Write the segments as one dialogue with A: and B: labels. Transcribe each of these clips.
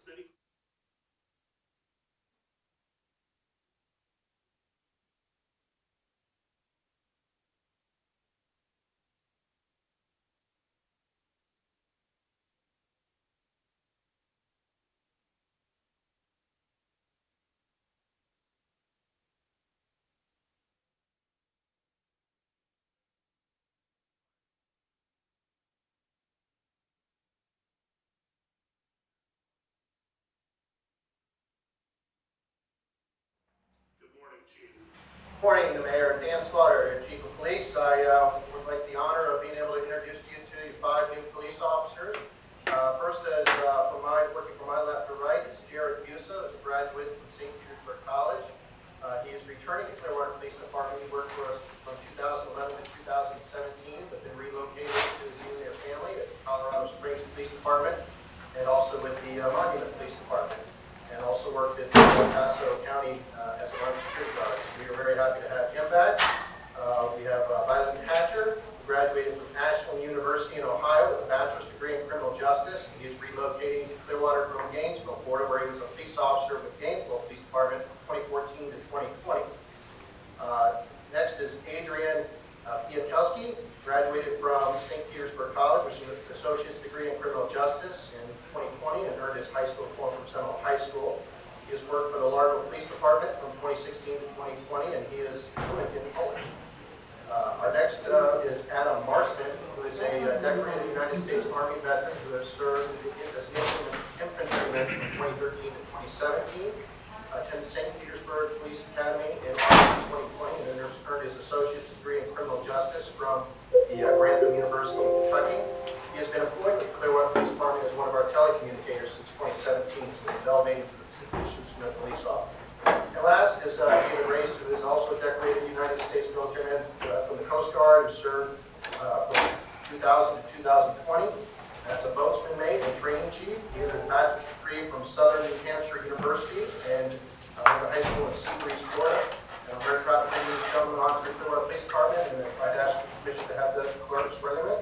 A: city.
B: Morning, Mayor Dan Slaughter, Chief of Police. I would like the honor of being able to introduce you to 5 new police officers. First, working from my left to right, is Jared Busa, who's a graduate from St. Petersburg College. He is returning to Clearwater Police Department. He worked for us from 2011 to 2017, but then relocated to his their family at Colorado Springs Police Department, and also with the Monument Police Department, and also worked at El Paso County as a armed security guard. We are very happy to have him back. We have Violet Hatcher, who graduated from Ashland University in Ohio with a bachelor's degree in criminal justice. He is relocating to Clearwater from Gainesville, Florida, where he was a police officer with Gainesville Police Department from 2014 to 2020. Next is Adrian Piatkowski, graduated from St. Petersburg College with an associate's degree in criminal justice in 2020 and earned his high school diploma from Seminole High School. He has worked for the Largo Police Department from 2016 to 2020, and he is fluent in Polish. Our next is Adam Marston, who is a decorated United States Army veteran who has served as an infantryman from 2013 to 2017, attended St. Petersburg Police Academy in August 2020, and earned his associate's degree in criminal justice from the Grantham University in Kentucky. He has been employed with the Clearwater Police Department as one of our telecommunicators since 2017, so he's elevated to the position of police officer. And last is David Race, who is also a decorated United States military man from the Coast Guard, who served from 2000 to 2020. That's a boatsman mate and training chief. He has a bachelor's degree from Southern New Hampshire University and went to high school in Seabreeze, Florida. And I'm very proud to bring these gentlemen on to the Clearwater Police Department, and I'd ask permission to have the clerk swear them in.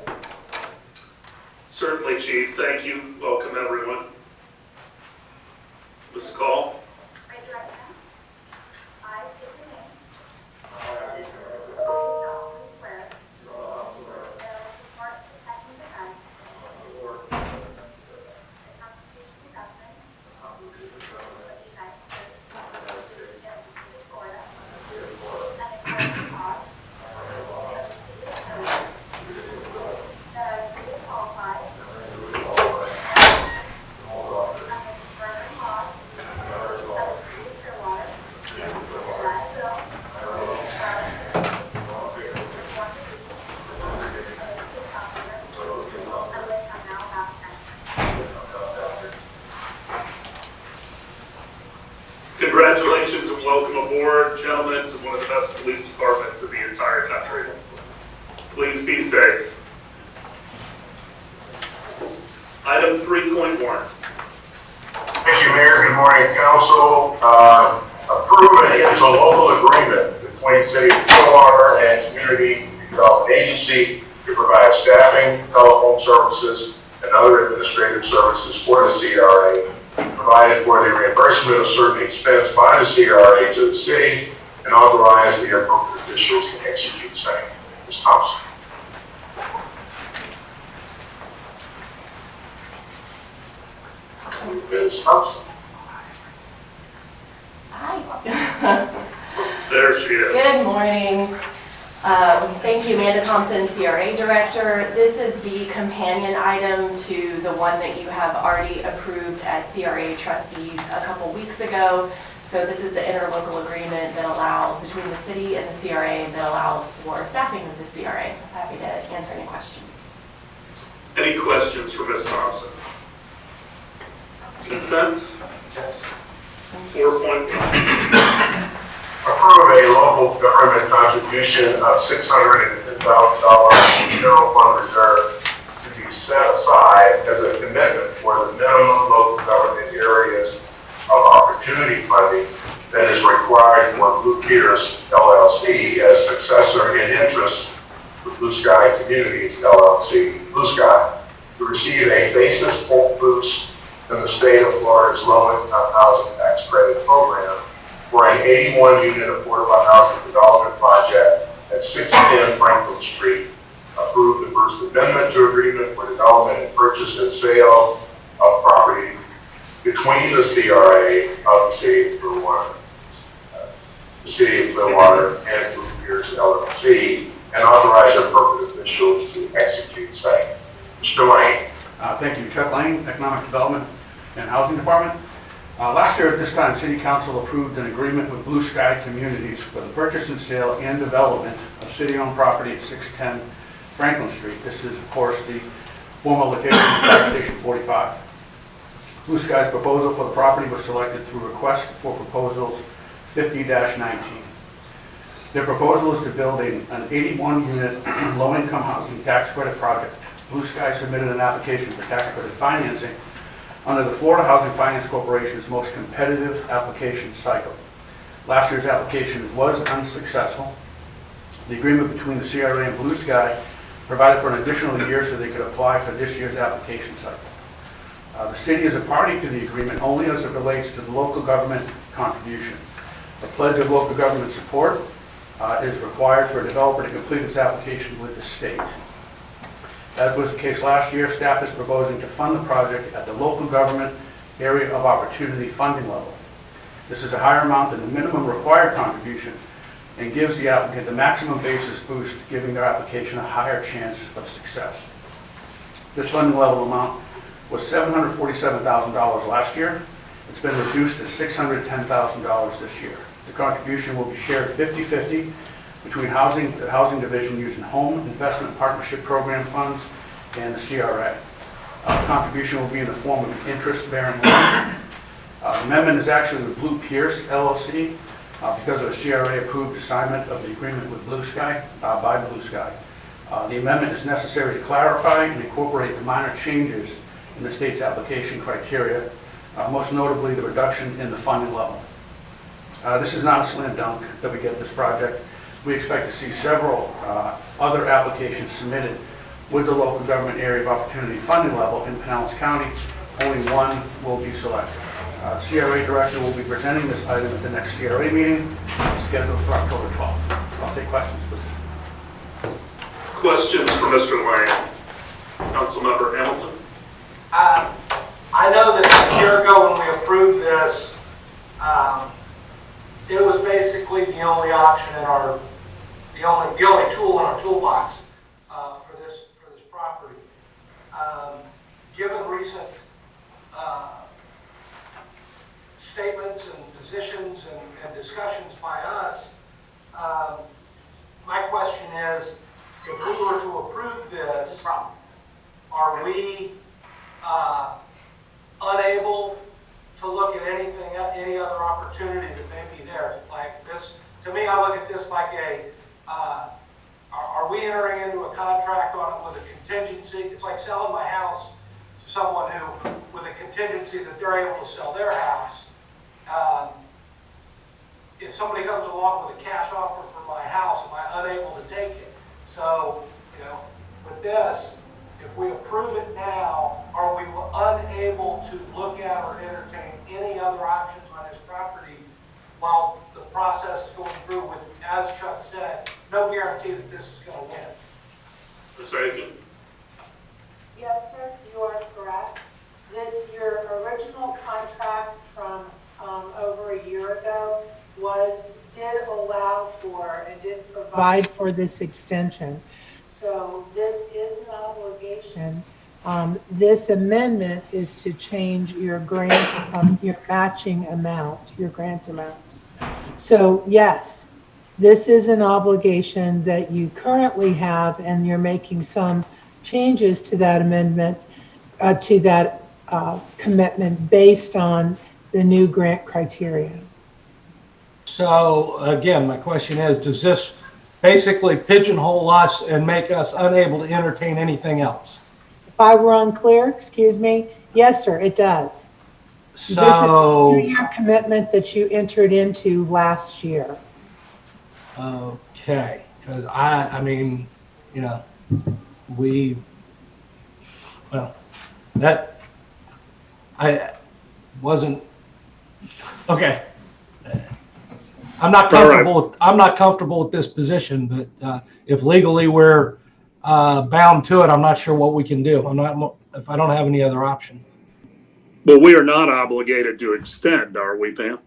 A: Certainly, Chief. Thank you. Welcome, everyone. Ms. Call.
C: Raise your right hand. I state your name.
B: I,
C: solemnly swear that I will support, protect, and defend the Constitution and government of the United States and Florida, and the cause of the city of Clearwater, that I am duly qualified
A: Congratulations and welcome aboard, gentlemen, to one of the best police departments in the entire country. Please be safe. Item 3.1.
D: Thank you, Mayor. Good morning, Council. Approve an interlocal agreement between City of Clearwater and Community Development Agency to provide staffing, telephone services, and other administrative services for the CRA, provided for the reimbursement of certain expense by the CRA to the city, and authorize the appropriate officials to execute same. Ms. Thompson. Ms. Thompson.
E: Hi.
A: There she is.
E: Good morning. Thank you, Amanda Thompson, CRA Director. This is the companion item to the one that you have already approved as CRA trustees a couple weeks ago. So this is the interlocal agreement that between the city and the CRA that allows for staffing of the CRA. Happy to answer any questions.
A: Any questions for Ms. Thompson? Consent? 4.1.
D: Approve a local government contribution of $610,000 general fund reserve to be set aside as a commitment for the minimum local government areas of opportunity funding that is required for Blue Pierce LLC as successor in interest to Blue Sky Communities LLC, Blue Sky, to receive a basis boost in the state of Florida's low-income housing tax credit program for an 81-unit affordable housing development project at 610 Franklin Street. Approve the first amendment to agreement for development and purchase and sale of property between the CRA of the City of Clearwater, and Blue Pierce LLC, and authorize appropriate officials to execute same. Mr. Lane.
F: Thank you. Chuck Lane, Economic Development and Housing Department. Last year at this time, City Council approved an agreement with Blue Sky Communities for the purchase and sale and development of city-owned property at 610 Franklin Street. This is, of course, the former location of Fire Station 45. Blue Sky's proposal for the property was selected through request for proposals 50-19. Their proposal is to build an 81-unit low-income housing tax credit project. Blue Sky submitted an application for tax credit financing under the Florida Housing Finance Corporation's most competitive application cycle. Last year's application was unsuccessful. The agreement between the CRA and Blue Sky provided for an additional year so they could apply for this year's application cycle. The city is a party to the agreement only as it relates to the local government contribution. A pledge of local government support is required for a developer to complete its application with the state. As was the case last year, staff is proposing to fund the project at the local government area of opportunity funding level. This is a higher amount than the minimum required contribution and gives the applicant the maximum basis boost, giving their application a higher chance of success. This funding level amount was $747,000 last year. It's been reduced to $610,000 this year. The contribution will be shared 50-50 between the Housing Division using Home Investment Partnership Program funds and the CRA. Contribution will be in the form of an interest-bearing loan. The amendment is actually with Blue Pierce LLC because of a CRA-approved assignment of the agreement with Blue Sky, by Blue Sky. The amendment is necessary to clarify and incorporate the minor changes in the state's application criteria, most notably the reduction in the funding level. This is not a slam dunk that we get this project. We expect to see several other applications submitted with the local government area of opportunity funding level in Pinellas County. Only one will be selected. CRA Director will be presenting this item at the next CRA meeting, scheduled for October 12th. I'll take questions, please.
A: Questions for Mr. Lane? Councilmember Hamilton?
G: I know that a year ago when we approved this, it was basically the only option in our, the only tool in our toolbox for this property. Given recent statements and positions and discussions by us, my question is, if we were to approve this, are we unable to look at any other opportunity that may be there? Like this, to me, I look at this like are we entering into a contract on it with a contingency? It's like selling my house to someone who, with a contingency that they're able to sell their house. If somebody comes along with a cash offer for my house, am I unable to take it? So, you know, with this, if we approve it now, are we unable to look at or entertain any other options on this property while the process is going through with, as Chuck said, no guarantee that this is going to win?
A: Ms. Aiken?
H: Yes, sir, you are correct. Your original contract from over a year ago did allow for and did provide for this extension. So this is an obligation. This amendment is to change your grant, your matching amount, your grant amount. So yes, this is an obligation that you currently have, and you're making some changes to that amendment, to that commitment based on the new grant criteria.
G: So again, my question is, does this basically pigeonhole us and make us unable to entertain anything else?
H: If I were unclear, excuse me, yes, sir, it does.
G: So,
H: this is a 2-year commitment that you entered into last year.
G: okay, because I mean, you know, I wasn't, okay. I'm not
A: All right.
G: comfortable with this position, but if legally we're bound to it, I'm not sure what we can do. If I don't have any other option.
A: Well, we are not obligated to extend, are we, Pam?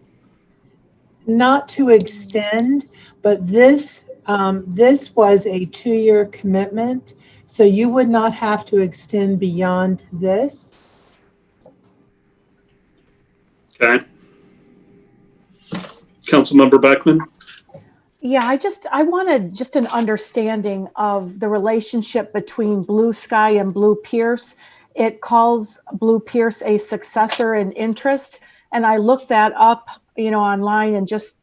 H: Not to extend, but this was a 2-year commitment, so you would not have to extend beyond this.
A: Okay. Councilmember Beckman?
I: Yeah, I wanted just an understanding of the relationship between Blue Sky and Blue Pierce. It calls Blue Pierce a successor in interest, and I looked that up, online, and just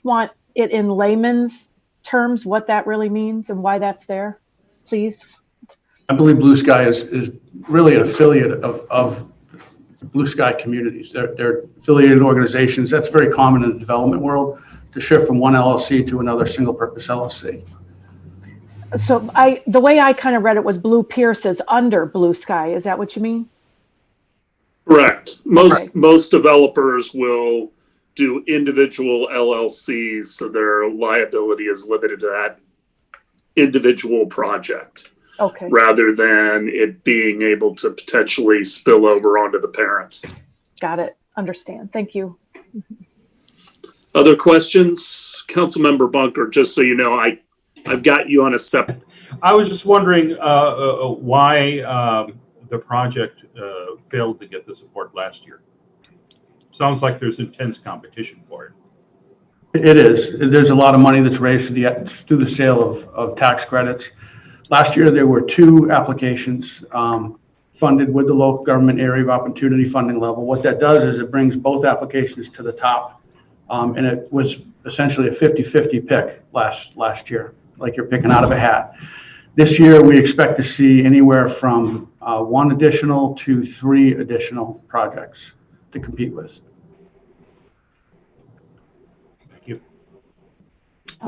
I: want it in layman's terms, what that really means and why that's there, please.
F: I believe Blue Sky is really an affiliate of Blue Sky Communities. They're affiliated organizations. That's very common in the development world, to shift from one LLC to another single purpose LLC.
I: So the way I kind of read it was Blue Pierce is under Blue Sky. Is that what you mean?
A: Correct. Most developers will do individual LLCs, so their liability is limited to that individual project.
I: Okay.
A: Rather than it being able to potentially spill over onto the parent.
I: Got it. Understand. Thank you.
A: Other questions? Councilmember Bunker, just so you know, I've got you on a separate.
J: I was just wondering why the project failed to get the support last year. Sounds like there's intense competition for it.
F: It is. There's a lot of money that's raised through the sale of tax credits. Last year, there were 2 applications funded with the local government area of opportunity funding level. What that does is it brings both applications to the top. And it was essentially a 50-50 pick last year, like you're picking out of a hat. This year, we expect to see anywhere from 1 additional to 3 additional projects to compete with.
J: Thank you.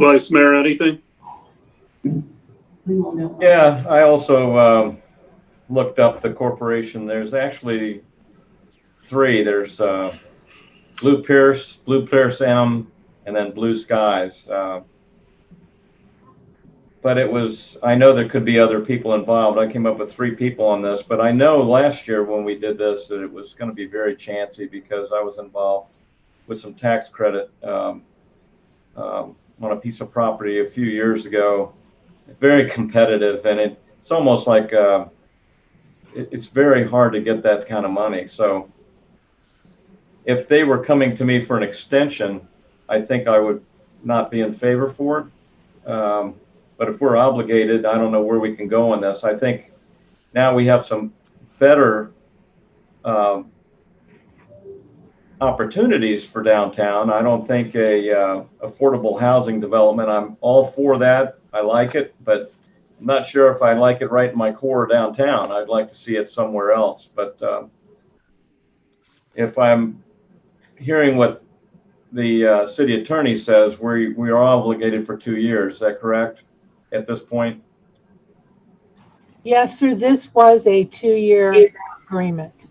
A: Vice Mayor, anything?
K: Yeah, I also looked up the corporation. There's actually 3. There's Blue Pierce M, and then Blue Skies. But I know there could be other people involved. I came up with 3 people on this, but I know last year when we did this that it was going to be very chancy because I was involved with some tax credit on a piece of property a few years ago. Very competitive, and it's almost like it's very hard to get that kind of money. So if they were coming to me for an extension, I think I would not be in favor for it. But if we're obligated, I don't know where we can go on this. I think now we have some better opportunities for downtown. I don't think a affordable housing development, I'm all for that. I like it, but I'm not sure if I like it right in my core downtown. I'd like to see it somewhere else. But if I'm hearing what the city attorney says, we are obligated for 2 years. Is that correct at this point?
H: Yes, sir. This was a 2-year agreement.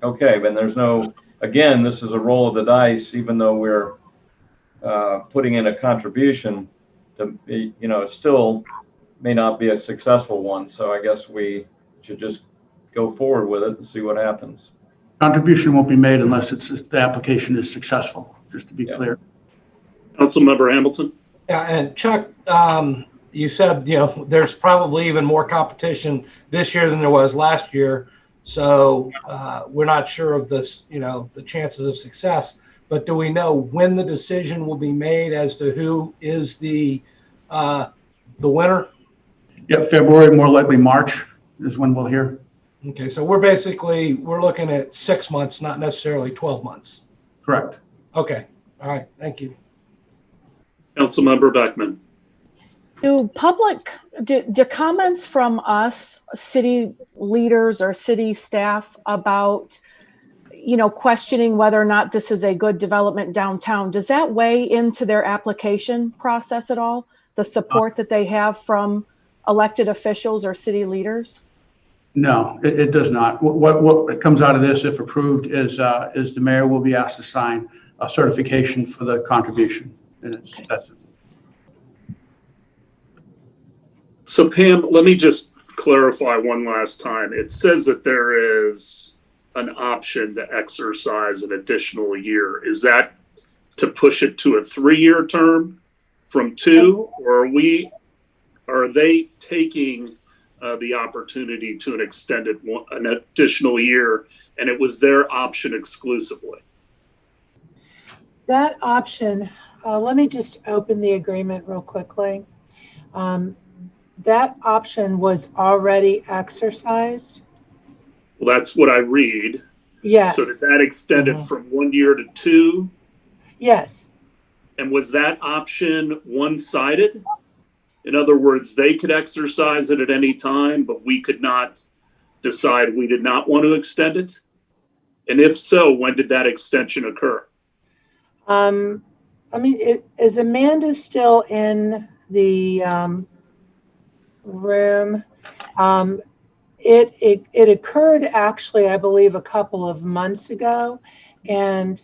K: Okay, but there's no, again, this is a roll of the dice, even though we're putting in a contribution to, it still may not be a successful one. So I guess we should just go forward with it and see what happens.
F: Contribution won't be made unless the application is successful, just to be clear.
A: Councilmember Hamilton?
G: Yeah, and Chuck, you said, there's probably even more competition this year than there was last year. So we're not sure of this, the chances of success. But do we know when the decision will be made as to who is the winner?
F: Yeah, February, more likely March is when we'll hear.
G: Okay, so we're looking at 6 months, not necessarily 12 months.
F: Correct.
G: Okay, all right, thank you.
A: Councilmember Beckman?
I: Do comments from us, city leaders or city staff about, questioning whether or not this is a good development downtown, does that weigh into their application process at all? The support that they have from elected officials or city leaders?
F: No, it does not. What comes out of this, if approved, is the mayor will be asked to sign a certification for the contribution. And that's it.
A: So Pam, let me just clarify one last time. It says that there is an option to exercise an additional year. Is that to push it to a 3-year term from 2, or are they taking the opportunity to an additional year, and it was their option exclusively?
H: That option, let me just open the agreement real quickly. That option was already exercised.
A: Well, that's what I read.
H: Yes.
A: So did that extend it from 1 year to 2?
H: Yes.
A: And was that option one-sided? In other words, they could exercise it at any time, but we could not decide we did not want to extend it? And if so, when did that extension occur?
H: I mean, is Amanda still in the room? It occurred actually, I believe, a couple of months ago, and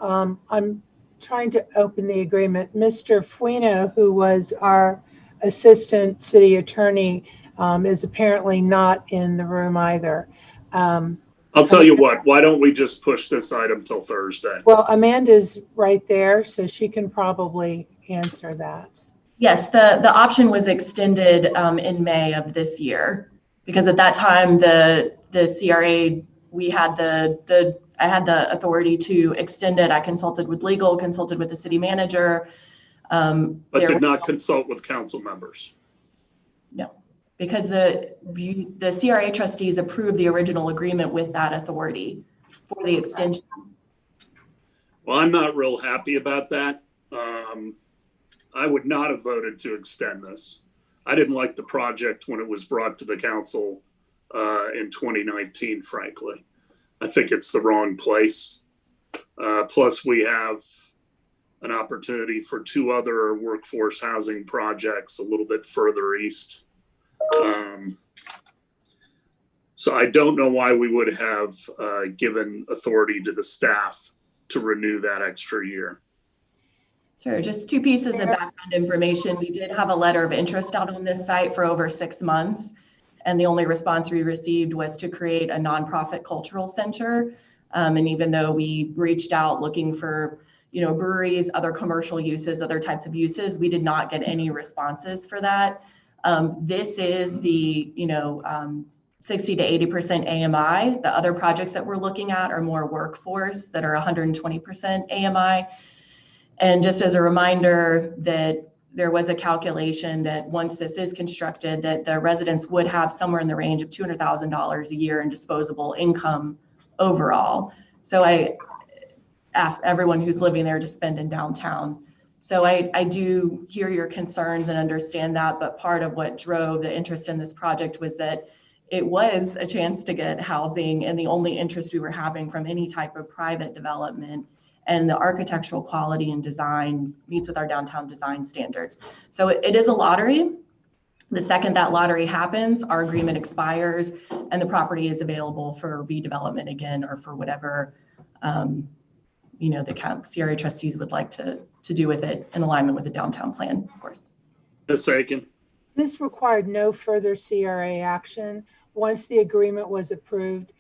H: I'm trying to open the agreement. Mr. Fuino, who was our assistant city attorney, is apparently not in the room either.
A: I'll tell you what, why don't we just push this item till Thursday?
H: Well, Amanda's right there, so she can probably answer that.
E: Yes, the option was extended in May of this year, because at that time the CRA, I had the authority to extend it. I consulted with legal, consulted with the city manager.
A: But did not consult with council members.
E: No, because the CRA trustees approved the original agreement with that authority for the extension.
A: Well, I'm not real happy about that. I would not have voted to extend this. I didn't like the project when it was brought to the council in 2019, frankly. I think it's the wrong place. Plus, we have an opportunity for 2 other workforce housing projects a little bit further east. So I don't know why we would have given authority to the staff to renew that extra year.
E: Sure, just 2 pieces of background information. We did have a letter of interest out on this site for over 6 months, and the only response we received was to create a nonprofit cultural center. And even though we reached out looking for, breweries, other commercial uses, other types of uses, we did not get any responses for that. This is the, 60 to 80% AMI. The other projects that we're looking at are more workforce that are 120% AMI. And just as a reminder that there was a calculation that once this is constructed, that the residents would have somewhere in the range of $200,000 a year in disposable income overall. So I ask everyone who's living there to spend in downtown. So I do hear your concerns and understand that, but part of what drove the interest in this project was that it was a chance to get housing, and the only interest we were having from any type of private development, and the architectural quality and design meets with our downtown design standards. So it is a lottery. The second that lottery happens, our agreement expires and the property is available for redevelopment again, or for whatever the CRA trustees would like to do with it in alignment with the downtown plan, of course.
A: Ms. Aiken.
H: This required no further CRA action. Once the agreement was approved,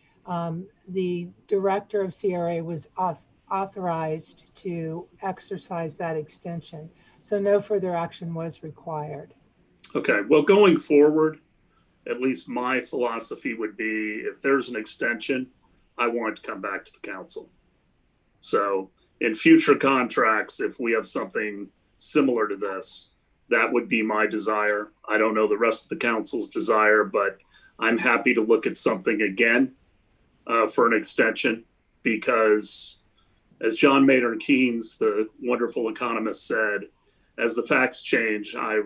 H: the director of CRA was authorized to exercise that extension. So no further action was required.
A: Okay, well, going forward, at least my philosophy would be if there's an extension, I want it to come back to the council. So in future contracts, if we have something similar to this, that would be my desire. I don't know the rest of the council's desire, but I'm happy to look at something again for an extension, because as John Maynard Keynes, the wonderful economist, said, as the facts change, I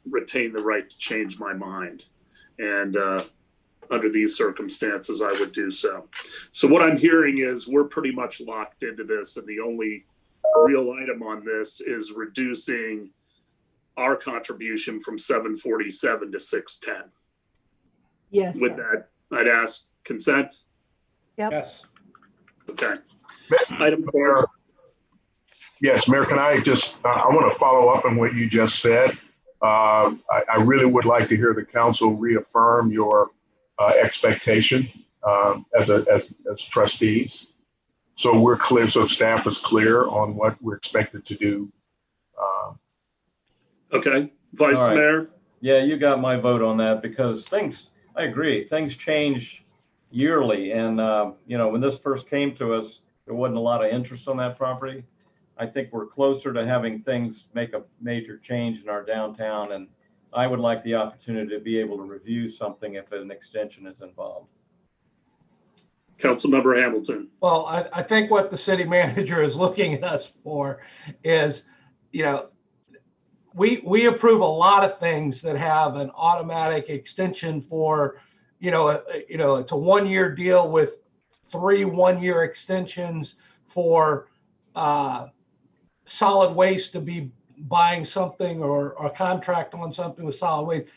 A: retain the right to change my mind. And under these circumstances, I would do so. So what I'm hearing is we're pretty much locked into this, and the only real item on this is reducing our contribution from 747 to 610.
H: Yes,
A: With
H: sir.
A: that, I'd ask consent.
G: Yes.
A: Okay. Item
D: Mayor,
A: 4.
D: yes, Mayor, can I just, I want to follow up on what you just said. I really would like to hear the council reaffirm your expectation as trustees. So we're clear, so staff is clear on what we're expected to do.
A: Okay. Vice
K: All right.
A: Mayor.
K: Yeah, you got my vote on that because I agree, things change yearly. And, when this first came to us, there wasn't a lot of interest on that property. I think we're closer to having things make a major change in our downtown. And I would like the opportunity to be able to review something if an extension is involved.
A: Councilmember Hamilton.
G: Well, I think what the city manager is looking at us for is, we approve a lot of things that have an automatic extension for, it's a 1-year deal with 3 1-year extensions for solid waste to be buying something or a contract on something with solid waste.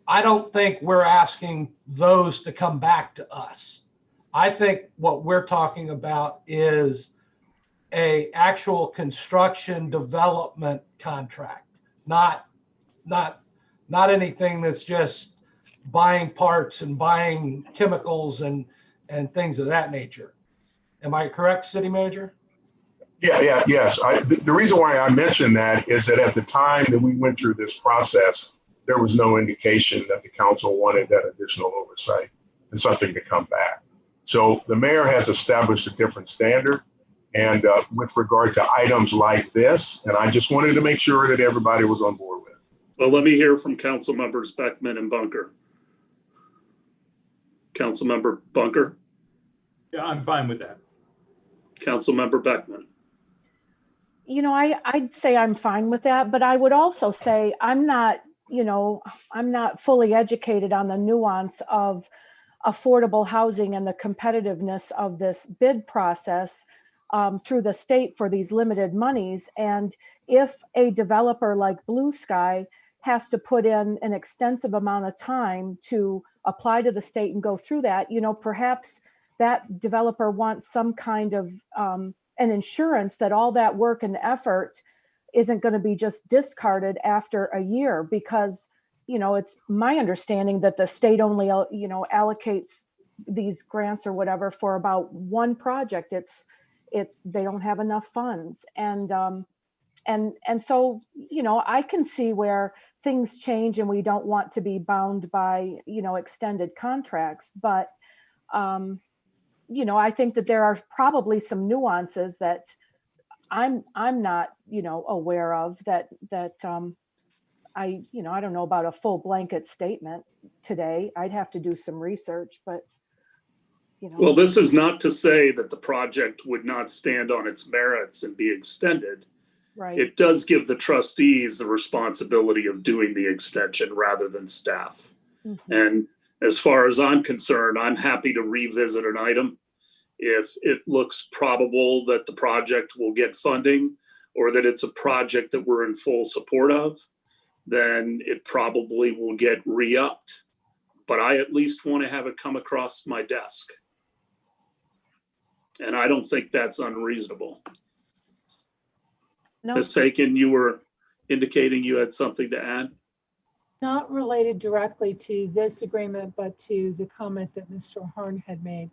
G: I don't think we're asking those to come back to us. I think what we're talking about is a actual construction development contract, not anything that's just buying parts and buying chemicals and things of that nature. Am I correct, city manager?
D: Yes. The reason why I mentioned that is that at the time that we went through this process, there was no indication that the council wanted that additional oversight and something to come back. So the mayor has established a different standard. And with regard to items like this, and I just wanted to make sure that everybody was on board with it.
A: Well, let me hear from Council Members Beckman and Bunker. Councilmember Bunker.
J: Yeah, I'm fine with that.
A: Councilmember Beckman.
I: I'd say I'm fine with that, but I would also say I'm not fully educated on the nuance of affordable housing and the competitiveness of this bid process through the state for these limited monies. And if a developer like Blue Sky has to put in an extensive amount of time to apply to the state and go through that, perhaps that developer wants some kind of an insurance that all that work and effort isn't going to be just discarded after a year, because it's my understanding that the state only allocates these grants or whatever for about one project. It's they don't have enough funds, and so I can see where things change and we don't want to be bound by extended contracts, but I think that there are probably some nuances that I'm not aware of that I don't know about a full blanket statement today. I'd have to do some research, but
A: Well, this is not to say that the project would not stand on its merits and be extended.
I: right.
A: It does give the trustees the responsibility of doing the extension rather than staff.
I: Mhm.
A: And as far as I'm concerned, I'm happy to revisit an item if it looks probable that the project will get funding or that it's a project that we're in full support of. Then it probably will get re-upped. But I at least want to have it come across my desk. And I don't think that's unreasonable.
H: No,
A: Ms. Aiken, you were indicating you had something to add?
H: not related directly to this agreement, but to the comment that Mr. Hearn had made.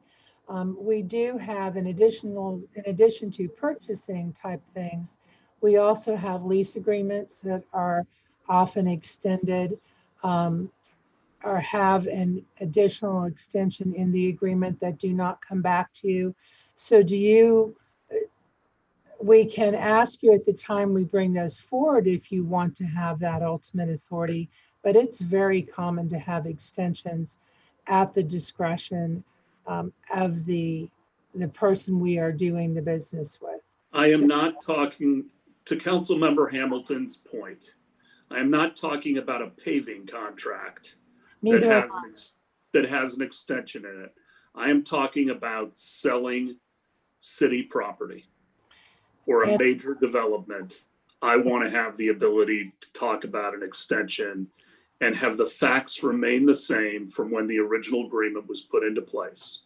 H: We do have in addition to purchasing type things, we also have lease agreements that are often extended or have an additional extension in the agreement that do not come back to you. So we can ask you at the time we bring those forward if you want to have that ultimate authority, but it's very common to have extensions at the discretion of the person we are doing the business with.
A: I am not talking, to Councilmember Hamilton's point, I am not talking about a paving contract that
H: Neither
A: has an extension in it. I am talking about selling city property or a
H: And-
A: major development. I want to have the ability to talk about an extension and have the facts remain the same from when the original agreement was put into place.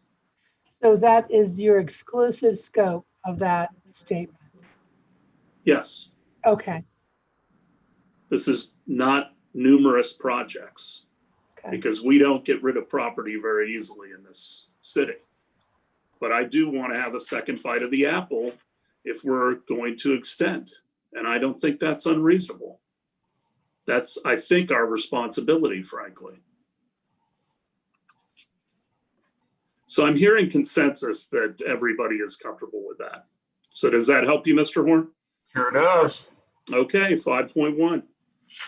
H: So that is your exclusive scope of that statement.
A: Yes,
H: Okay,
A: this is not numerous projects
H: okay.
A: because we don't get rid of property very easily in this city. But I do want to have a second bite of the apple if we're going to extend. And I don't think that's unreasonable. That's, I think, our responsibility, frankly. So I'm hearing consensus that everybody is comfortable with that. So does that help you, Mr. Horn?
D: Sure does.
A: Okay, 5.1.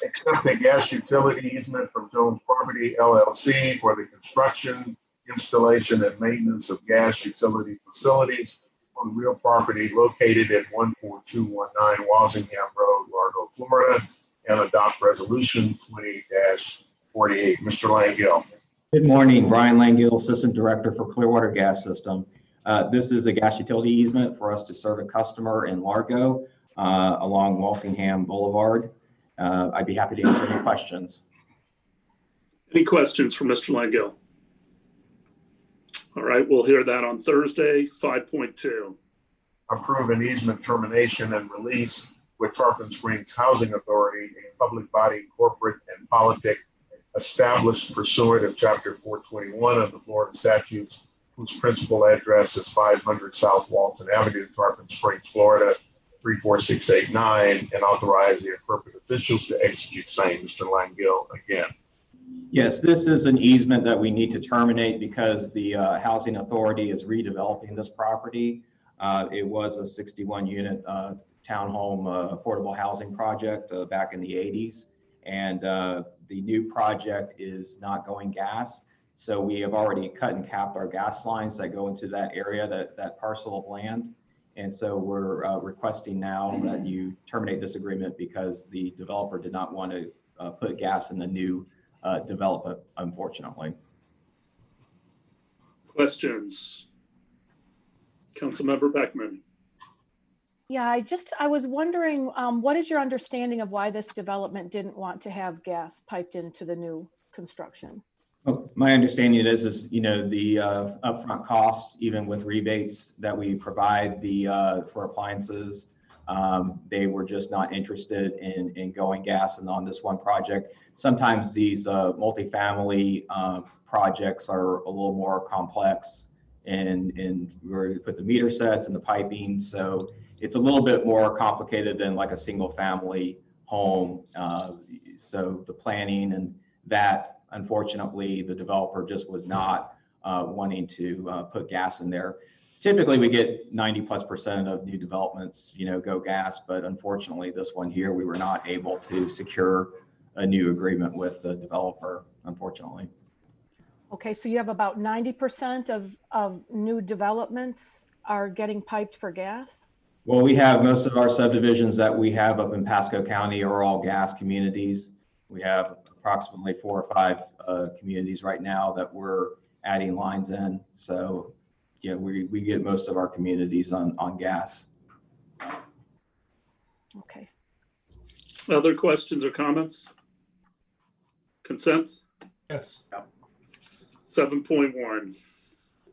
D: Accept a gas utility easement from Jones Property LLC for the construction, installation, and maintenance of gas utility facilities on real property located at 14219 Walsingham Road, Largo, Florida, and adopt resolution 20-48. Mr. Langill.
L: Good morning, Brian Langill, Assistant Director for Clearwater Gas System. This is a gas utility easement for us to serve a customer in Largo along Walsingham Boulevard. I'd be happy to answer any questions.
A: Any questions for Mr. Langill? All right, we'll hear that on Thursday. 5.2.
D: Approve an easement termination and release with Tarpon Springs Housing Authority, a public body, corporate, and politic established pursuant of Chapter 421 of the Florida statutes, whose principal address is 500 South Walton Avenue, Tarpon Springs, Florida, 34689, and authorize the appropriate officials to execute same. Mr. Langill again.
L: Yes, this is an easement that we need to terminate because the Housing Authority is redeveloping this property. It was a 61 unit townhome affordable housing project back in the 80s. And the new project is not going gas. So we have already cut and capped our gas lines that go into that area, that parcel of land. And so we're requesting now that you terminate this agreement because the developer did not want to put gas in the new development, unfortunately.
A: Questions? Councilmember Beckman.
I: Yeah, I was wondering, what is your understanding of why this development didn't want to have gas piped into the new construction?
L: Well, my understanding is the upfront cost, even with rebates that we provide for appliances, they were just not interested in going gas and on this one project. Sometimes these multifamily projects are a little more complex and where you put the meter sets and the piping. So it's a little bit more complicated than like a single family home. So the planning and that, unfortunately, the developer just was not wanting to put gas in there. Typically, we get 90+% of new developments, go gas, but unfortunately, this one here, we were not able to secure a new agreement with the developer, unfortunately.
I: Okay, so you have about 90% of new developments are getting piped for gas?
L: Well, we have most of our subdivisions that we have up in Pasco County are all gas communities. We have approximately 4 or 5 communities right now that we're adding lines in. So yeah, we get most of our communities on gas.
I: Okay.
A: Other questions or comments? Consent?
G: Yes.
A: 7.1.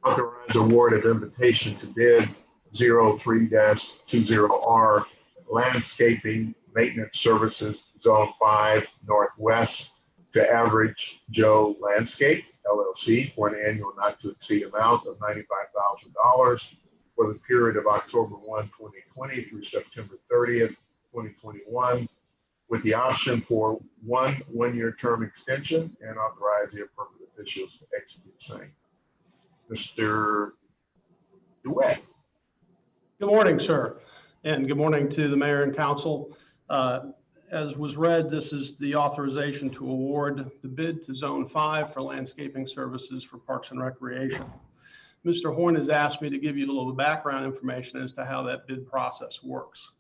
D: Authorize award of invitation to bid 03-20R landscaping maintenance services zone 5 northwest to Average Joe Landscape LLC for an annual not to exceed amount of $95,000 for the period of October 1, 2020 through September 30th, 2021, with the option for one-year term extension, and authorize the appropriate officials to execute same. Mr. DeWitt.
M: Good morning, sir, and good morning to the mayor and council. As was read, this is the authorization to award the bid to Zone 5 for landscaping services for Parks and Recreation. Mr. Horn has asked me to give you a little background information as to how that bid process works,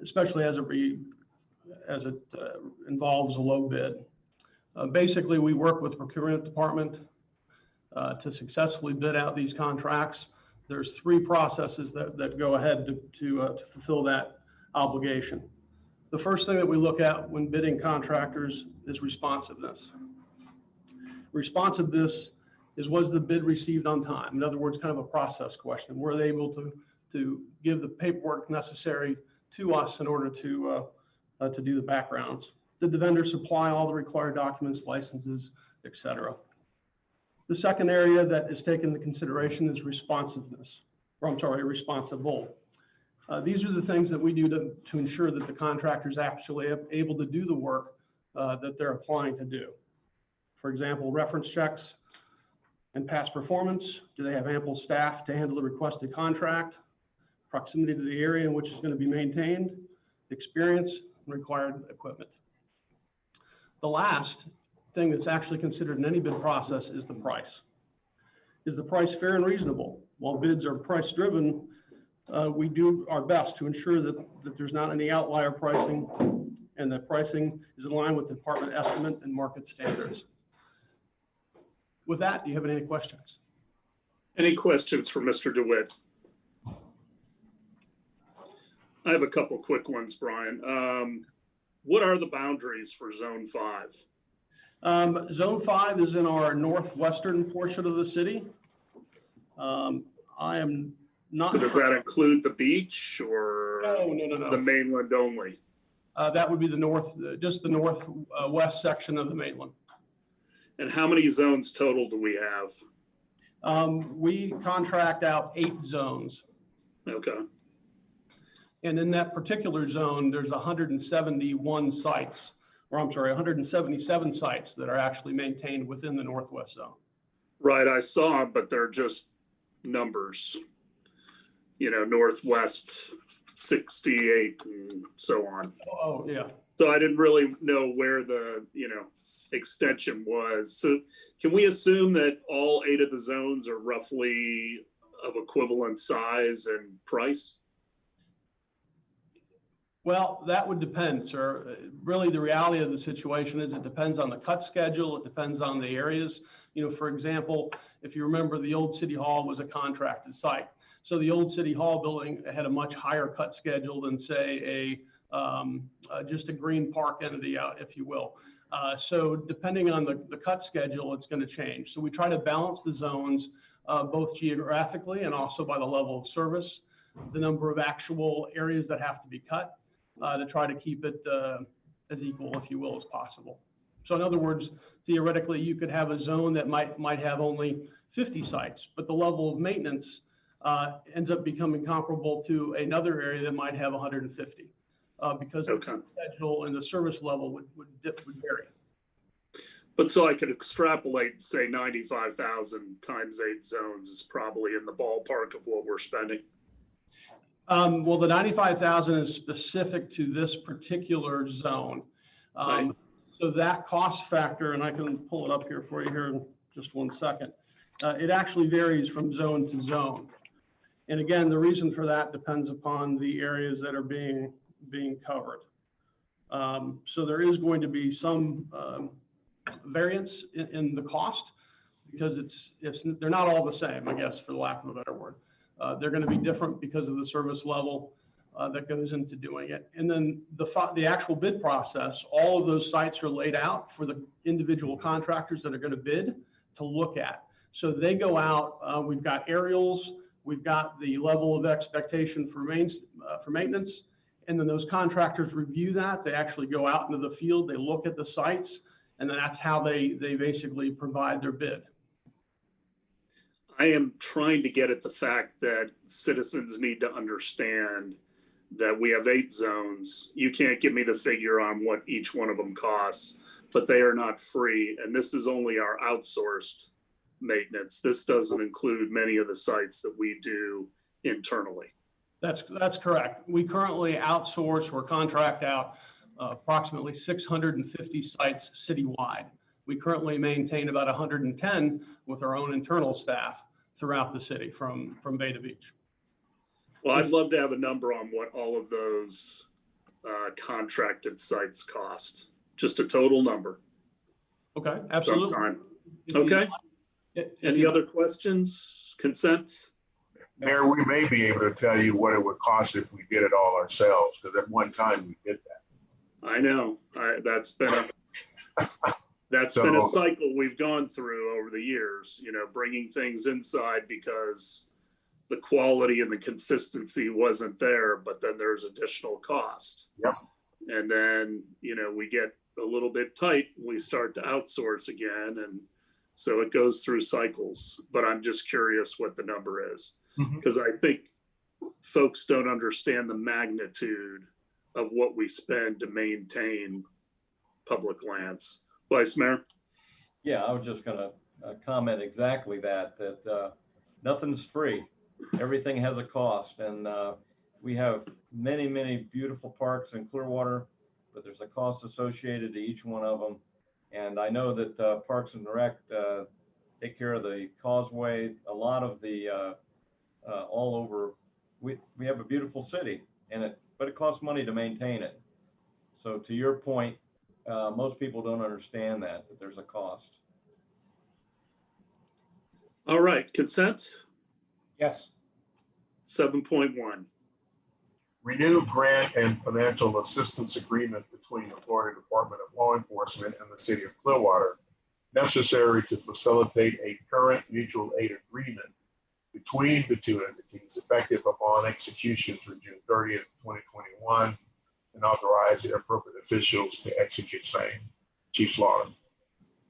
M: especially as it involves a low bid. Basically, we work with the procurement department to successfully bid out these contracts. There's 3 processes that go ahead to fulfill that obligation. The first thing that we look at when bidding contractors is responsiveness. Responsiveness is, was the bid received on time? In other words, kind of a process question. Were they able to give the paperwork necessary to us in order to do the backgrounds? Did the vendor supply all the required documents, licenses, et cetera? The second area that is taken into consideration is responsiveness, or I'm sorry, responsible. These are the things that we do to ensure that the contractor is actually able to do the work that they're applying to do. For example, reference checks and past performance. Do they have ample staff to handle the requested contract? Proximity to the area in which it's going to be maintained, experience, and required equipment. The last thing that's actually considered in any bid process is the price. Is the price fair and reasonable? While bids are price driven, we do our best to ensure that there's not any outlier pricing and that pricing is in line with department estimate and market standards. With that, do you have any questions?
A: Any questions for Mr. DeWitt? I have a couple quick ones, Brian. What are the boundaries for Zone 5?
M: Zone 5 is in our northwestern portion of the city. I am not.
A: So does that include the beach or
M: No.
A: the mainland only?
M: That would be the north, just the northwest section of the mainland.
A: And how many zones total do we have?
M: We contract out 8 zones.
A: Okay.
M: And in that particular zone, there's 171 sites, or I'm sorry, 177 sites that are actually maintained within the northwest zone.
A: Right, I saw, but they're just numbers. You know, northwest 68 and so on.
M: Oh, yeah.
A: So I didn't really know where the, extension was. So can we assume that all 8 of the zones are roughly of equivalent size and price?
M: Well, that would depend, sir. Really, the reality of the situation is it depends on the cut schedule. It depends on the areas. For example, if you remember, the old City Hall was a contracted site. So the old City Hall building had a much higher cut schedule than, say, just a green park entity out, if you will. So depending on the cut schedule, it's going to change. So we try to balance the zones both geographically and also by the level of service, the number of actual areas that have to be cut to try to keep it as equal, if you will, as possible. So in other words, theoretically, you could have a zone that might have only 50 sites, but the level of maintenance ends up becoming comparable to another area that might have 150 because the schedule and the service level would vary.
A: But so I could extrapolate, say 95,000 times 8 zones is probably in the ballpark of what we're spending.
M: Well, the 95,000 is specific to this particular zone.
A: Right.
M: So that cost factor, and I can pull it up here for you here in just one second. It actually varies from zone to zone. And again, the reason for that depends upon the areas that are being covered. So there is going to be some variance in the cost because they're not all the same, I guess, for the lack of a better word. They're going to be different because of the service level that goes into doing it. And then the actual bid process, all of those sites are laid out for the individual contractors that are going to bid to look at. So they go out, we've got aerials, we've got the level of expectation for maintenance, and then those contractors review that. They actually go out into the field, they look at the sites, and then that's how they basically provide their bid.
A: I am trying to get at the fact that citizens need to understand that we have 8 zones. You can't give me the figure on what each one of them costs, but they are not free. And this is only our outsourced maintenance. This doesn't include many of the sites that we do internally.
M: That's correct. We currently outsource or contract out approximately 650 sites citywide. We currently maintain about 110 with our own internal staff throughout the city from Bay to Beach.
A: Well, I'd love to have a number on what all of those contracted sites cost. Just a total number.
M: Okay, absolutely.
A: Sometime. Okay. Any other questions? Consent?
D: Mayor, we may be able to tell you what it would cost if we did it all ourselves, because at one time we did that.
A: I know. That's been a cycle we've gone through over the years, you know, bringing things inside because the quality and the consistency wasn't there, but then there's additional cost.
D: Yep.
A: And then, you know, we get a little bit tight, we start to outsource again. And so it goes through cycles, but I'm just curious what the number is. Because I think folks don't understand the magnitude of what we spend to maintain public lands. Vice Mayor?
K: Yeah, I was just going to comment exactly that nothing's free. Everything has a cost, and we have many, many beautiful parks in Clearwater, but there's a cost associated to each one of them. And I know that Parks and Rec take care of the causeway, a lot of the all over. We have a beautiful city, but it costs money to maintain it. So to your point, most people don't understand that there's a cost.
A: All right, consent?
M: Yes.
A: 7.1.
D: Renew grant and financial assistance agreement between the Florida Department of Law Enforcement and the City of Clearwater, necessary to facilitate a current mutual aid agreement between the two entities effective upon execution through June 30th, 2021, and authorize the appropriate officials to execute same. Chief Slaughter.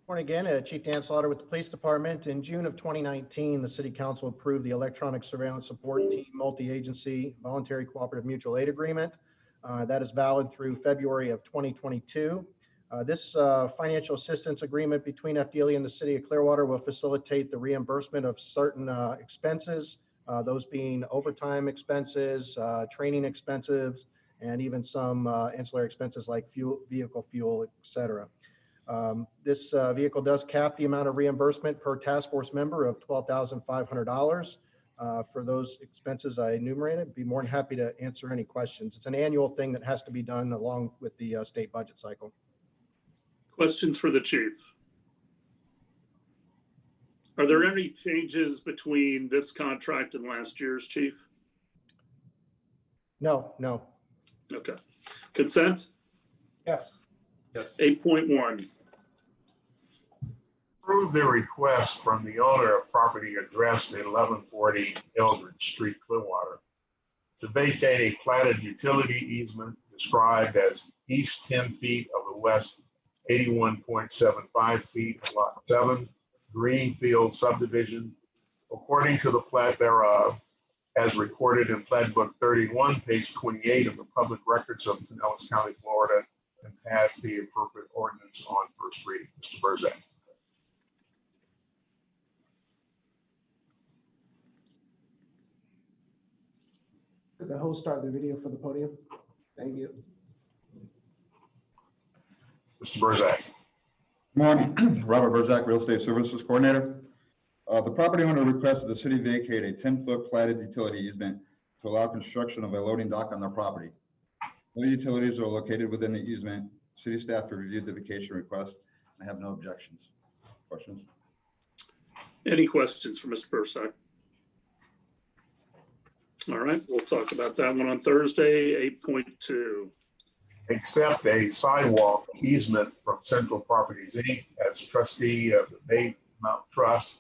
B: Morning again, Chief Dan Slaughter with the Police Department. In June of 2019, the City Council approved the Electronic Surveillance Support Team Multi-Agency Voluntary Cooperative Mutual Aid Agreement. That is valid through February of 2022. This financial assistance agreement between FDLE and the City of Clearwater will facilitate the reimbursement of certain expenses, those being overtime expenses, training expenses, and even some ancillary expenses like vehicle fuel, et cetera. This vehicle does cap the amount of reimbursement per task force member of $12,500 for those expenses I enumerated. Be more than happy to answer any questions. It's an annual thing that has to be done along with the state budget cycle.
A: Questions for the chief? Are there any changes between this contract and last year's, chief?
B: No.
A: Okay. Consent?
M: Yes.
A: 8.1.
D: Approve the request from the owner of property addressed at 1140 Eldridge Street, Clearwater, to vacate a platted utility easement described as east 10 feet of the west 81.75 feet of Lot 7, Greenfield subdivision, according to the plat thereof, as recorded in Plat Book 31, page 28 of the public records of Pinellas County, Florida, and pass the appropriate ordinance on first reading. Mr. Burzak.
N: Could the host start the video for the podium? Thank you.
D: Mr. Burzak.
O: Morning, Robert Burzak, Real Estate Services Coordinator. The property owner requested the city vacate a 10-foot platted utility easement to allow construction of a loading dock on their property. No utilities are located within the easement. City staff have reviewed the vacation request and have no objections. Questions?
A: Any questions for Mr. Burzak? All right, we'll talk about that one on Thursday. 8.2.
D: Accept a sidewalk easement from Central Properties, Inc. as trustee of the Bay Mount Trust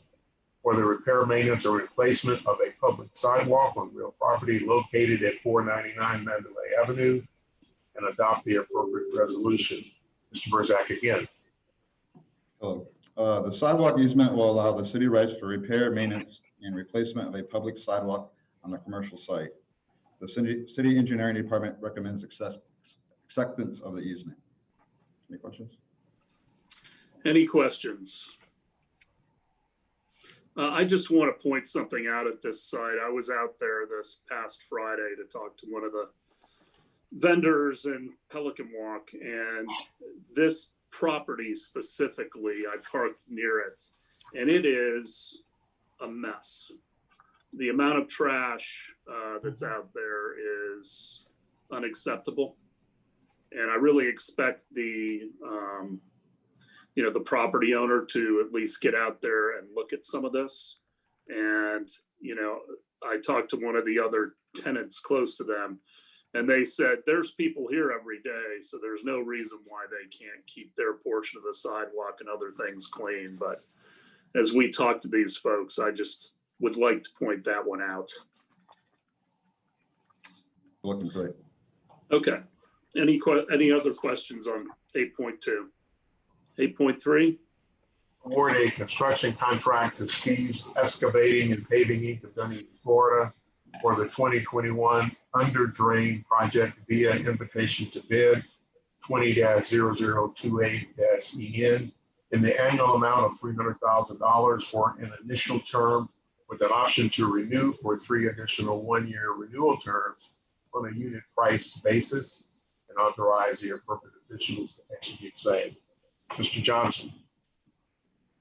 D: for the repair, maintenance, or replacement of a public sidewalk on real property located at 499 Mandalay Avenue, and adopt the appropriate resolution. Mr. Burzak again.
O: Hello. The sidewalk easement will allow the city rights to repair, maintenance, and replacement of a public sidewalk on the commercial site. The city engineering department recommends acceptance of the easement. Any questions?
A: Any questions? I just want to point something out at this site. I was out there this past Friday to talk to one of the vendors in Pelican Walk, and this property specifically, I parked near it, and it is a mess. The amount of trash that's out there is unacceptable. And I really expect the property owner to at least get out there and look at some of this. And, I talked to one of the other tenants close to them, And they said, there's people here every day, so there's no reason why they can't keep their portion of the sidewalk and other things clean. But as we talk to these folks, I just would like to point that one out.
O: Looking great.
A: Okay. Any other questions on 8.2? 8.3?
D: Award a construction contract to Steve's Excavating and Paving Inc. of Dunedin, Florida for the 2021 under drain project via invitation to bid 20-0028-EN in the annual amount of $300,000 for an initial term with an option to renew for 3 additional one-year renewal terms on a unit price basis, and authorize the appropriate officials to execute same. Mr. Johnson.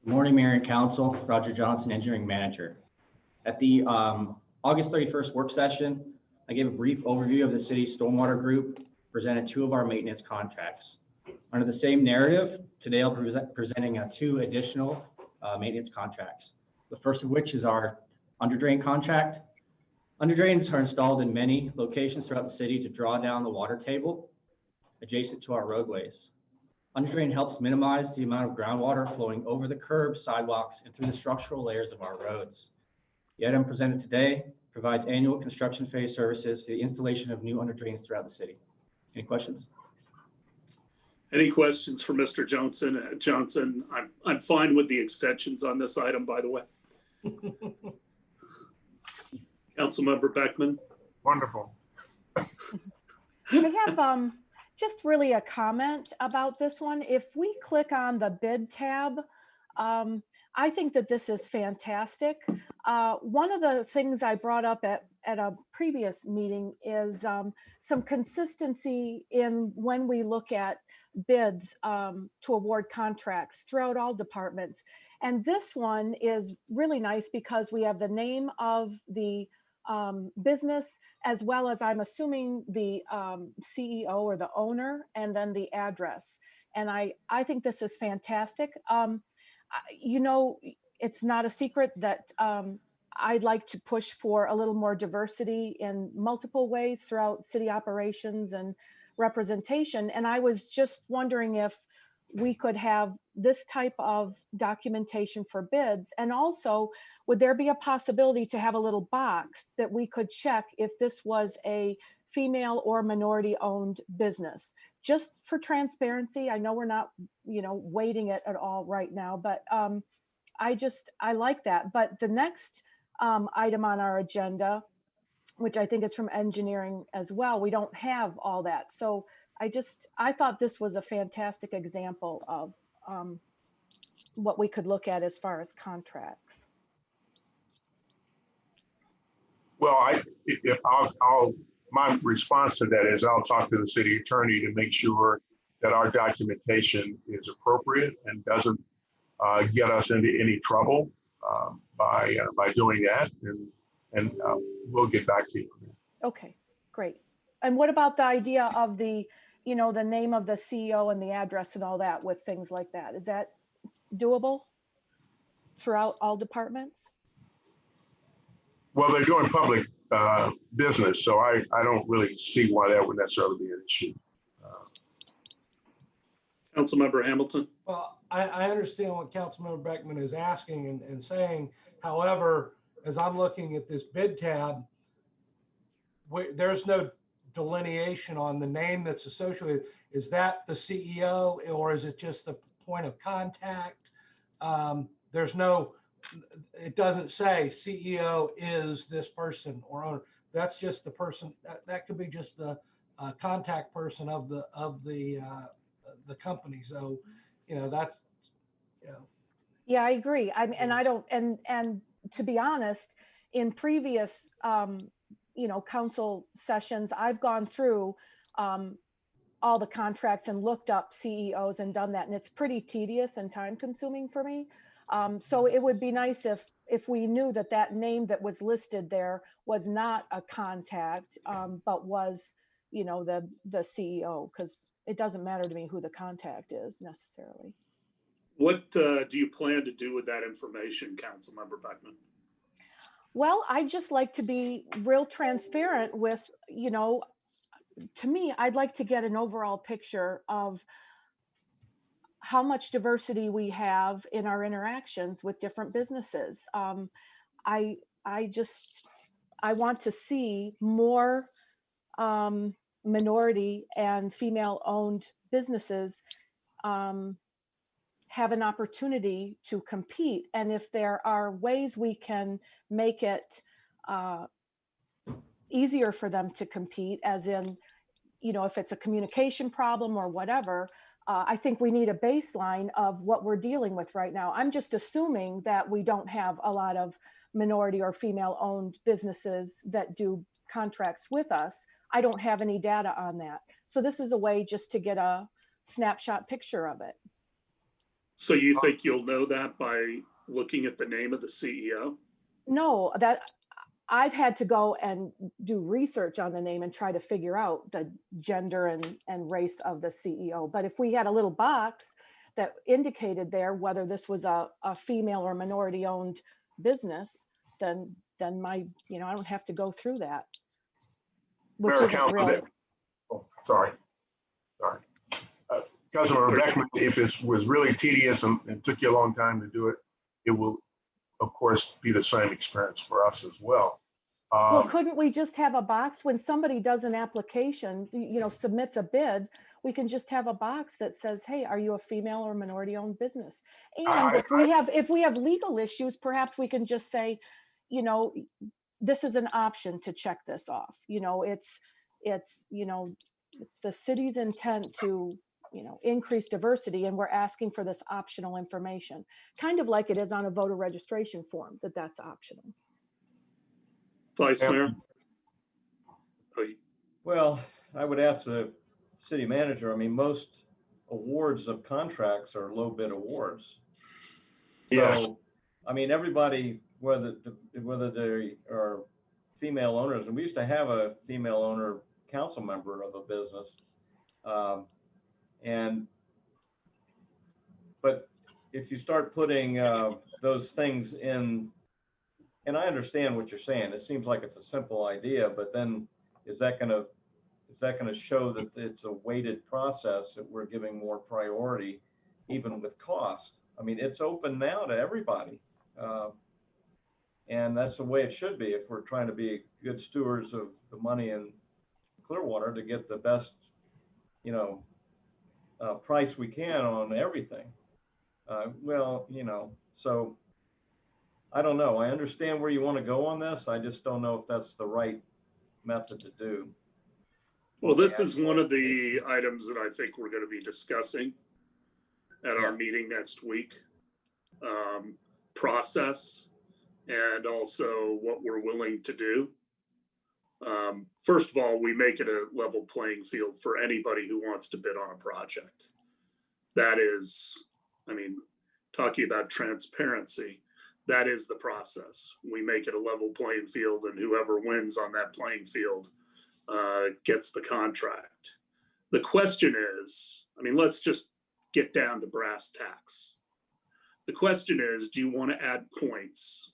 P: Good morning, Mayor and Council. Roger Johnson, Engineering Manager. At the August 31st work session, I gave a brief overview of the city's stormwater group, presented 2 of our maintenance contracts. Under the same narrative, today I'll be presenting 2 additional maintenance contracts. The first of which is our underdrain contract. Underdrains are installed in many locations throughout the city to draw down the water table adjacent to our roadways. Underdrain helps minimize the amount of groundwater flowing over the curbs, sidewalks, and through the structural layers of our roads. The item presented today provides annual construction phase services for the installation of new underdrains throughout the city. Any questions?
A: Any questions for Mr. Johnson? Johnson, I'm fine with the extensions on this item, by the way. Councilmember Beckman.
D: Wonderful.
I: I have just really a comment about this one. If we click on the bid tab, I think that this is fantastic. One of the things I brought up at a previous meeting is some consistency in when we look at bids to award contracts throughout all departments. And this one is really nice because we have the name of the business, as well as, I'm assuming, the CEO or the owner, and then the address. And I think this is fantastic. You know, it's not a secret that I'd like to push for a little more diversity in multiple ways throughout city operations and representation. And I was just wondering if we could have this type of documentation for bids. And also, would there be a possibility to have a little box that we could check if this was a female or minority owned business? Just for transparency. I know we're not, weighting it at all right now, but I like that. But the next item on our agenda, which I think is from engineering as well, we don't have all that. So I thought this was a fantastic example of what we could look at as far as contracts.
D: Well, my response to that is I'll talk to the city attorney to make sure that our documentation is appropriate and doesn't get us into any trouble by doing that, and we'll get back to you.
I: Okay, great. And what about the idea of the name of the CEO and the address and all that with things like that? Is that doable throughout all departments?
D: Well, they're doing public business, so I don't really see why that would necessarily be an issue.
A: Councilmember Hamilton.
G: Well, I understand what Councilmember Beckman is asking and saying. However, as I'm looking at this bid tab, there's no delineation on the name that's associated. Is that the CEO, or is it just the point of contact? It doesn't say CEO is this person or owner. That's just the person. That could be just the contact person of the company. So, that's.
I: Yeah, I agree. And to be honest, in previous council sessions, I've gone through all the contracts and looked up CEOs and done that, and it's pretty tedious and time consuming for me. So it would be nice if we knew that name that was listed there was not a contact, but was, the CEO, because it doesn't matter to me who the contact is necessarily.
A: What do you plan to do with that information, Councilmember Beckman?
I: Well, I just like to be real transparent with, to me, I'd like to get an overall picture of how much diversity we have in our interactions with different businesses. I want to see more minority and female-owned businesses have an opportunity to compete. And if there are ways we can make it easier for them to compete, as in, if it's a communication problem or whatever, I think we need a baseline of what we're dealing with right now. I'm just assuming that we don't have a lot of minority or female-owned businesses that do contracts with us. I don't have any data on that. So this is a way just to get a snapshot picture of it.
A: So you think you'll know that by looking at the name of the CEO?
I: No, that I've had to go and do research on the name and try to figure out the gender and race of the CEO. But if we had a little box that indicated there whether this was a female or minority owned business, then I don't have to go through that. Which
D: Mayor,
I: isn't really.
D: Sorry. Councilmember Beckman, if it was really tedious and took you a long time to do it, it will, of course, be the same experience for us as well.
I: Well, couldn't we just have a box when somebody does an application, submits a bid, we can just have a box that says, hey, are you a female or minority owned business? And if we have legal issues, perhaps we can just say, this is an option to check this off. It's the city's intent to, increase diversity, and we're asking for this optional information, kind of like it is on a voter registration form, that's optional.
A: Vice Mayor?
K: Well, I would ask the city manager, I mean, most awards of contracts are low bid awards.
D: Yes.
K: So, I mean, everybody, whether they are female owners, and we used to have a female owner council member of a business. But if you start putting those things in, and I understand what you're saying, it seems like it's a simple idea, but then is that going to show that it's a weighted process, that we're giving more priority, even with cost? I mean, it's open now to everybody. And that's the way it should be if we're trying to be good stewards of the money in Clearwater to get the best, price we can on everything. So I don't know. I understand where you want to go on this. I just don't know if that's the right method to do.
A: Well, this is one of the items that I think we're going to be discussing at our meeting next week. Process and also what we're willing to do. First of all, we make it a level playing field for anybody who wants to bid on a project. That is, talking about transparency, that is the process. We make it a level playing field, and whoever wins on that playing field gets the contract. The question is, let's just get down to brass tacks. The question is, do you want to add points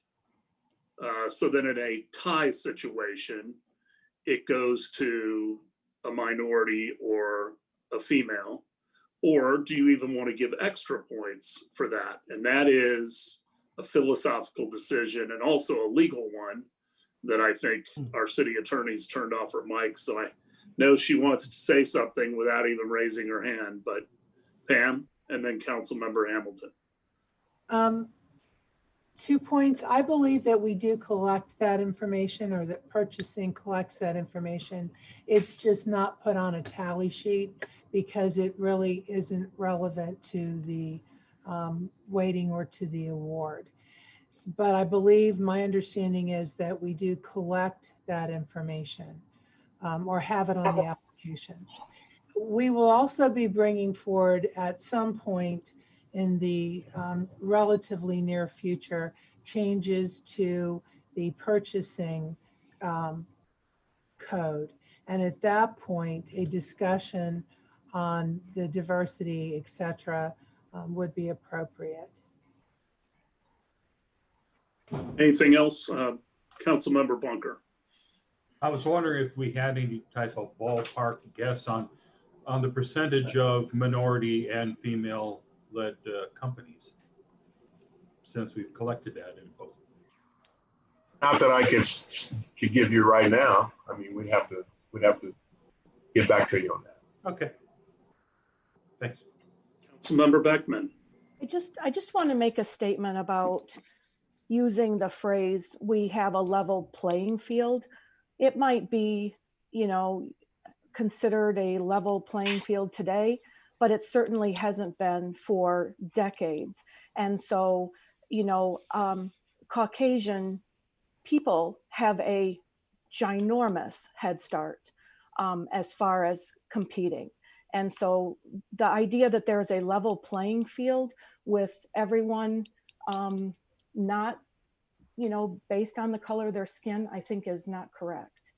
A: so that in a tie situation, it goes to a minority or a female? Or do you even want to give extra points for that? And that is a philosophical decision and also a legal one that I think our city attorney's turned off her mic. So I know she wants to say something without even raising her hand, but Pam and then Councilmember Hamilton.
H: 2 points. I believe that we do collect that information, or that purchasing collects that information. It's just not put on a tally sheet because it really isn't relevant to the weighting or to the award. But I believe, my understanding is that we do collect that information or have it on the application. We will also be bringing forward at some point in the relatively near future changes to the purchasing code. And at that point, a discussion on the diversity, et cetera, would be appropriate.
A: Anything else? Councilmember Bunker.
J: I was wondering if we had any type of ballpark guess on the percentage of minority and female-led companies, since we've collected that info.
D: Not that I could give you right now. I mean, we'd have to get back to you on that.
J: Okay. Thanks.
A: Councilmember Beckman.
I: I just want to make a statement about using the phrase, we have a level playing field. It might be, considered a level playing field today, but it certainly hasn't been for decades. And so, Caucasian people have a ginormous head start as far as competing. And so the idea that there's a level playing field with everyone not, based on the color of their skin, I think is not correct.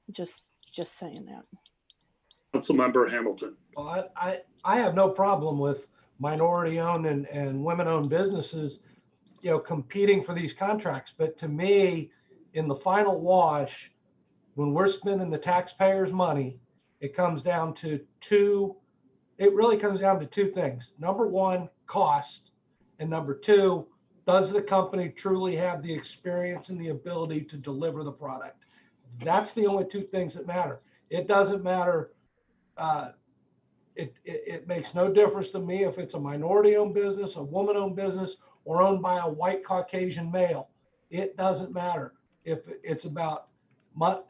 I: Just saying that.
A: Councilmember Hamilton.
G: Well, I have no problem with minority-owned and women-owned businesses, competing for these contracts. But to me, in the final wash, when we're spending the taxpayers' money, it really comes down to two things. Number one, cost. And number two, does the company truly have the experience and the ability to deliver the product? That's the only two things that matter. It doesn't matter. It makes no difference to me if it's a minority-owned business, a woman-owned business, or owned by a white Caucasian male. It doesn't matter. If it's about what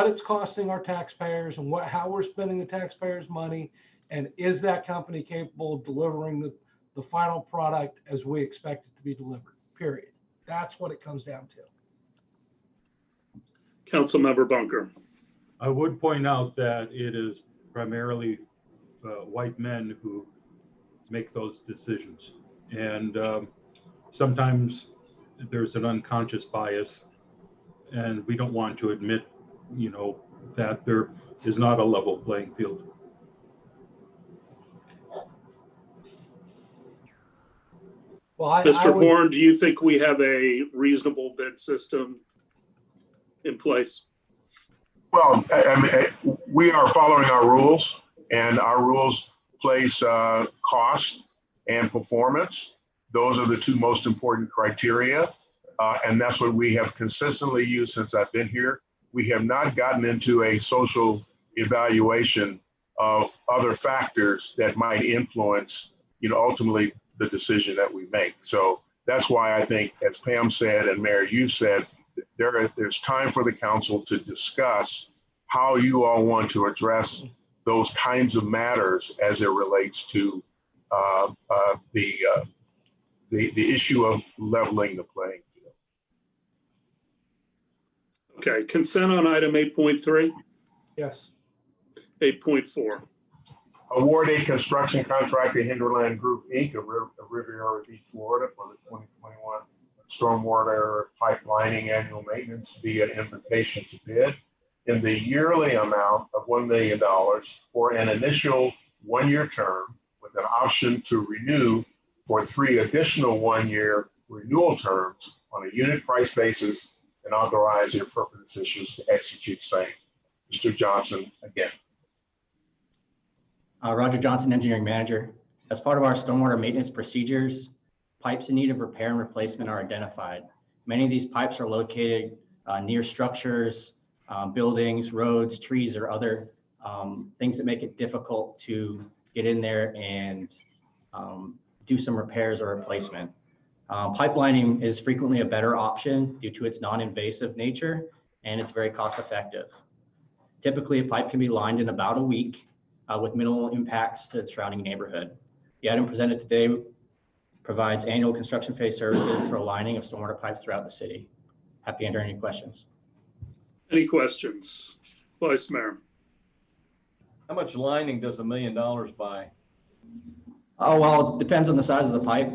G: it's costing our taxpayers and how we're spending the taxpayers' money, and is that company capable of delivering the final product as we expect it to be delivered, period. That's what it comes down to.
A: Councilmember Bunker.
J: I would point out that it is primarily white men who make those decisions. And sometimes there's an unconscious bias, and we don't want to admit, that there is not a level playing field.
G: Well,
A: Mr. Horn, do you think we have a reasonable bid system in place?
D: Well, we are following our rules, and our rules place cost and performance. Those are the two most important criteria, and that's what we have consistently used since I've been here. We have not gotten into a social evaluation of other factors that might influence, ultimately the decision that we make. So that's why I think, as Pam said and Mayor, you said, there's time for the council to discuss how you all want to address those kinds of matters as it relates to the issue of leveling the playing field.
A: Okay, consent on item 8.3.
G: Yes.
A: 8.4.
D: Award a construction contract to Hinterland Group, Inc. of Riviera Beach, Florida for the 2021 stormwater pipelining annual maintenance via invitation to bid in the yearly amount of $1 million for an initial one-year term with an option to renew for 3 additional one-year renewal terms on a unit price basis, and authorize the appropriate officials to execute same. Mr. Johnson, again.
P: Roger Johnson, Engineering Manager. As part of our stormwater maintenance procedures, pipes in need of repair and replacement are identified. Many of these pipes are located near structures, buildings, roads, trees, or other things that make it difficult to get in there and do some repairs or replacement. Pipelining is frequently a better option due to its non-invasive nature, and it's very cost effective. Typically, a pipe can be lined in about a week with minimal impacts to the surrounding neighborhood. The item presented today provides annual construction phase services for lining of stormwater pipes throughout the city. Happy to answer any questions.
A: Any questions? Vice Mayor.
K: How much lining does $1 million buy?
P: Oh, well, it depends on the size of the pipe.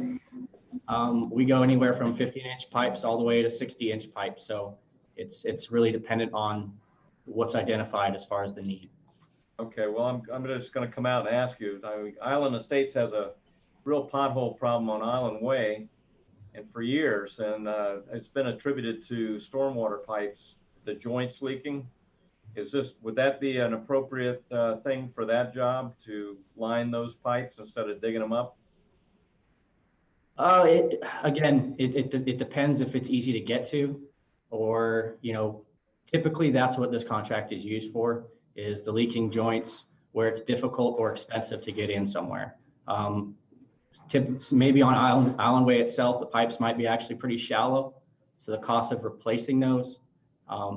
P: We go anywhere from 15-inch pipes all the way to 60-inch pipes. So it's really dependent on what's identified as far as the need.
K: Okay, well, I'm just going to come out and ask you. Island Estates has a real pothole problem on Island Way, and for years, and it's been attributed to stormwater pipes the joints leaking. Would that be an appropriate thing for that job, to line those pipes instead of digging them up?
P: It depends if it's easy to get to, or, typically that's what this contract is used for, is the leaking joints where it's difficult or expensive to get in somewhere. Maybe on Island Way itself, the pipes might be actually pretty shallow, so the cost of replacing those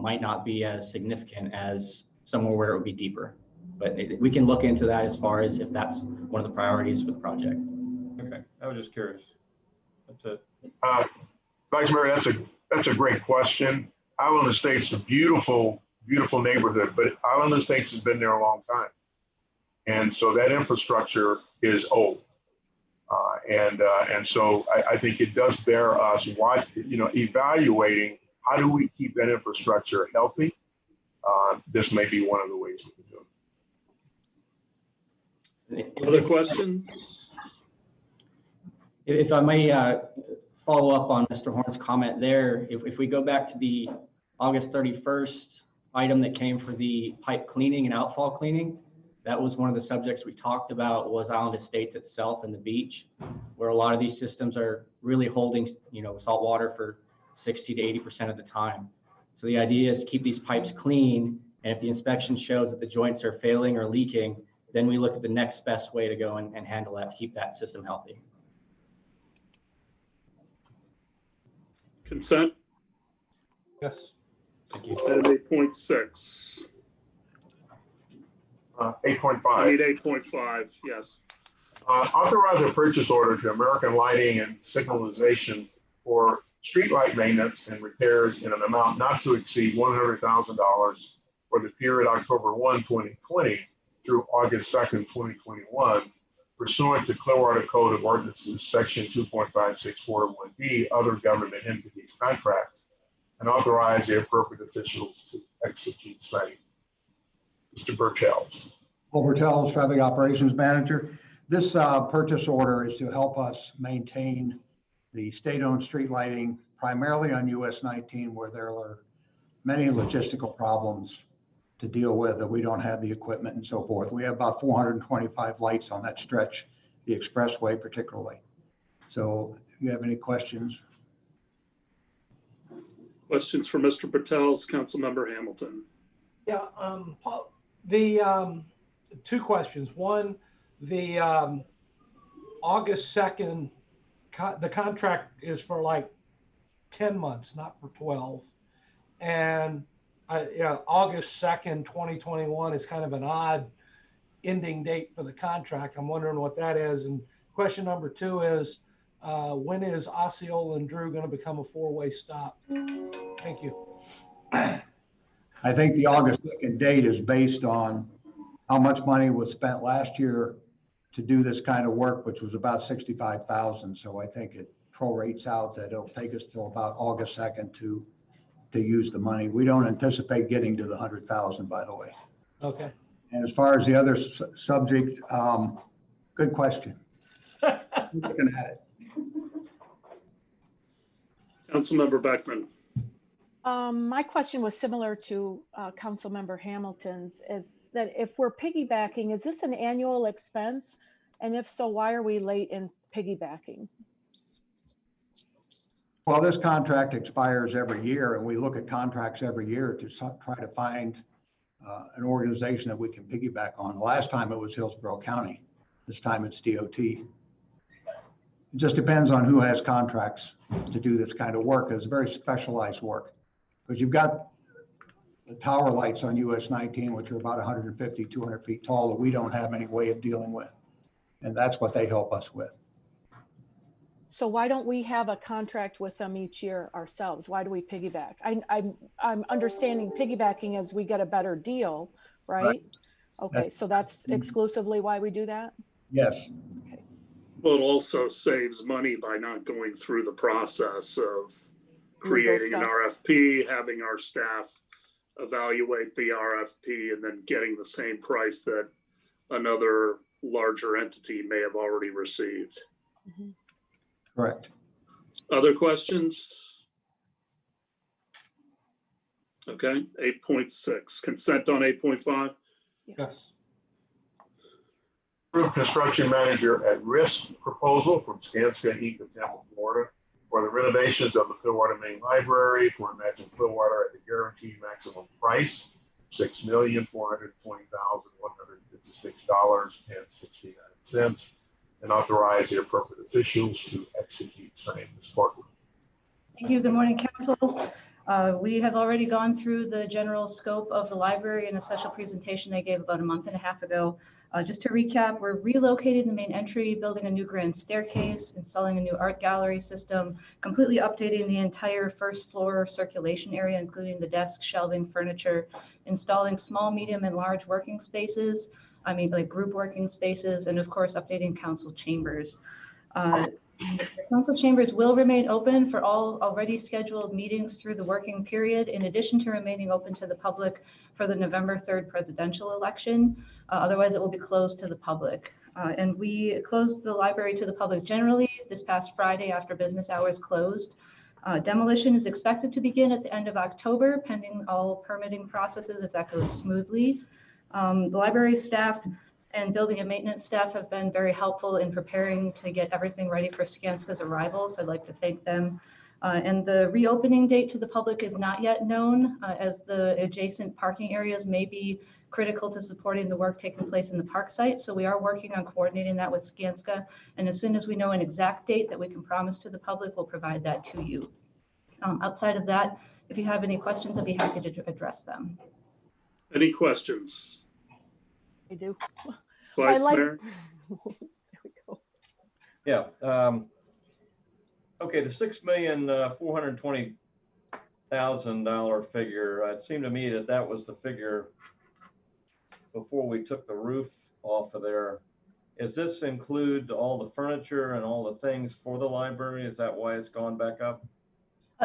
P: might not be as significant as somewhere where it would be deeper. But we can look into that as far as if that's one of the priorities for the project.
K: Okay, I was just curious. That's it.
D: Vice Mayor, that's a great question. Island Estates is a beautiful, beautiful neighborhood, but Island Estates has been there a long time. And so that infrastructure is old. And so I think it does bear us evaluating how do we keep that infrastructure healthy. This may be one of the ways we can do it.
A: Other questions?
P: If I may follow up on Mr. Horn's comment there, if we go back to the August 31st item that came for the pipe cleaning and outfall cleaning, that was one of the subjects we talked about, was Island Estates itself and the beach, where a lot of these systems are really holding, salt water for 60 to 80% of the time. So the idea is to keep these pipes clean, and if the inspection shows that the joints are failing or leaking, then we look at the next best way to go and handle that to keep that system healthy.
A: Consent?
G: Yes.
P: Thank you.
A: Item 8.6.
D: 8.5.
A: I need 8.5, yes.
D: Authorize a purchase order to American Lighting and Signalization for streetlight maintenance and repairs in an amount not to exceed $100,000 for the period October 1, 2020 through August 2nd, 2021, pursuant to Clearwater Code of Ordinances, Section 2.564(1)B, other government entities contracts, and authorize the appropriate officials to execute same. Mr. Burtels.
Q: Paul Burtels, Traffic Operations Manager. This purchase order is to help us maintain the state-owned street lighting, primarily on US 19, where there are many logistical problems to deal with, that we don't have the equipment and so forth. We have about 425 lights on that stretch, the expressway particularly. So if you have any questions.
A: Questions for Mr. Patel's, Councilmember Hamilton.
G: Yeah, Paul, two questions. One, the August 2nd, the contract is for like 10 months, not for 12. And August 2nd, 2021 is kind of an odd ending date for the contract. I'm wondering what that is. And question number two is, when is Osceola and Drew going to become a four-way stop? Thank you.
Q: I think the August 2nd date is based on how much money was spent last year to do this kind of work, which was about $65,000. So I think it prorates out that it'll take us till about August 2nd to use the money. We don't anticipate getting to the 100,000, by the way.
G: Okay.
Q: And as far as the other subject, good question. Looking at it.
A: Councilmember Beckman.
I: My question was similar to Councilmember Hamilton's, is that if we're piggybacking, is this an annual expense? And if so, why are we late in piggybacking?
Q: Well, this contract expires every year, and we look at contracts every year to try to find an organization that we can piggyback on. The last time it was Hillsborough County. This time it's DOT. It just depends on who has contracts to do this kind of work. It's very specialized work. Because you've got the tower lights on US 19, which are about 150, 200 feet tall, that we don't have any way of dealing with. And that's what they help us with.
I: So why don't we have a contract with them each year ourselves? Why do we piggyback? I'm understanding piggybacking as we get a better deal, right? Okay, so that's exclusively why we do that?
Q: Yes.
I: Okay.
A: Well, it also saves money by not going through the process of creating an RFP, having our staff evaluate the RFP, and then getting the same price that another larger entity may have already received.
I: Mm-hmm.
Q: Correct.
A: Other questions? Okay, 8.6, consent on 8.5.
M: Yes.
D: Approve construction manager at risk proposal from Skanska Inc. of Tampa, Florida, for the renovations of the Clearwater Main Library for Imagine Clearwater at the guaranteed maximum price, $6,420,156.69, and authorize the appropriate officials to execute same. Ms. Parker.
R: Thank you. Good morning, council. We have already gone through the general scope of the library in a special presentation I gave about a month and a half ago. Just to recap, we're relocating the main entry, building a new grand staircase, installing a new art gallery system, completely updating the entire first floor circulation area, including the desk, shelving, furniture, installing small, medium, and large working spaces, like group working spaces, and of course, updating council chambers. The council chambers will remain open for all already scheduled meetings through the working period, in addition to remaining open to the public for the November 3rd presidential election. Otherwise, it will be closed to the public. And we closed the library to the public generally this past Friday after business hours closed. Demolition is expected to begin at the end of October, pending all permitting processes if that goes smoothly. The library staff and building and maintenance staff have been very helpful in preparing to get everything ready for Skanska's arrival, so I'd like to thank them. And the reopening date to the public is not yet known, as the adjacent parking areas may be critical to supporting the work taking place in the park site. So we are working on coordinating that with Skanska, and as soon as we know an exact date that we can promise to the public, we'll provide that to you. Outside of that, if you have any questions, I'd be happy to address them.
A: Any questions?
I: I do.
A: Vice Mayor?
I: There we go.
K: Yeah. Okay, the $6,420,000 figure, it seemed to me that that was the figure before we took the roof off of there. Does this include all the furniture and all the things for the library? Is that why it's gone back up?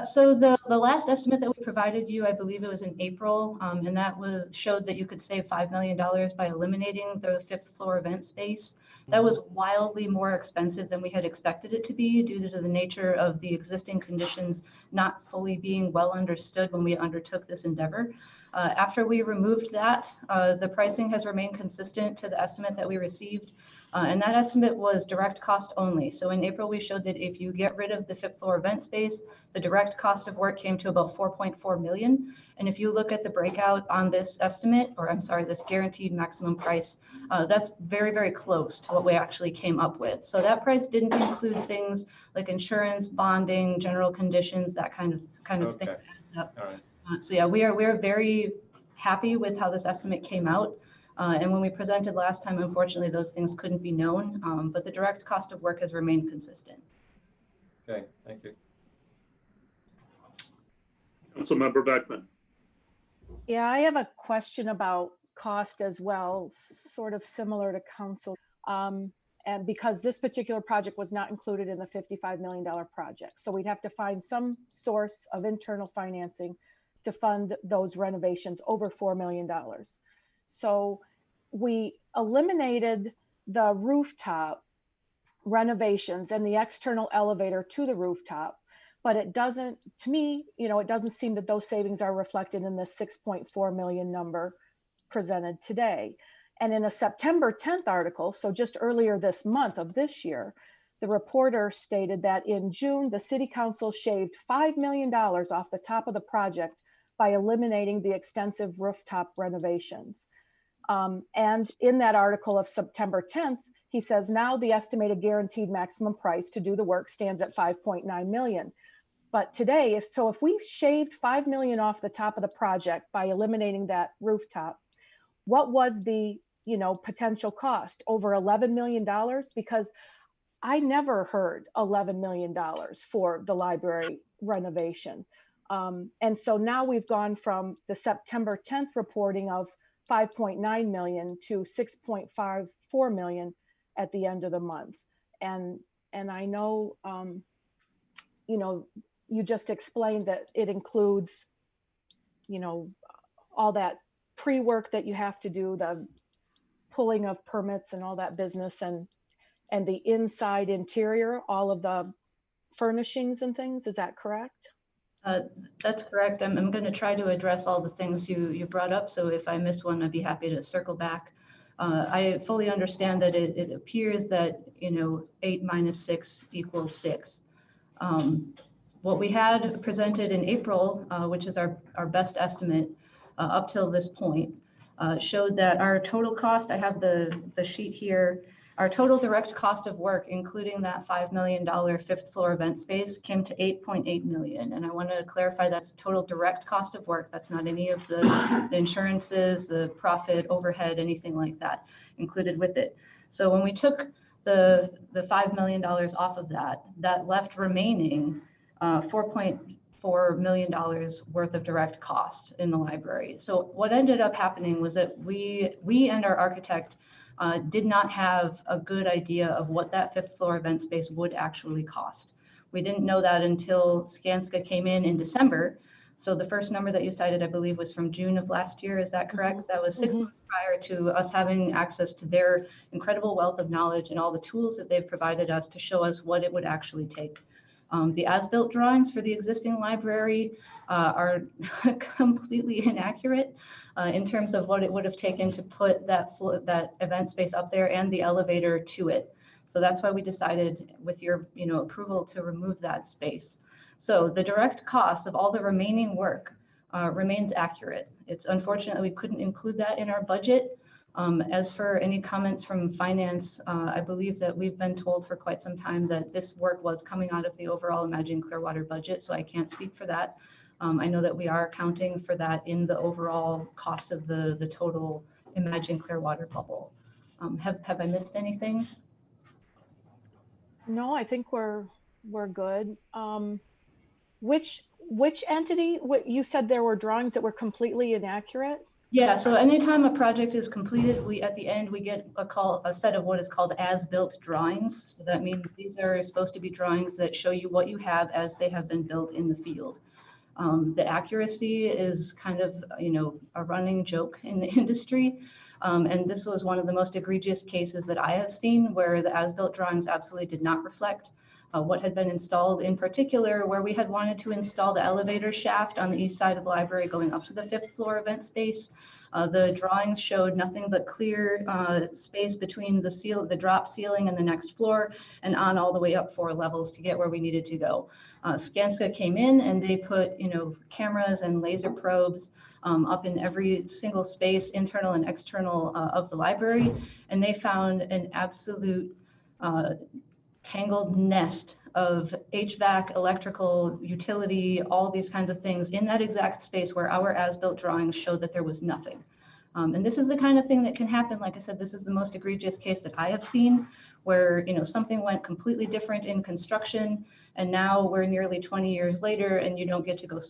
R: So the last estimate that we provided you, I believe it was in April, and that showed that you could save $5 million by eliminating the 5th floor event space. That was wildly more expensive than we had expected it to be due to the nature of the existing conditions not fully being well understood when we undertook this endeavor. After we removed that, the pricing has remained consistent to the estimate that we received. And that estimate was direct cost only. So in April, we showed that if you get rid of the 5th floor event space, the direct cost of work came to about 4.4 million. And if you look at the breakout on this estimate, or I'm sorry, this guaranteed maximum price, that's very, very close to what we actually came up with. So that price didn't include things like insurance, bonding, general conditions, that kind of thing that adds up.
K: All right.
R: So yeah, we are very happy with how this estimate came out. And when we presented last time, unfortunately, those things couldn't be known, but the direct cost of work has remained consistent.
K: Okay, thank you.
A: Councilmember Beckman.
I: Yeah, I have a question about cost as well, sort of similar to council. And because this particular project was not included in the $55 million project. So we'd have to find some source of internal financing to fund those renovations over $4 million. So we eliminated the rooftop renovations and the external elevator to the rooftop, but it doesn't, to me, it doesn't seem that those savings are reflected in the 6.4 million number presented today. And in a September 10th article, so just earlier this month of this year, the reporter stated that in June, the city council shaved $5 million off the top of the project by eliminating the extensive rooftop renovations. And in that article of September 10th, he says now the estimated guaranteed maximum price to do the work stands at 5.9 million. But today, if we shaved 5 million off the top of the project by eliminating that rooftop, what was the potential cost? Over $11 million? Because I never heard $11 million for the library renovation. And so now we've gone from the September 10th reporting of 5.9 million to 6.54 million at the end of the month. And I know, you just explained that it includes, all that pre-work that you have to do, the pulling of permits and all that business, and the inside interior, all of the furnishings and things. Is that correct?
R: That's correct. I'm going to try to address all the things you brought up. So if I missed one, I'd be happy to circle back. I fully understand that it appears that, 8 minus 6 equals 6. What we had presented in April, which is our best estimate up till this point, showed that our total cost, I have the sheet here, our total direct cost of work, including that $5 million fifth floor event space, came to $8.8 million. And I want to clarify that's total direct cost of work. That's not any of the insurances, the profit, overhead, anything like that included with it. So when we took the $5 million off of that, that left remaining $4.4 million worth of direct cost in the library. So what ended up happening was that we and our architect did not have a good idea of what that fifth floor event space would actually cost. We didn't know that until Skanska came in December. So the first number that you cited, I believe, was from June of last year. Is that correct? Mm-hmm. That was 6 months prior to us having access to their incredible wealth of knowledge and all the tools that they've provided us to show us what it would actually take. The as-built drawings for the existing library are completely inaccurate in terms of what it would have taken to put that event space up there and the elevator to it. So that's why we decided with your approval to remove that space. So the direct cost of all the remaining work remains accurate. It's unfortunate that we couldn't include that in our budget. As for any comments from finance, I believe that we've been told for quite some time that this work was coming out of the overall Imagine Clearwater budget, so I can't speak for that. I know that we are accounting for that in the overall cost of the total Imagine Clearwater bubble. Have I missed anything?
I: No, I think we're good. Which entity? What you said there were drawings that were completely inaccurate?
R: Yeah, so anytime a project is completed, at the end we get a set of what is called as-built drawings. So that means these are supposed to be drawings that show you what you have as they have been built in the field. The accuracy is kind of a running joke in the industry. And this was one of the most egregious cases that I have seen where the as-built drawings absolutely did not reflect what had been installed, in particular where we had wanted to install the elevator shaft on the east side of the library going up to the fifth floor event space. The drawings showed nothing but clear space between the drop ceiling and the next floor and on all the way up 4 levels to get where we needed to go. Skanska came in and they put cameras and laser probes up in every single space, internal and external of the library, and they found an absolute tangled nest of HVAC, electrical, utility, all these kinds of things in that exact space where our as-built drawings showed that there was nothing. And this is the kind of thing that can happen. Like I said, this is the most egregious case that I have seen where something went completely different in construction, and now we're nearly 20 years later and you don't get to go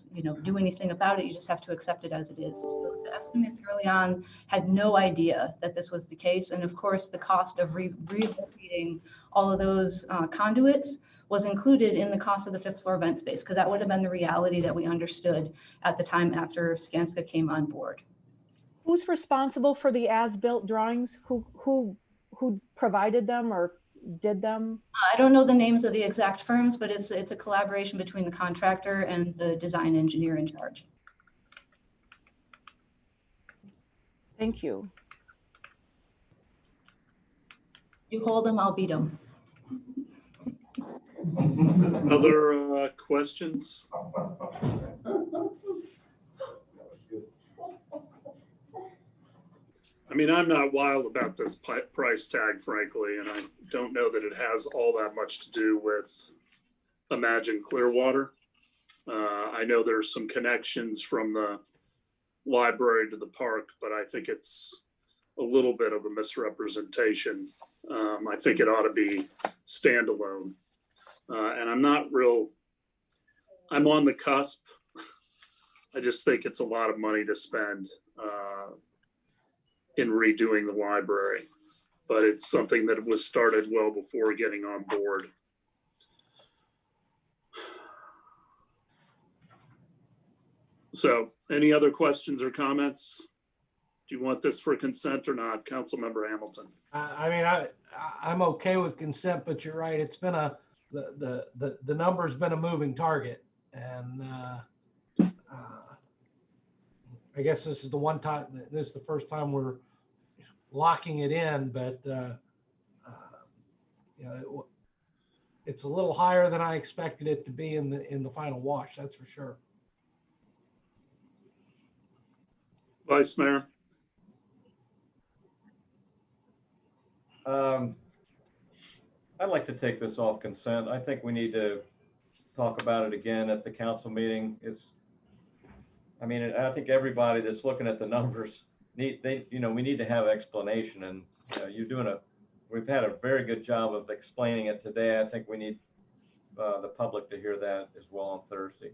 R: do anything about it. You just have to accept it as it is. So the estimates early on had no idea that this was the case, and of course the cost of relocating all of those conduits was included in the cost of the fifth floor event space, because that would have been the reality that we understood at the time after Skanska came on board.
I: Who's responsible for the as-built drawings? Who provided them or did them?
R: I don't know the names of the exact firms, but it's a collaboration between the contractor and the design engineer in charge.
I: Thank you.
R: You hold them, I'll beat them.
A: Other questions? I mean, I'm not wild about this price tag, frankly, and I don't know that it has all that much to do with Imagine Clearwater. I know there's some connections from the library to the park, but I think it's a little bit of a misrepresentation. I think it ought to be standalone. And I'm on the cusp. I just think it's a lot of money to spend in redoing the library, but it's something that was started well before getting on board. So any other questions or comments? Do you want this for consent or not, Councilmember Hamilton?
G: I mean, I'm okay with consent, but you're right. It's been the number's been a moving target. And I guess this is the first time we're locking it in, but it's a little higher than I expected it to be in the final wash. That's for sure.
A: Vice Mayor.
K: I'd like to take this off consent. I think we need to talk about it again at the council meeting. I think everybody that's looking at the numbers we need to have explanation, and we've had a very good job of explaining it today. I think we need the public to hear that as well on Thursday.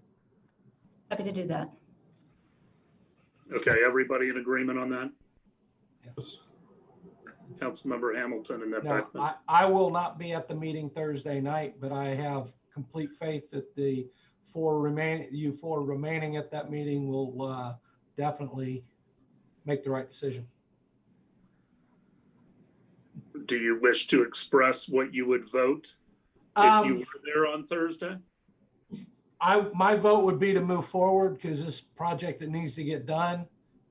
R: Happy to do that.
A: Okay, everybody in agreement on that?
J: Yes.
A: Councilmember Hamilton and then
G: Now,
A: Beckman.
G: I will not be at the meeting Thursday night, but I have complete faith that you four remaining at that meeting will definitely make the right decision.
A: Do you wish to express what you would vote if you were there on Thursday?
G: My vote would be to move forward because this project that needs to get done.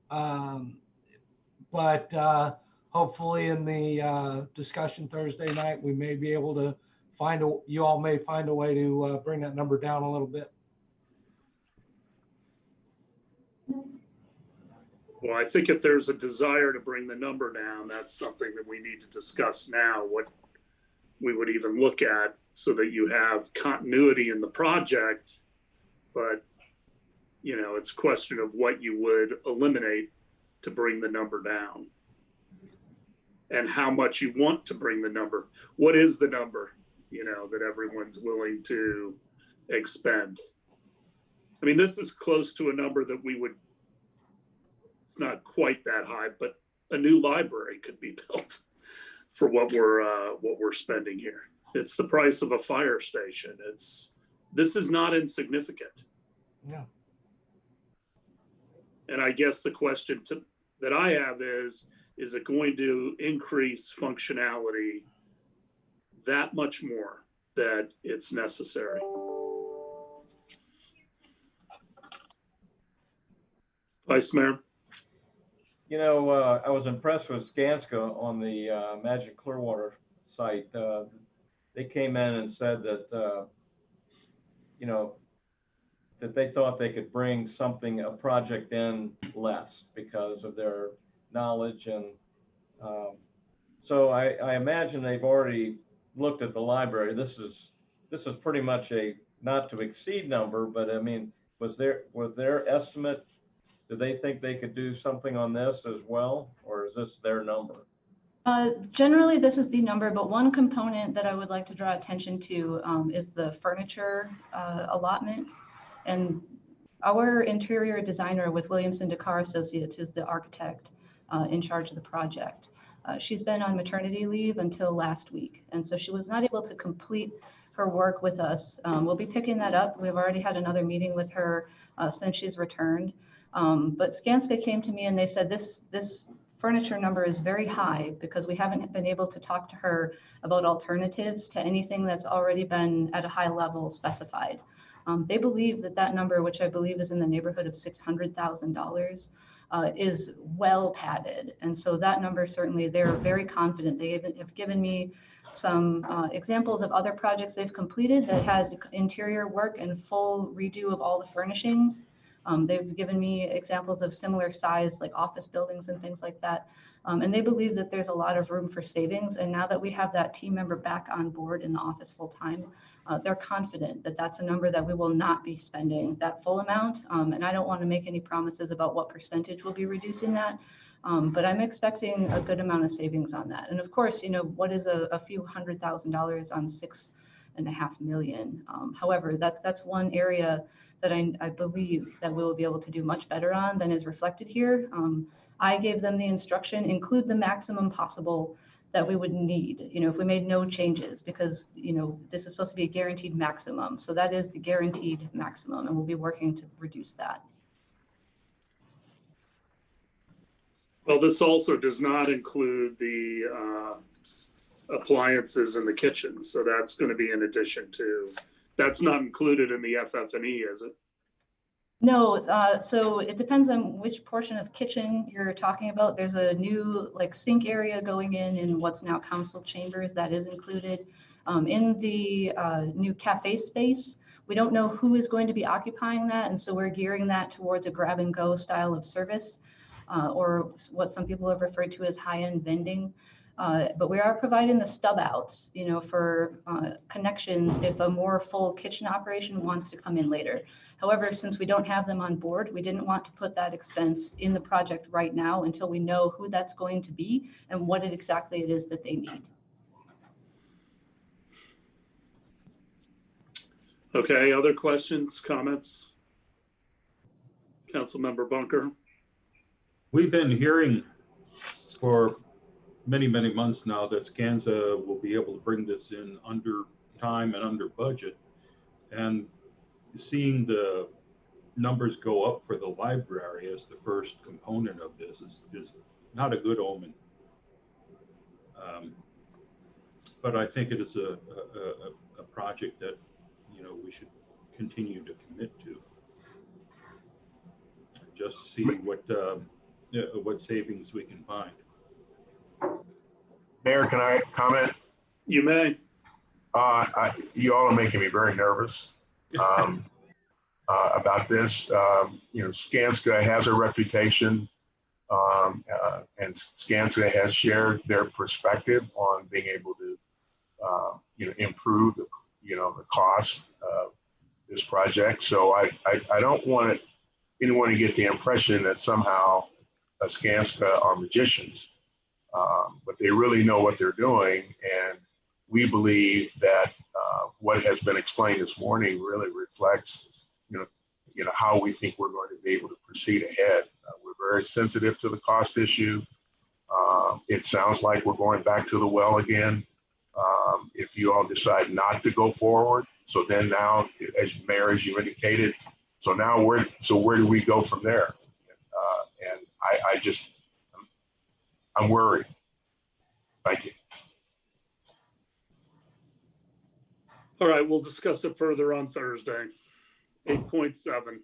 G: But hopefully in the discussion Thursday night, we may be able to you all may find a way to bring that number down a little bit.
A: Well, I think if there's a desire to bring the number down, that's something that we need to discuss now, what we would even look at so that you have continuity in the project. But, it's a question of what you would eliminate to bring the number down and how much you want to bring the number. What is the number, that everyone's willing to expend? I mean, this is close to a number that it's not quite that high, but a new library could be built for what we're spending here. It's the price of a fire station. This is not insignificant.
G: Yeah.
A: And I guess the question that I have is it going to increase functionality that much more that it's necessary? Vice Mayor?
K: I was impressed with Skanska on the Magic Clearwater site. They came in and said that, that they thought they could bring a project in less because of their knowledge. And so I imagine they've already looked at the library. This is pretty much a not to exceed number, but I mean, was their estimate, do they think they could do something on this as well? Or is this their number?
R: Generally, this is the number, but one component that I would like to draw attention to is the furniture allotment. And our interior designer with Williamson Dakar Associates is the architect in charge of the project. She's been on maternity leave until last week, and so she was not able to complete her work with us. We'll be picking that up. We've already had another meeting with her since she's returned. But Skanska came to me and they said this furniture number is very high because we haven't been able to talk to her about alternatives to anything that's already been at a high level specified. They believe that number, which I believe is in the neighborhood of $600,000, is well padded. And so that number, certainly they're very confident. They even have given me some examples of other projects they've completed that had interior work and full redo of all the furnishings. They've given me examples of similar size, like office buildings and things like that. And they believe that there's a lot of room for savings. And now that we have that team member back on board in the office full time, they're confident that that's a number that we will not be spending that full amount. And I don't want to make any promises about what percentage we'll be reducing that. But I'm expecting a good amount of savings on that. And of course, what is a few $100,000 on $6.5 million? However, that's one area that I believe that we will be able to do much better on than is reflected here. I gave them the instruction, include the maximum possible that we would need, if we made no changes, because, this is supposed to be a guaranteed maximum. So that is the guaranteed maximum, and we'll be working to reduce that.
A: Well, this also does not include the appliances in the kitchen. So that's going to be in addition to, That's not included in the FF&E, is it?
R: No, so it depends on which portion of kitchen you're talking about. There's a new like sink area going in what's now council chambers that is included. In the new cafe space, we don't know who is going to be occupying that, and so we're gearing that towards a grab and go style of service, or what some people have referred to as high-end vending. But we are providing the stub outs, you know, for connections if a more full kitchen operation wants to come in later. However, since we don't have them on board, we didn't want to put that expense in the project right now until we know who that's going to be and what exactly it is that they need.
A: Okay, other questions, comments? Councilmember Bunker?
J: We've been hearing for many, many months now that Skanska will be able to bring this in under time and under budget. And seeing the numbers go up for the library as the first component of this is not a good omen. But I think it is a project that, you know, we should continue to commit to. Just see what savings we can find.
D: Mayor, can I comment?
A: You may.
D: You all are making me very nervous about this. You know, Skanska has a reputation, and Skanska has shared their perspective on being able to, you know, improve, you know, the cost of this project. So I don't want anyone to get the impression that somehow Skanska are magicians. But they really know what they're doing, and we believe that what has been explained this morning really reflects, you know how we think we're going to be able to proceed ahead. We're very sensitive to the cost issue. It sounds like we're going back to the well again. If you all decide not to go forward, so then now, as Mayor, as you indicated, so now where do we go from there? And I'm worried. Thank you.
A: All right, we'll discuss it further on Thursday. 8.7.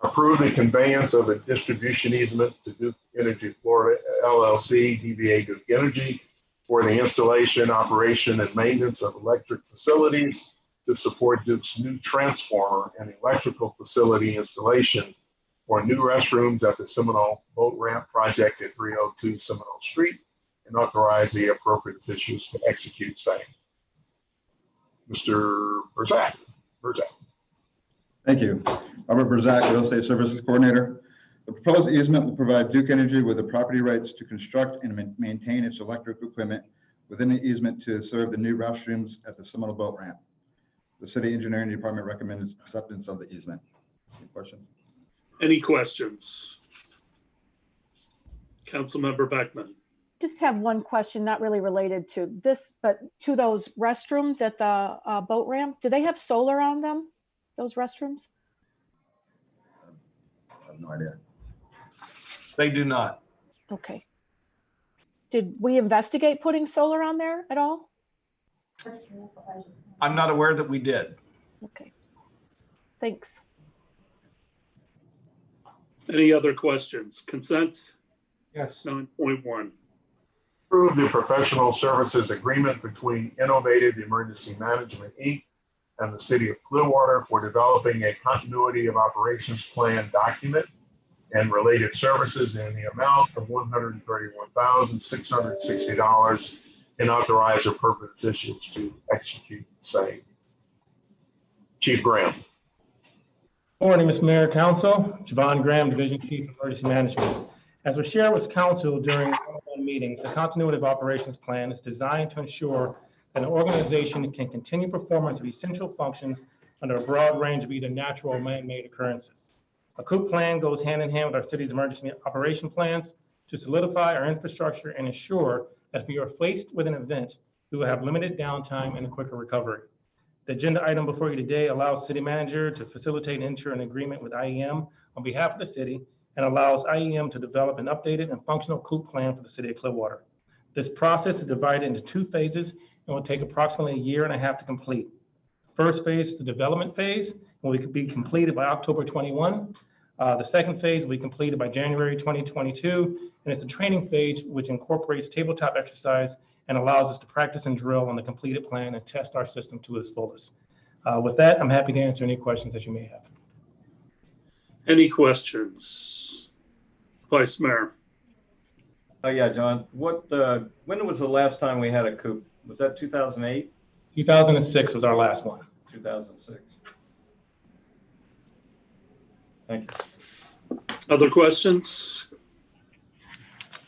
D: Approve the conveyance of a distribution easement to Duke Energy Florida LLC, DBA Duke Energy, for the installation, operation, and maintenance of electric facilities to support Duke's new transformer and electrical facility installation for new restrooms at the Seminole Boat Ramp project at 302 Seminole Street, and authorize the appropriate officials to execute same. Mr. Berzak.
O: Thank you. Robert Berzak, Real Estate Services Coordinator. The proposed easement will provide Duke Energy with the property rights to construct and maintain its electric equipment within the easement to serve the new restrooms at the Seminole Boat Ramp. The City Engineering Department recommends acceptance of the easement. Any questions?
A: Any questions? Councilmember Beckman.
I: Just have one question, not really related to this, but to those restrooms at the boat ramp. Do they have solar on them, those restrooms?
O: I have no idea.
S: They do not.
I: Okay. Did we investigate putting solar on there at all?
S: I'm not aware that we did.
I: Okay. Thanks.
A: Any other questions? Consent?
J: Yes.
A: 9.1.
D: Approve the professional services agreement between Innovative Emergency Management, Inc. and the City of Clearwater for developing a continuity of operations plan document and related services in the amount of $131,660, and authorize appropriate officials to execute the same. Chief Graham.
T: Morning, Mr. Mayor, Council. Javon Graham, Division Chief of Emergency Management. As was shared with Council during one-on-one meetings, the continuity of operations plan is designed to ensure that an organization can continue performance of essential functions under a broad range of either natural or man-made occurrences. A COOP plan goes hand in hand with our city's emergency operation plans to solidify our infrastructure and ensure that if we are faced with an event, we will have limited downtime and a quicker recovery. The agenda item before you today allows city manager to facilitate and enter an agreement with IEM on behalf of the city, and allows IEM to develop an updated and functional COOP plan for the city of Clearwater. This process is divided into two phases and will take approximately a year and a half to complete. The First phase is the development phase, and we could be completed by October 21. The second phase will be completed by January 2022, and it's the training phase, which incorporates tabletop exercise and allows us to practice and drill on the completed plan and test our system to its fullest. With that, I'm happy to answer any questions that you may have.
A: Any questions? Vice Mayor?
K: Oh, yeah, John, when was the last time we had a coop? Was that 2008?
T: 2006 was our last one.
K: 2006. Thank you.
A: Other questions?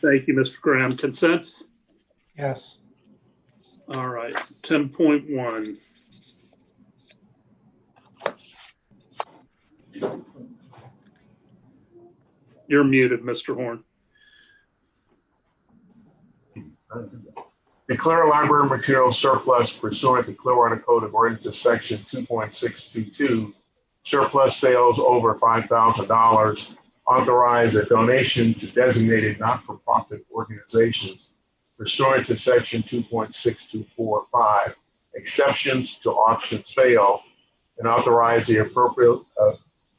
A: Thank you, Mr. Graham. Consent?
M: Yes.
A: All right, 10.1. You're muted, Mr. Horn.
D: Declare library material surplus pursuant to Clearwater Code of Ordinances, section 2.622, surplus sales over $5,000. Authorize a donation to designated not-for-profit organizations pursuant to section 2.6245. Exceptions to auction sale, and authorize the appropriate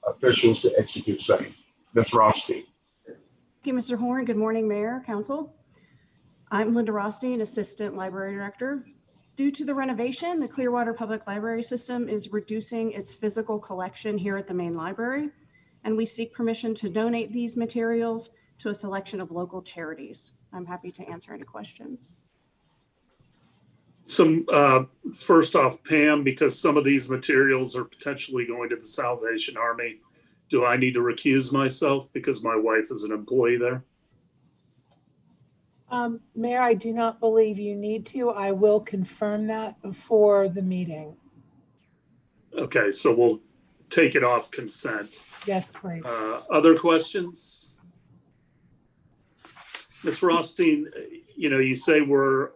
D: officials to execute same. Ms. Rothstein.
U: Thank you, Mr. Horn. Good morning, Mayor, Council. I'm Linda Rothstein, Assistant Library Director. Due to the renovation, the Clearwater Public Library System is reducing its physical collection here at the main library, and we seek permission to donate these materials to a selection of local charities. I'm happy to answer any questions.
A: First off, Pam, because some of these materials are potentially going to the Salvation Army, do I need to recuse myself because my wife is an employee there?
H: Mayor, I do not believe you need to. I will confirm that before the meeting.
A: Okay, so we'll take it off consent.
H: Yes, please.
A: Other questions? Ms. Rothstein, you say we're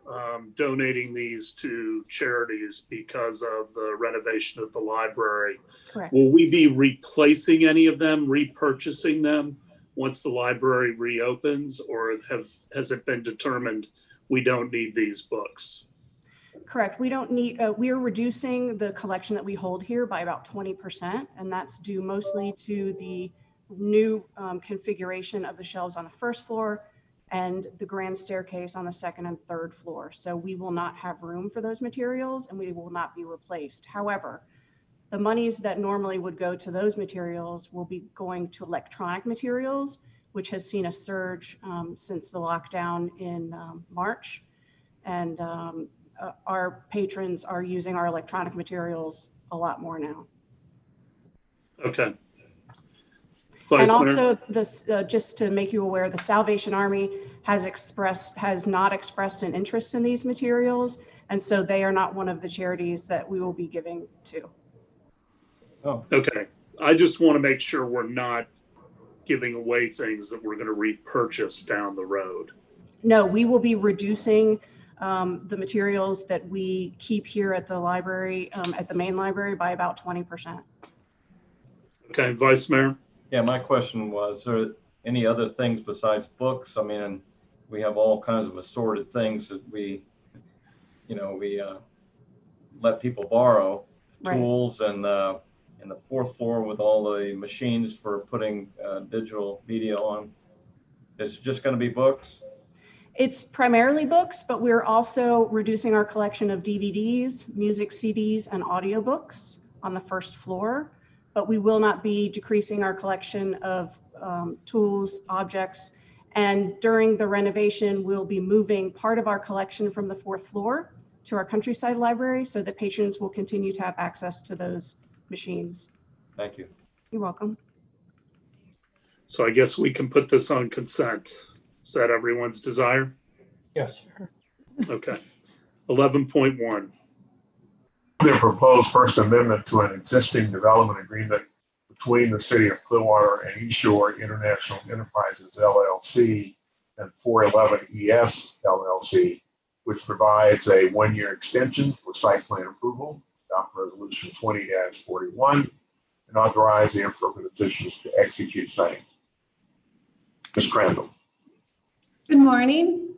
A: donating these to charities because of the renovation of the library.
U: Correct.
A: Will we be replacing any of them, repurchasing them once the library reopens, or has it been determined we don't need these books?
U: Correct. We don't need, we are reducing the collection that we hold here by about 20%, and that's due mostly to the new configuration of the shelves on the first floor and the grand staircase on the second and third floor. So we will not have room for those materials and we will not be replaced. However, the monies that normally would go to those materials will be going to electronic materials, which has seen a surge since the lockdown in March. And our patrons are using our electronic materials a lot more now.
A: Okay.
U: And also, this, just to make you aware, the Salvation Army has not expressed an interest in these materials, and so they are not one of the charities that we will be giving to.
K: Oh,
A: okay. I just want to make sure we're not giving away things that we're going to repurchase down the road.
U: No, we will be reducing the materials that we keep here at the library, at the main library, by about 20%.
A: Okay, Vice Mayor.
K: Yeah, my question was, are there any other things besides books? I mean, we have all kinds of assorted things that we let people borrow,
U: Right.
K: Tools and the fourth floor with all the machines for putting digital media on. Is it just going to be books?
U: It's primarily books, but we're also reducing our collection of DVDs, music CDs, and audiobooks on the first floor. But we will not be decreasing our collection of tools, objects. And during the renovation, we'll be moving part of our collection from the fourth floor to our countryside library so that patrons will continue to have access to those machines.
K: Thank you.
U: You're welcome.
A: So I guess we can put this on consent. Is that everyone's desire?
M: Yes.
A: Okay. 11.1.
D: The proposed First Amendment to an existing development agreement between the City of Clearwater and East Shore International Enterprises LLC and 411 ES LLC, which provides a one-year extension for site plan approval, adopt resolution 20-41, and authorize the appropriate officials to execute same. Ms. Crandall.
V: Good morning.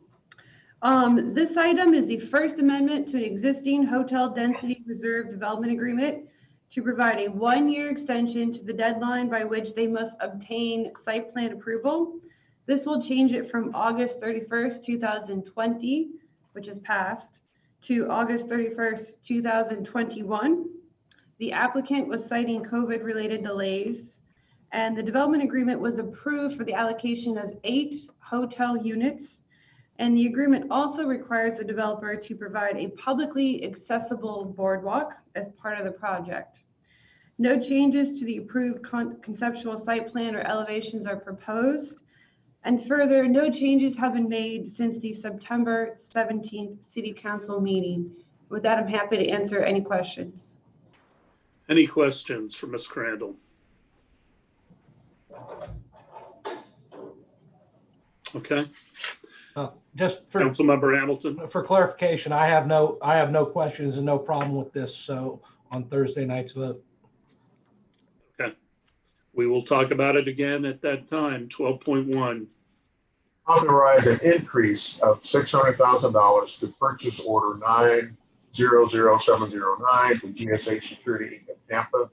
C: This item is the first amendment to an existing hotel density reserve development agreement to provide a 1-year extension to the deadline by which they must obtain site plan approval. This will change it from August 31st, 2020, which is passed, to August 31st, 2021. The applicant was citing COVID-related delays, and the development agreement was approved for the allocation of 8 hotel units. And the agreement also requires the developer to provide a publicly accessible boardwalk as part of the project. No changes to the approved conceptual site plan or elevations are proposed. And further, no changes have been made since the September 17th City Council meeting. With that, I'm happy to answer any questions.
A: Any questions for Ms. Crandall? Okay.
V: Just for
A: Councilmember Hamilton.
V: For clarification, I have no questions and no problem with this. So on Thursday night's vote.
A: Okay. We will talk about it again at that time. 12.1.
D: Authorize an increase of $600,000 to purchase order 900709 to GSA Security in Tampa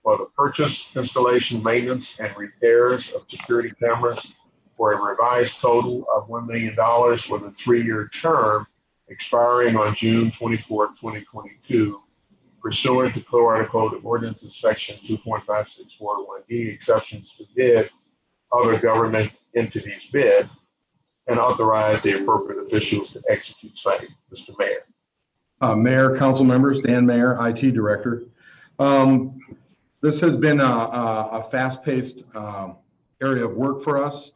D: for the purchase, installation, maintenance, and repairs of security cameras for a revised total of $1 million with a 3-year term expiring on June 24, 2022, pursuant to Clearwater Code of Ordinances Section 2.5641D, exceptions to bid, other government entities bid, and authorize the appropriate officials to execute same. Mr. Mayor.
O: Mayor, council members, Dan Mayer, IT Director. This has been a fast-paced area of work for us.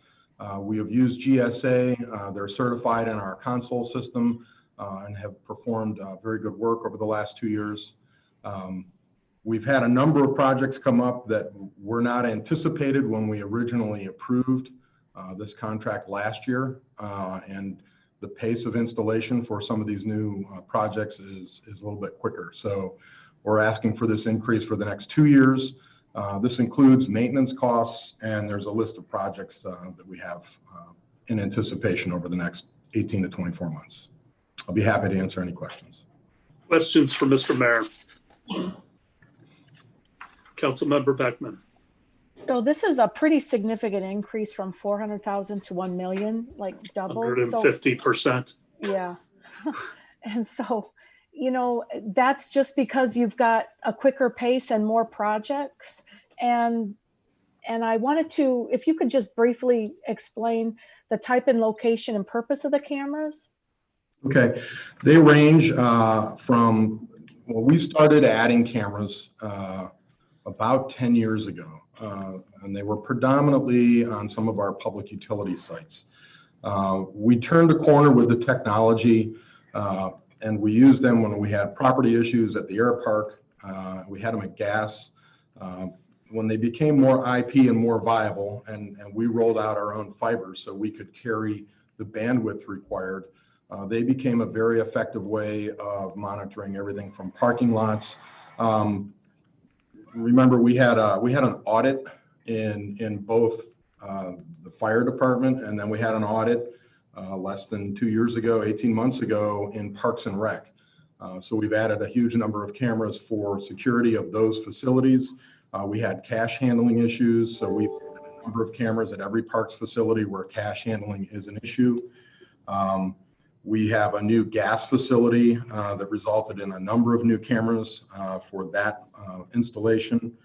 O: We have used GSA. They're certified in our console system and have performed very good work over the last 2 years. We've had a number of projects come up that were not anticipated when we originally approved this contract last year, and the pace of installation for some of these new projects is a little bit quicker. So we're asking for this increase for the next 2 years. This includes maintenance costs, and there's a list of projects that we have in anticipation over the next 18 to 24 months. I'll be happy to answer any questions.
A: Questions for Mr. Mayor? Councilmember Beckman.
I: So this is a pretty significant increase from 400,000 to 1 million, like double.
A: 150%.
I: Yeah. And so, you know, that's just because you've got a quicker pace and more projects. And I wanted to, if you could just briefly explain the type and location and purpose of the cameras.
O: Okay. They range from, well, we started adding cameras about 10 years ago. And they were predominantly on some of our public utility sites. We turned a corner with the technology, and we used them when we had property issues at the air park. We had them at gas. When they became more IP and more viable, and we rolled out our own fiber so we could carry the bandwidth required, they became a very effective way of monitoring everything from parking lots. Remember, we had an audit in both the fire department, and then we had an audit less than 2 years ago, 18 months ago, in Parks and Rec. So we've added a huge number of cameras for security of those facilities. We had cash handling issues, so we've added a number of cameras at every parks facility where cash handling is an issue. We have a new gas facility that resulted in a number of new cameras for that installation.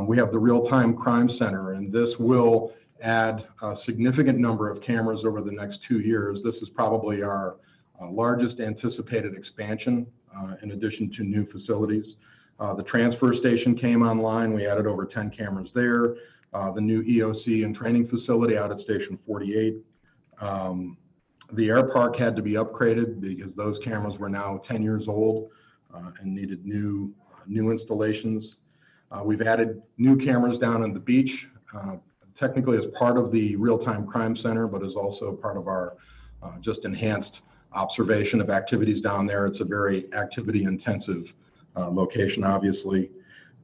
O: We have the real-time crime center, and this will add a significant number of cameras over the next 2 years. This is probably our largest anticipated expansion in addition to new facilities. The transfer station came online. We added over 10 cameras there. The new EOC and training facility out at Station 48. The air park had to be upgraded because those cameras were now 10 years old and needed new installations. We've added new cameras down on the beach, technically as part of the real-time crime center, but is also part of our just enhanced observation of activities down there. It's a very activity-intensive location, obviously.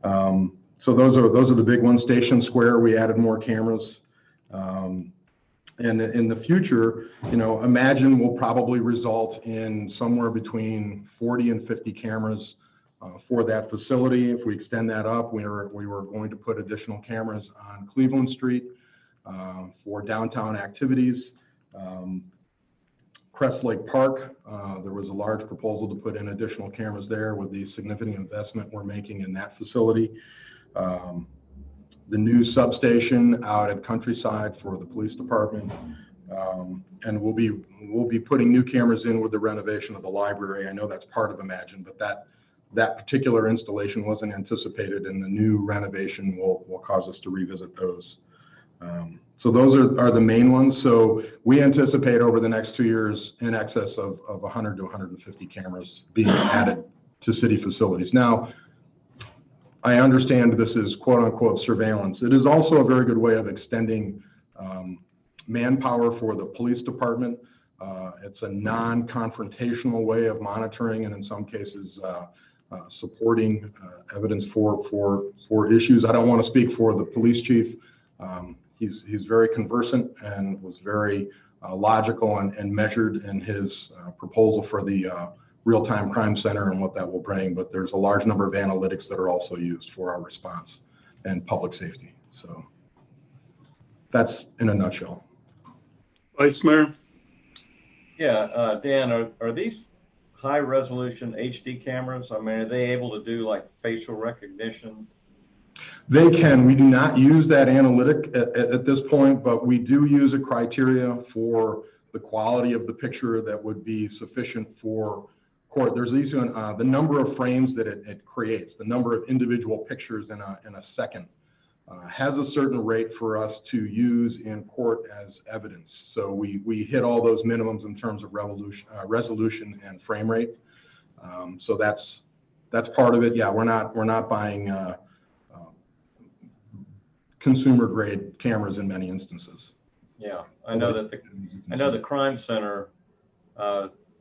O: So those are the big ones. Station Square, we added more cameras.
E: And in the future, imagine will probably result in somewhere between 40 and 50 cameras for that facility. If we extend that up, we were going to put additional cameras on Cleveland Street for downtown activities. Crest Lake Park, there was a large proposal to put in additional cameras there with the significant investment we're making in that facility. The new substation out at Countryside for the police department. And we'll be putting new cameras in with the renovation of the library. I know that's part of Imagine, but that particular installation wasn't anticipated, and the new renovation will cause us to revisit those. So those are the main ones. So we anticipate over the next 2 years in excess of 100 to 150 cameras being added to city facilities. Now, I understand this is quote unquote surveillance. It is also a very good way of extending manpower for the police department. It's a non-confrontational way of monitoring, and in some cases supporting evidence for issues. I don't want to speak for the police chief. He's very conversant and was very logical and measured in his proposal for the real-time crime center and what that will bring. But there's a large number of analytics that are also used for our response and public safety. So that's in a nutshell.
A: Vice Mayor?
K: Yeah, Dan, are these high resolution HD cameras? I mean, are they able to do like facial recognition?
E: They can. We do not use that analytic at this point, but we do use a criteria for the quality of the picture that would be sufficient for court. There's these the number of frames that it creates, the number of individual pictures in a second, has a certain rate for us to use in court as evidence. So we hit all those minimums in terms of resolution and frame rate. So that's part of it. Yeah, we're not buying consumer grade cameras in many instances.
K: Yeah, I know that the crime center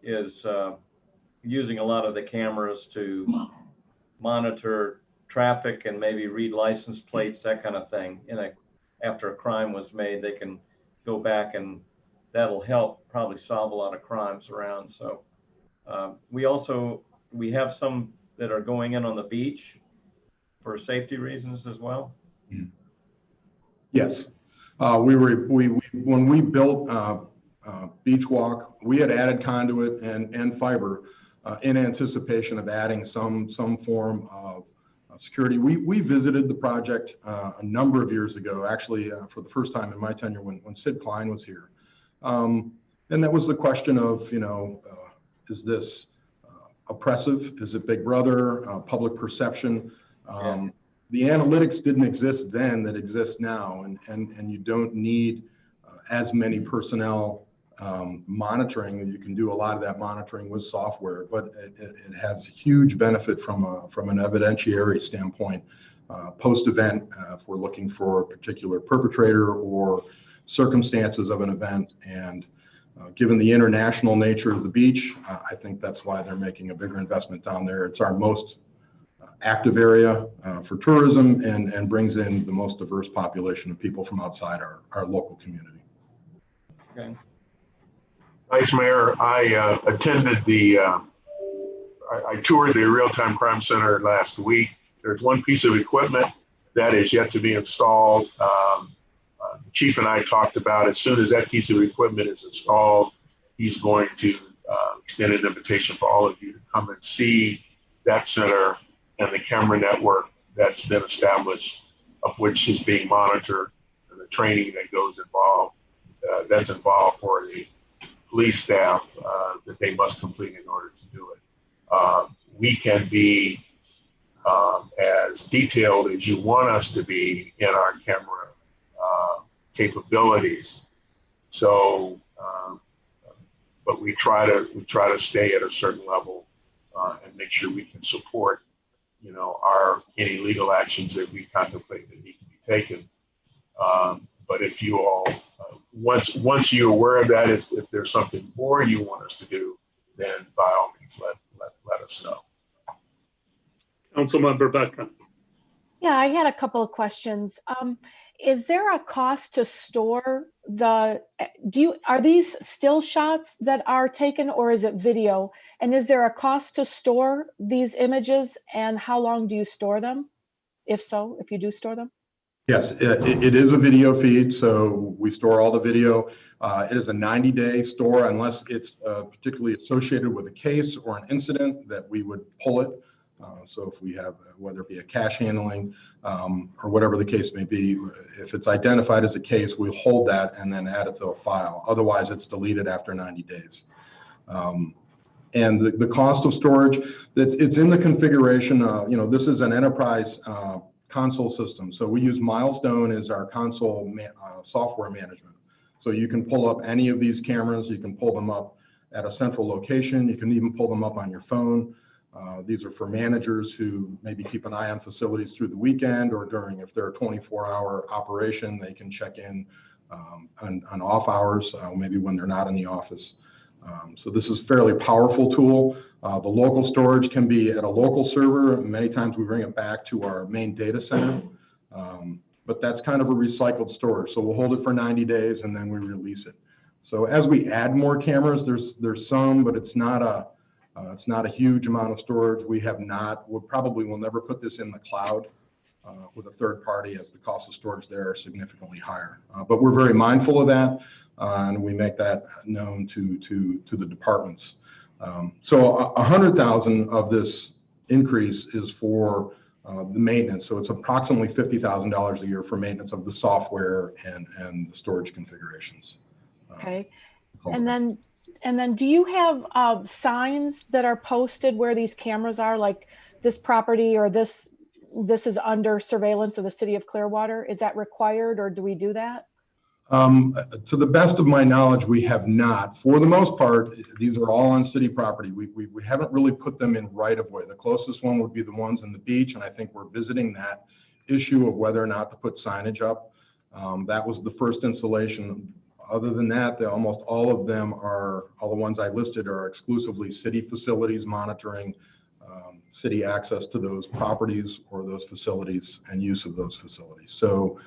K: is using a lot of the cameras to monitor traffic and maybe read license plates, that kind of thing. After a crime was made, they can go back, and that'll help probably solve a lot of crimes around. So we have some that are going in on the beach for safety reasons as well.
E: Yes, when we built Beach Walk, we had added conduit and fiber in anticipation of adding some form of security. We visited the project a number of years ago, actually for the first time in my tenure when Sid Klein was here. And that was the question of, is this oppressive? Is it Big Brother? Public perception? The analytics didn't exist then that exist now, and you don't need as many personnel monitoring. You can do a lot of that monitoring with software, but it has huge benefit from an evidentiary standpoint. Post-event, if we're looking for a particular perpetrator or circumstances of an event, and given the international nature of the beach, I think that's why they're making a bigger investment down there. It's our most active area for tourism and brings in the most diverse population of people from outside our local community.
K: Okay.
D: Vice Mayor, I attended I toured the real-time crime center last week. There's one piece of equipment that is yet to be installed. The chief and I talked about as soon as that piece of equipment is installed, he's going to extend an invitation for all of you to come and see that center and the camera network that's been established, of which is being monitored, and the training that that's involved for the police staff that they must complete in order to do it. We can be as detailed as you want us to be in our camera capabilities. So, but we try to stay at a certain level and make sure we can support, any legal actions that we contemplate that need to be taken. But if you all, once you're aware of that, if there's something more you want us to do, then by all means, let us know.
A: Councilmember Beckman.
I: Yeah, I had a couple of questions. Is there a cost to store are these still shots that are taken, or is it video? And is there a cost to store these images, and how long do you store them? If so, if you do store them?
E: Yes, it is a video feed, so we store all the video. It is a 90-day store unless it's particularly associated with a case or an incident that we would pull it. So if we have, whether it be a cash handling or whatever the case may be, if it's identified as a case, we'll hold that and then add it to a file. Otherwise, it's deleted after 90 days. And the cost of storage, it's in the configuration. This is an enterprise console system. So we use Milestone as our console software management. So you can pull up any of these cameras. You can pull them up at a central location. You can even pull them up on your phone. These are for managers who maybe keep an eye on facilities through the weekend, or if they're a 24-hour operation, they can check in on off hours, maybe when they're not in the office. So this is a fairly powerful tool. The local storage can be at a local server. Many times we bring it back to our main data center, but that's kind of a recycled storage. So we'll hold it for 90 days and then we release it. So as we add more cameras, there's some, but it's not a huge amount of storage. We probably will never put this in the cloud with a third party, as the cost of storage there are significantly higher. But we're very mindful of that, and we make that known to the departments. So 100,000 of this increase is for the maintenance. So it's approximately $50,000 a year for maintenance of the software and the storage configurations.
I: Okay. And then do you have signs that are posted where these cameras are, like this property or this is under surveillance of the city of Clearwater? Is that required, or do we do that?
E: To the best of my knowledge, we have not. For the most part, these are all on city property. We haven't really put them in right of way. The closest one would be the ones in the beach, and I think we're visiting that issue of whether or not to put signage up. That was the first installation. Other than that, almost all of them all the ones I listed are exclusively city facilities monitoring city access to those properties or those facilities and use of those facilities. So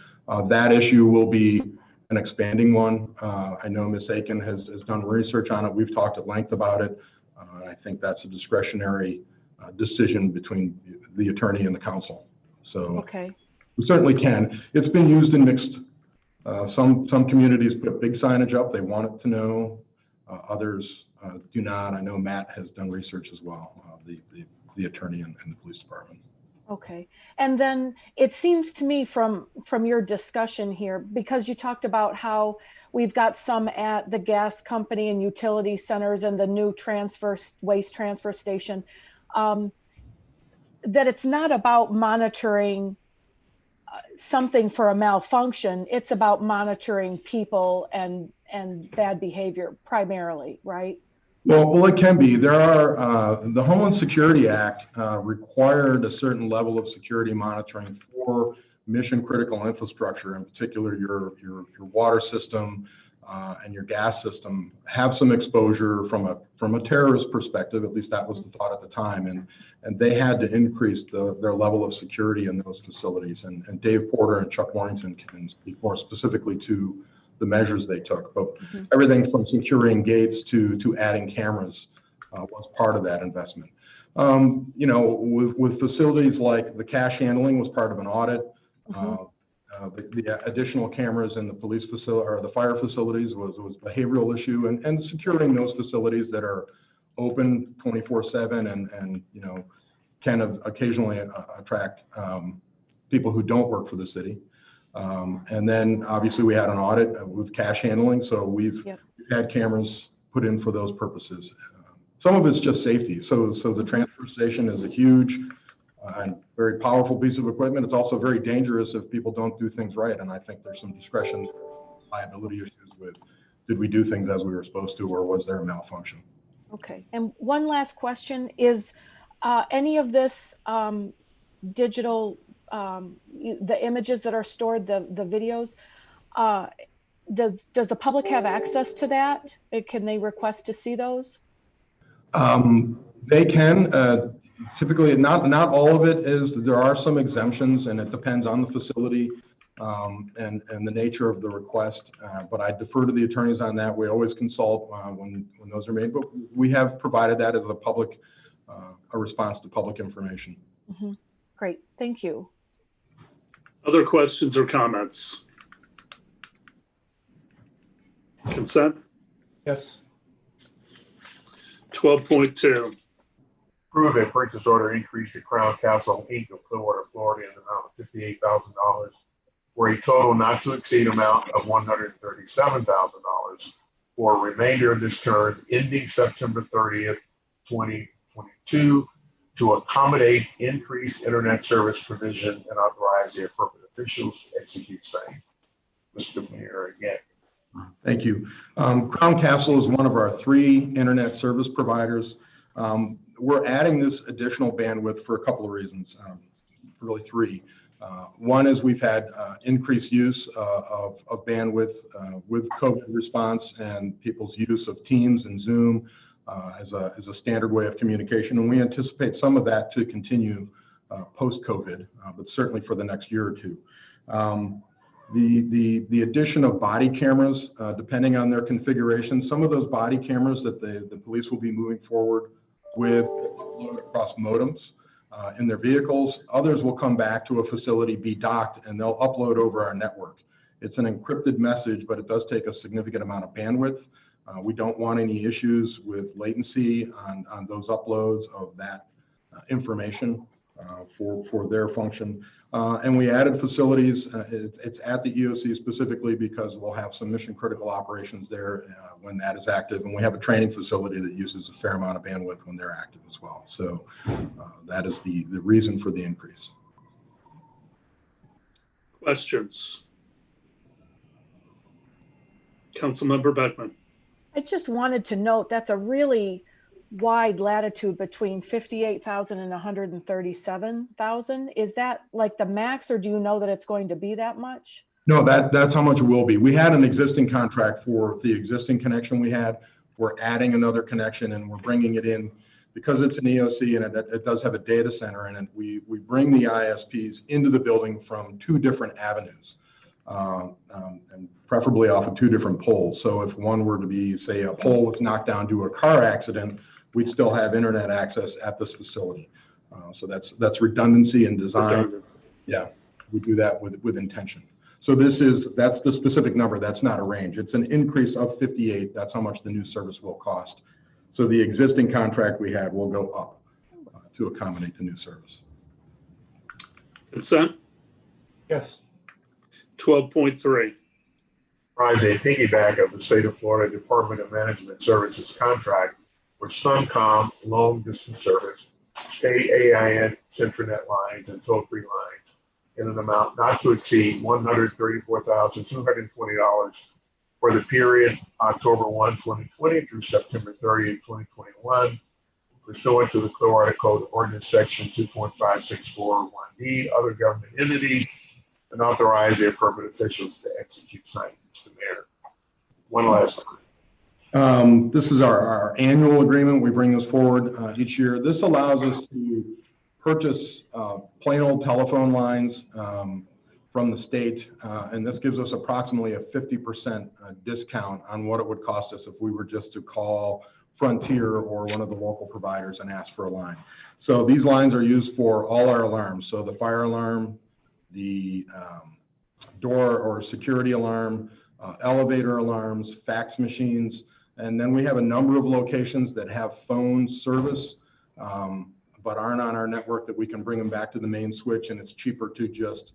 E: that issue will be an expanding one. I know Ms. Aiken has done research on it. We've talked at length about it. I think that's a discretionary decision between the attorney and the council. So
I: okay.
E: We certainly can. It's been used in mixed. Some communities put big signage up. They want it to know. Others do not. I know Matt has done research as well, the attorney and the police department.
I: Okay. And then it seems to me from your discussion here, because you talked about how we've got some at the gas company and utility centers and the new waste transfer station, that it's not about monitoring something for a malfunction. It's about monitoring people and bad behavior primarily, right?
E: Well, it can be. There are the Homeland Security Act required a certain level of security monitoring for mission critical infrastructure, in particular your water system and your gas system have some exposure from a terrorist perspective. At least that was the thought at the time, and they had to increase their level of security in those facilities. And Dave Porter and Chuck Warrington can speak more specifically to the measures they took, but everything from securing gates to adding cameras was part of that investment. With facilities like the cash handling was part of an audit. The additional cameras in the police facility or the fire facilities was a behavioral issue, and securing those facilities that are open 24/7 and can occasionally attract people who don't work for the city. And then obviously we had an audit with cash handling. So we've had cameras put in for those purposes. Some of it's just safety. So the transfer station is a huge and very powerful piece of equipment. It's also very dangerous if people don't do things right. And I think there's some discretion liability issues with, did we do things as we were supposed to, or was there a malfunction?
I: Okay. And one last question is, any of this digital, the images that are stored, the videos, does the public have access to that? Can they request to see those?
E: They can. Typically, not all of it is. There are some exemptions, and it depends on the facility and the nature of the request. But I defer to the attorneys on that. We always consult when those are made. But we have provided that as a response to public information.
I: Mm-hmm. Great, thank you.
A: Other questions or comments? Consent?
V: Yes.
A: 12.2.
D: Approve a purchase order increase to Crown Castle Inc. of Clearwater, Florida in the amount of $58,000 for a total not to exceed amount of $137,000 for a remainder of this term ending September 30th, 2022 to accommodate increased internet service provision and authorize the appropriate officials to execute same. Mr. Mayor, again.
E: Thank you. Crown Castle is one of our 3 internet service providers. We're adding this additional bandwidth for a couple of reasons, really 3. One is we've had increased use of bandwidth with COVID response and people's use of Teams and Zoom as a standard way of communication. And we anticipate some of that to continue post-COVID, but certainly for the next year or 2. The addition of body cameras, depending on their configuration, some of those body cameras that the police will be moving forward with upload across modems in their vehicles. Others will come back to a facility, be docked, and they'll upload over our network. It's an encrypted message, but it does take a significant amount of bandwidth. We don't want any issues with latency on those uploads of that information for their function. And we added facilities. It's at the EOC specifically because we'll have some mission critical operations there when that is active. And we have a training facility that uses a fair amount of bandwidth when they're active as well. So that is the reason for the increase.
A: Questions? Councilmember Beckman.
I: I just wanted to note that's a really wide latitude between 58,000 and 137,000. Is that like the max, or do you know that it's going to be that much?
E: No, that's how much it will be. We had an existing contract for the existing connection we had. We're adding another connection and we're bringing it in because it's an EOC and it does have a data center in it. We bring the ISPs into the building from 2 different avenues. And preferably off of 2 different poles. So if one were to be, say, a pole was knocked down due to a car accident, we'd still have internet access at this facility. So that's redundancy and design. Yeah, we do that with intention. So that's the specific number. That's not a range. It's an increase of 58. That's how much the new service will cost. So the existing contract we had will go up to accommodate the new service.
A: Consent?
V: Yes.
A: 12.3.
D: Rise a piggyback of the State of Florida Department of Management Services contract with Suncom Long Distance Service, KAIN Centranet lines and toll-free lines in an amount not to exceed $134,220 for the period October 1, 2020 through September 30, 2021, pursuant to the Clearwater Code Ordinance Section 2.5641D, other government entities, and authorize the appropriate officials to execute same. Mr. Mayor, one last time.
E: This is our annual agreement. We bring this forward each year. This allows us to purchase plain old telephone lines from the state, and this gives us approximately a 50% discount on what it would cost us if we were just to call Frontier or one of the local providers and ask for a line. So these lines are used for all our alarms. So the fire alarm, the door or security alarm, elevator alarms, fax machines, and then we have a number of locations that have phone service but aren't on our network that we can bring them back to the main switch, and it's cheaper to just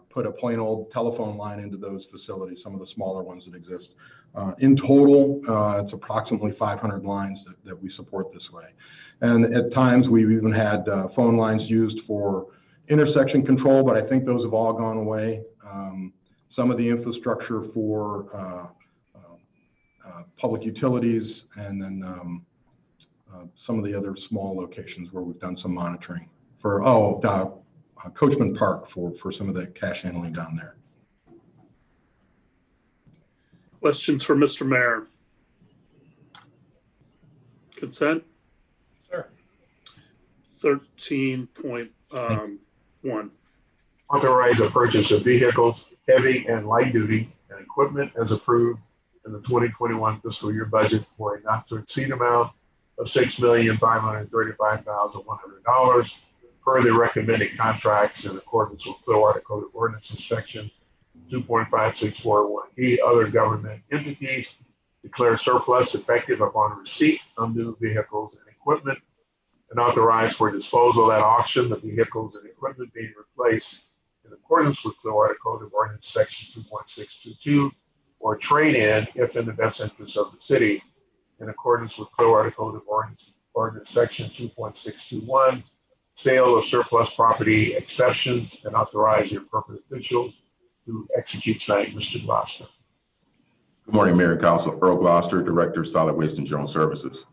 E: put a plain old telephone line into those facilities, some of the smaller ones that exist. In total, it's approximately 500 lines that we support this way. And at times we've even had phone lines used for intersection control, but I think those have all gone away. Some of the infrastructure for public utilities, and then some of the other small locations where we've done some monitoring for, Coachman Park for some of the cash handling down there.
A: Questions for Mr. Mayor? Consent?
V: Sure.
A: 13.1.
D: Authorize the purchase of vehicles, heavy and light duty, and equipment as approved in the 2021 fiscal year budget for a not to exceed amount of $6,535,100 per the recommended contracts in accordance with Clearwater Code of Ordinances section 2.5641E. Other government entities declare surplus effective upon receipt of new vehicles and equipment, and authorize for disposal at auction the vehicles and equipment being replaced in accordance with Clearwater Code of Ordinance section 2.622, or trade-in if in the best interest of the city, in accordance with Clearwater Code of Ordinance section 2.621, sale of surplus property exceptions, and authorize the appropriate officials to execute tonight. Mr. Gloucester.
F: Good morning, Mayor and Council. Earl Gloucester, Director of Solid Waste and General Services.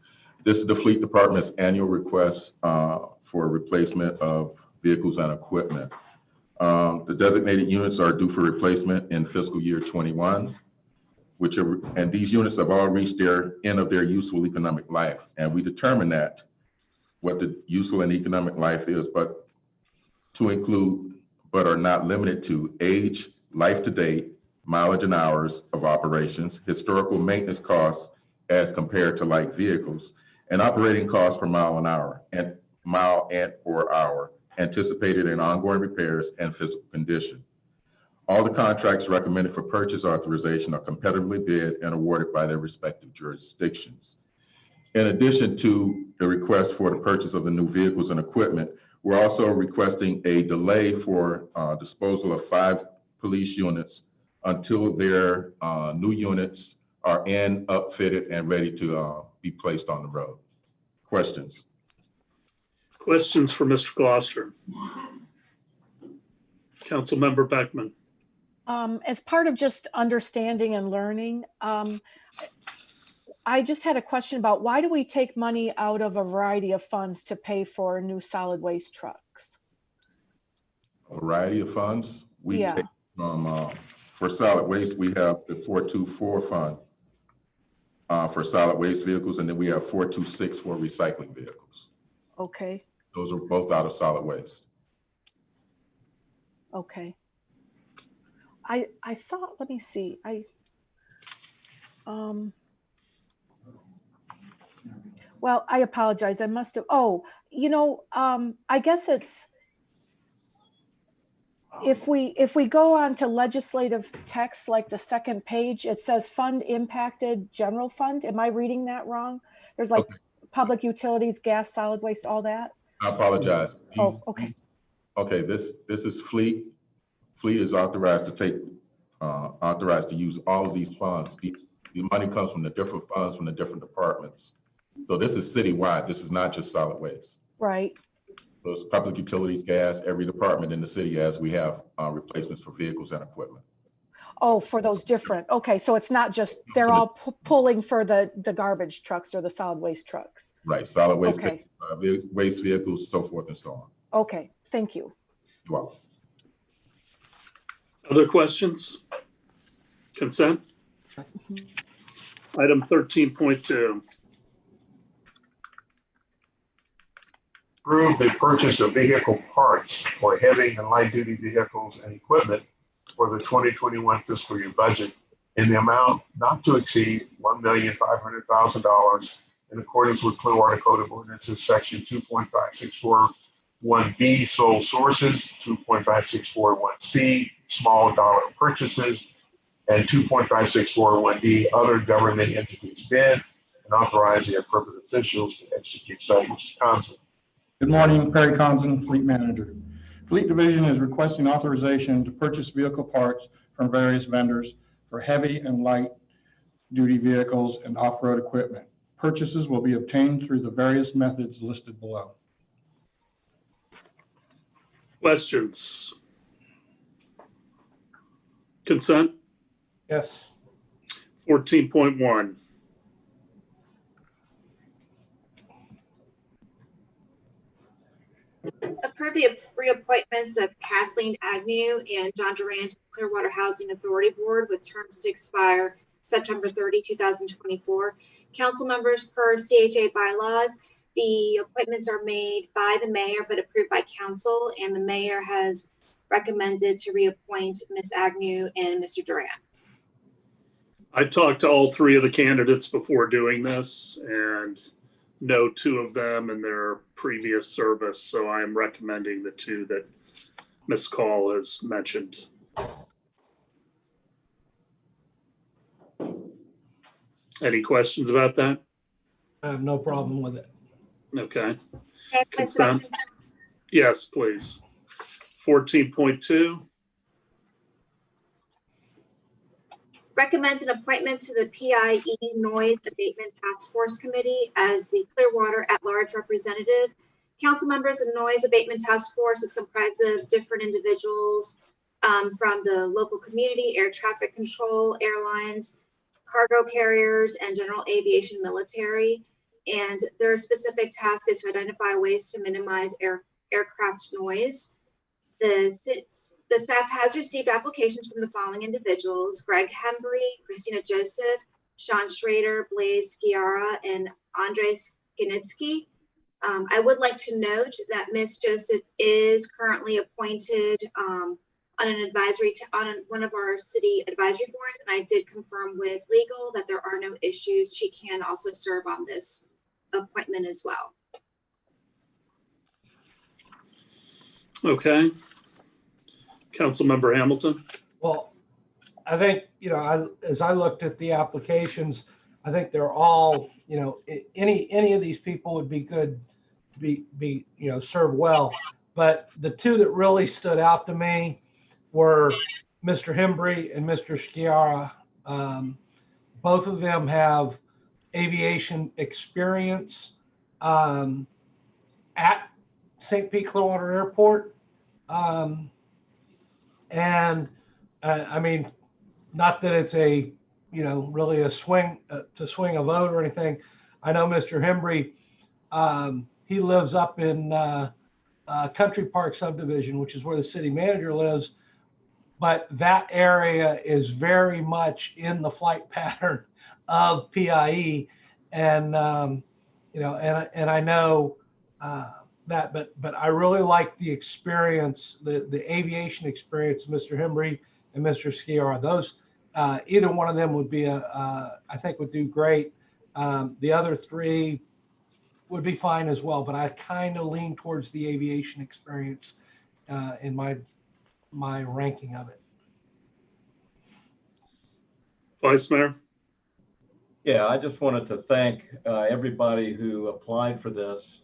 F: This is the Fleet Department's annual request for replacement of vehicles and equipment. The designated units are due for replacement in fiscal year 21, and these units have all reached their end of their useful economic life. And we determine that what the useful and economic life is, but to include, but are not limited to age, life to date, mileage and hours of operations, historical maintenance costs as compared to light vehicles, and operating costs per mile and or hour, anticipated and ongoing repairs and physical condition. All the contracts recommended for purchase authorization are competitively bid and awarded by their respective jurisdictions. In addition to the request for the purchase of the new vehicles and equipment, we're also requesting a delay for disposal of 5 police units until their new units are in, upfitted, and ready to be placed on the road. Questions?
A: Questions for Mr. Gloucester? Councilmember Beckman.
I: As part of just understanding and learning, I just had a question about why do we take money out of a variety of funds to pay for new solid waste trucks?
F: A variety of funds. We take from, for solid waste, we have the 424 fund for solid waste vehicles, and then we have 426 for recycling vehicles.
I: Okay.
F: Those are both out of solid waste.
I: Okay. I saw, let me see, well, I apologize. I must have, I guess it's, if we go on to legislative text, like the second page, it says fund impacted general fund. Am I reading that wrong? There's like public utilities, gas, solid waste, all that.
F: I apologize.
I: Okay.
F: Okay, this is fleet. Fleet is authorized to use all of these funds. The money comes from the different funds from the different departments. So this is citywide. This is not just solid waste.
I: Right.
F: Those public utilities, gas, every department in the city, as we have replacements for vehicles and equipment.
I: Oh, for those different. Okay, so it's not just they're all pulling for the garbage trucks or the solid waste trucks.
F: Right, solid waste,
I: okay.
F: Waste vehicles, so forth and so on.
I: Okay, thank you.
F: You're welcome.
A: Other questions? Consent? Item 13.2.
D: Approve the purchase of vehicle parts for heavy and light duty vehicles and equipment for the 2021 fiscal year budget in the amount not to exceed $1,500,000 in accordance with Clearwater Code of Ordinances section 2.5641B, sole sources, 2.5641C, small dollar purchases, and 2.5641D, other government entities bid, and authorize the appropriate officials to execute such. Mr. Conson.
L: Good morning, Perry Conson, Fleet Manager. Fleet Division is requesting authorization to purchase vehicle parts from various vendors for heavy and light duty vehicles and off-road equipment. Purchases will be obtained through the various methods listed below.
A: Questions? Consent?
V: Yes.
A: 14.1.
W: Approve the reappointments of Kathleen Agnew and John Durant to the Clearwater Housing Authority Board with terms to expire September 30, 2024. Council members, per CHA bylaws, The appointments are made by the mayor but approved by council, and the mayor has recommended to reappoint Ms. Agnew and Mr. Duran.
A: I talked to all three of the candidates before doing this and know two of them in their previous service. So I am recommending the two that Ms. Call has mentioned. Any questions about that?
V: I have no problem with it.
A: Okay.
W: Okay,
A: Consent? Yes, please. 14.2.
W: Recommends an appointment to the PIE Noise Abatement Task Force Committee as the Clearwater at-large representative. Council members of the Noise Abatement Task Force is comprised of different individuals from the local community, air traffic control, airlines, cargo carriers, and general aviation military. And their specific task is to identify ways to minimize aircraft noise. The staff has received applications from the following individuals: Greg Hembry, Christina Joseph, Sean Schrader, Blaise Sciarra, and Andrei Skinitsky. I would like to note that Ms. Joseph is currently appointed on one of our city advisory boards, and I did confirm with legal that there are no issues. She can also serve on this appointment as well.
A: Okay. Councilmember Hamilton.
V: Well, I think, as I looked at the applications, I think they're all, any of these people would be good, serve well. But the two that really stood out to me were Mr. Hembry and Mr. Sciarra. Both of them have aviation experience at St. Pete Clearwater Airport. And I mean, not that it's really a swing to swing a vote or anything. I know Mr. Hembry, he lives up in Country Park subdivision, which is where the city manager lives. But that area is very much in the flight pattern of PIE. And, and I know that, but I really like the experience, the aviation experience, Mr. Hembry and Mr. Sciarra. Those, either one of them would be I think would do great. The other three would be fine as well, but I kind of lean towards the aviation experience in my ranking of it.
A: Vice Mayor.
K: Yeah, I just wanted to thank everybody who applied for this.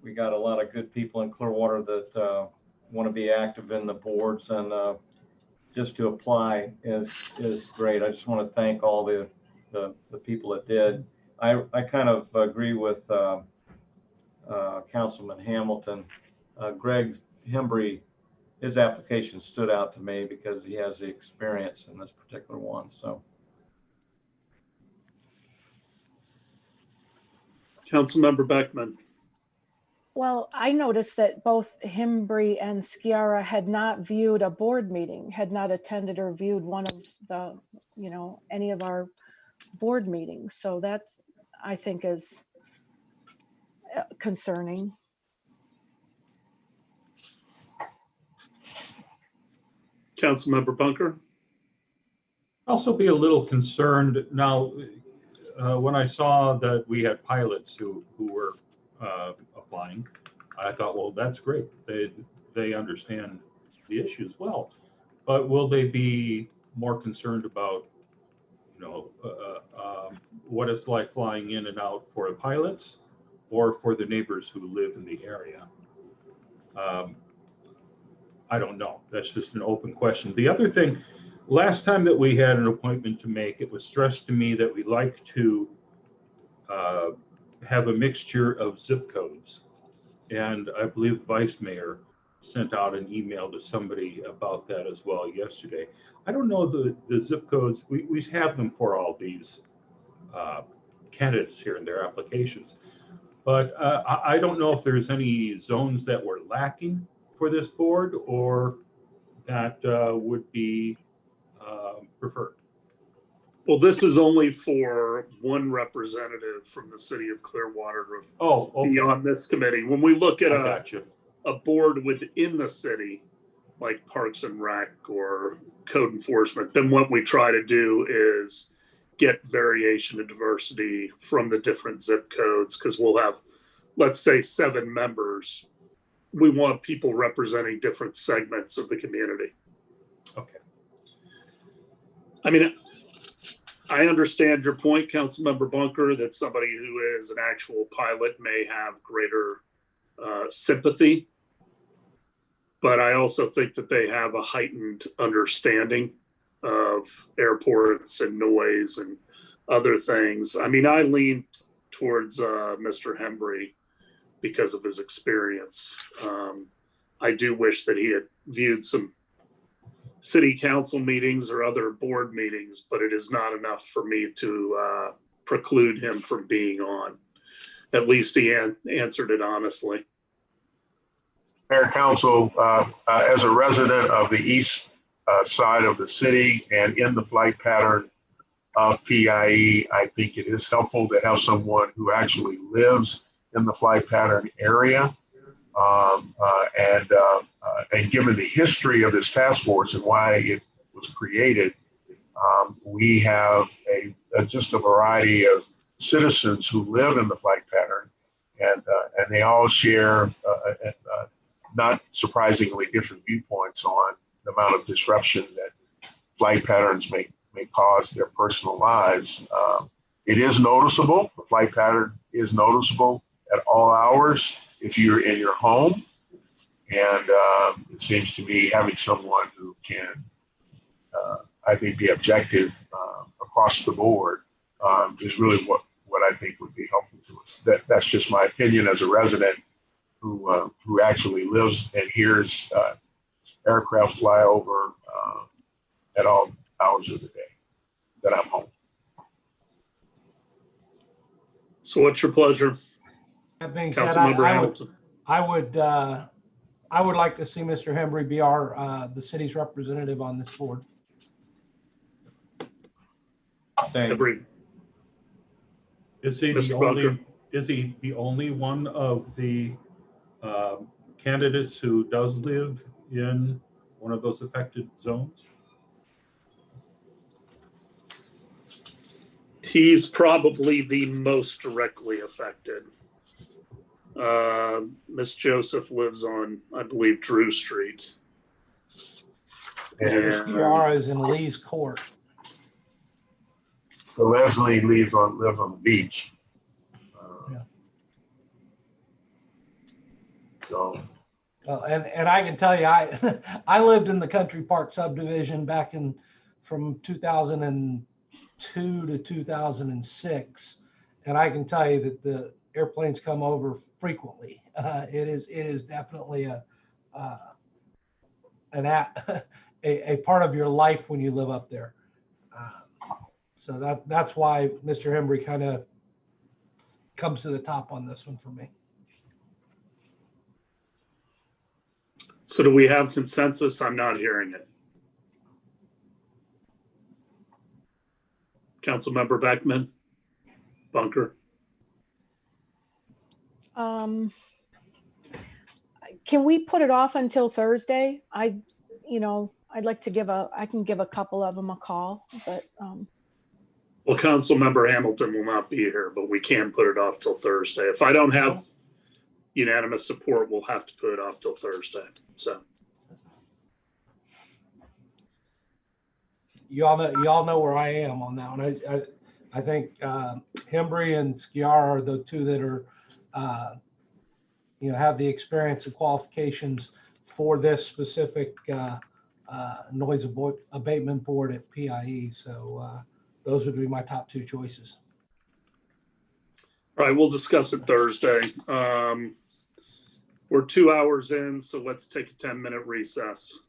K: We got a lot of good people in Clearwater that want to be active in the boards, and just to apply is great. I just want to thank all the people that did. I kind of agree with Councilman Hamilton. Greg Hembry, his application stood out to me because he has the experience in this particular one. So.
A: Councilmember Beckman.
I: Well, I noticed that both Hembry and Sciarra had not viewed a board meeting, had not attended or viewed one of the, any of our board meetings. So that's, I think, is concerning.
A: Councilmember Bunker.
J: Also be a little concerned now when I saw that we had pilots who were applying. I thought, well, that's great. They understand the issues well, but will they be more concerned about, what it's like flying in and out for the pilots or for the neighbors who live in the area? I don't know. That's just an open question. The other thing, last time that we had an appointment to make, it was stressed to me that we like to have a mixture of zip codes. And I believe the Vice Mayor sent out an email to somebody about that as well yesterday. I don't know the zip codes. We have them for all these candidates here in their applications. But I don't know if there's any zones that were lacking for this board or that would be preferred.
A: Well, this is only for one representative from the city of Clearwater to
J: Oh, okay.
A: be on this committee. When we look at
J: I got you.
A: a board within the city, like Parks and Rec or code enforcement, then what we try to do is get variation and diversity from the different zip codes, because we'll have, let's say, 7 members. We want people representing different segments of the community.
J: Okay.
A: I mean, I understand your point, Councilmember Bunker, that somebody who is an actual pilot may have greater sympathy, but I also think that they have a heightened understanding of airports and noise and other things. I mean, I lean towards Mr. Hembry because of his experience. I do wish that he had viewed some city council meetings or other board meetings, but it is not enough for me to preclude him from being on. At least he answered it honestly.
D: Mayor, Council, as a resident of the east side of the city and in the flight pattern of PIE, I think it is helpful to have someone who actually lives in the flight pattern area. And given the history of this task force and why it was created, we have just a variety of citizens who live in the flight pattern, and they all share, not surprisingly, different viewpoints on the amount of disruption that flight patterns may cause their personal lives. It is noticeable. The flight pattern is noticeable at all hours if you're in your home. And it seems to me having someone who can, I think, be objective across the board is really what I think would be helpful to us. That's just my opinion as a resident who actually lives and hears aircraft fly over at all hours of the day that I'm home.
A: So what's your pleasure?
V: That being said,
A: Councilmember Hamilton.
V: I would like to see Mr. Hembry be the city's representative on this board.
A: Agreed.
J: Is he the only one of the candidates who does live in one of those affected zones?
A: He's probably the most directly affected. Miss Joseph lives on, I believe, Drew Street.
V: And Kiara is in Lee's Court.
D: So Leslie lives on the beach.
V: Yeah.
D: So.
V: Well, and I can tell you, I lived in the Country Park subdivision back from 2002 to 2006, and I can tell you that the airplanes come over frequently. It is definitely a part of your life when you live up there. So that's why Mr. Hembry kind of comes to the top on this one for me.
A: So do we have consensus? I'm not hearing it. Councilmember Beckman, Bunker.
I: Can we put it off until Thursday? I'd like to I can give a couple of them a call, but.
A: Well, Councilmember Hamilton will not be here, but we can put it off till Thursday. If I don't have unanimous support, we'll have to put it off till Thursday. So.
V: You all know where I am on that one. I think Hembry and Skiara are the two that are, have the experience and qualifications for this specific noise abatement board at PIE. So those would be my top 2 choices.
A: All right, we'll discuss it Thursday. We're 2 hours in, so let's take a 10-minute recess.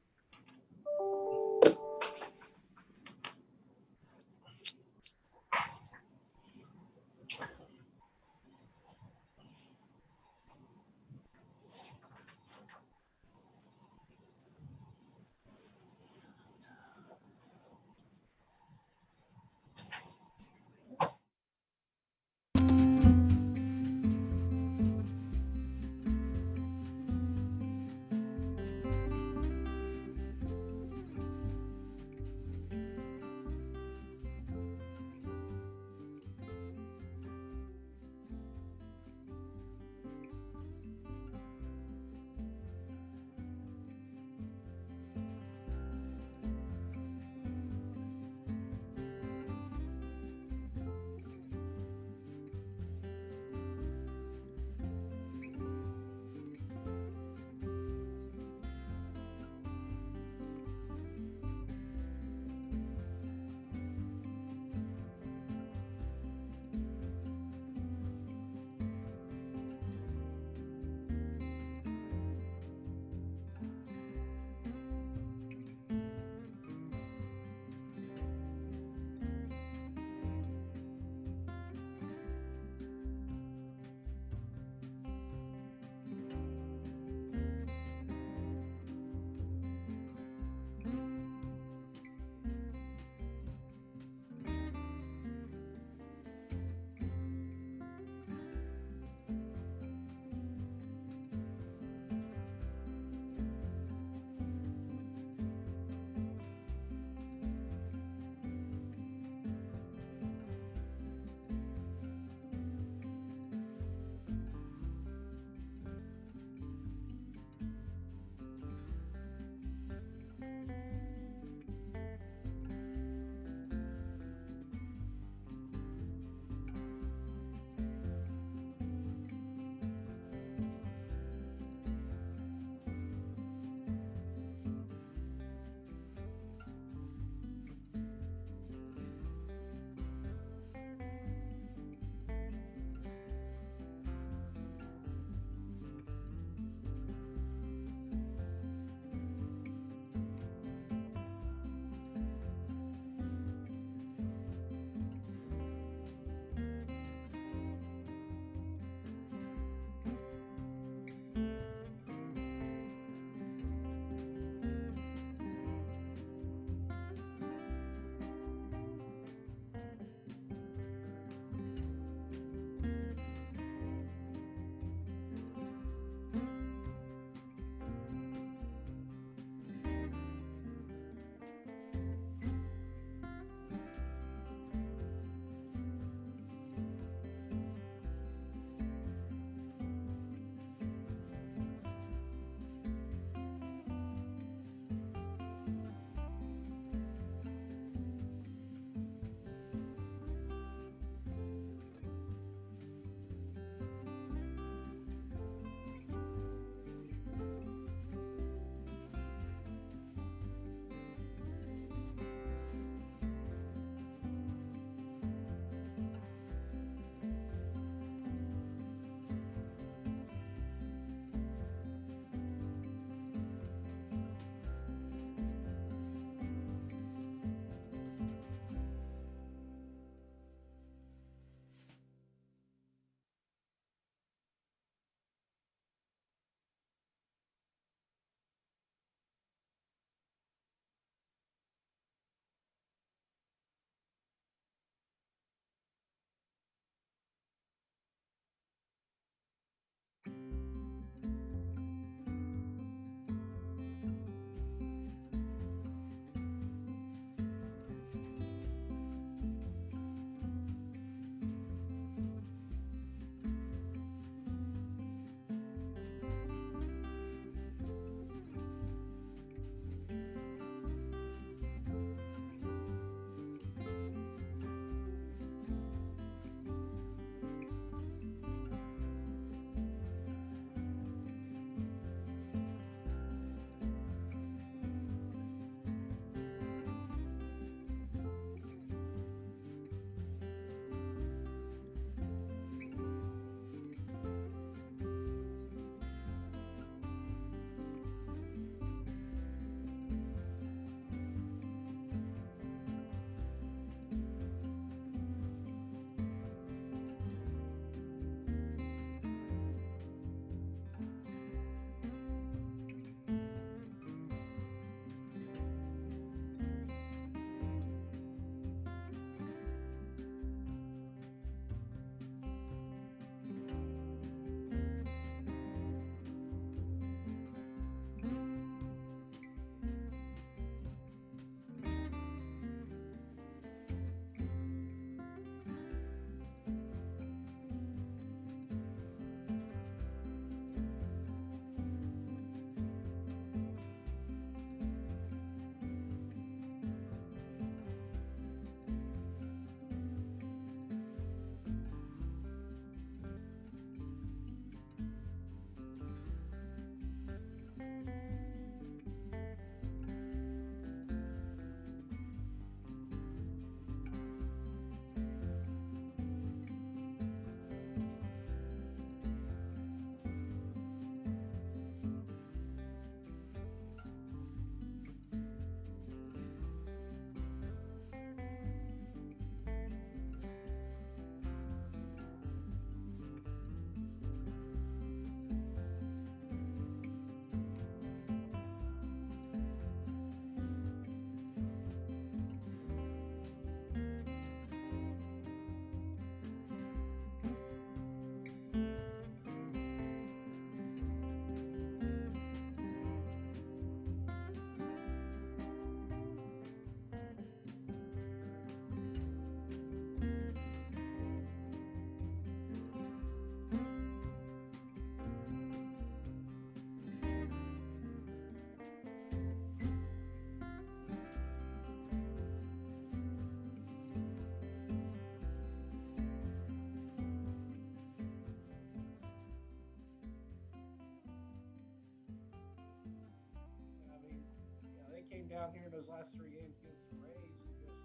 V: down here in those last 3 games against the Rays and just,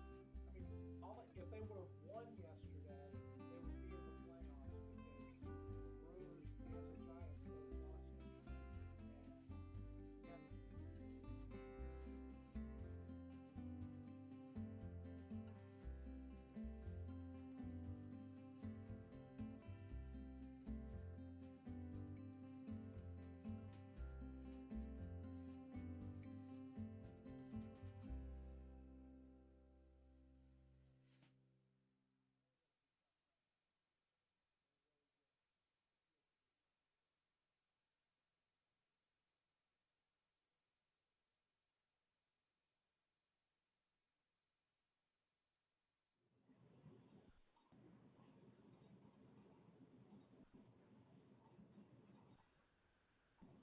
V: I mean, if they would have won yesterday, they would be in the playoffs because the Brewers and the Giants both lost yesterday.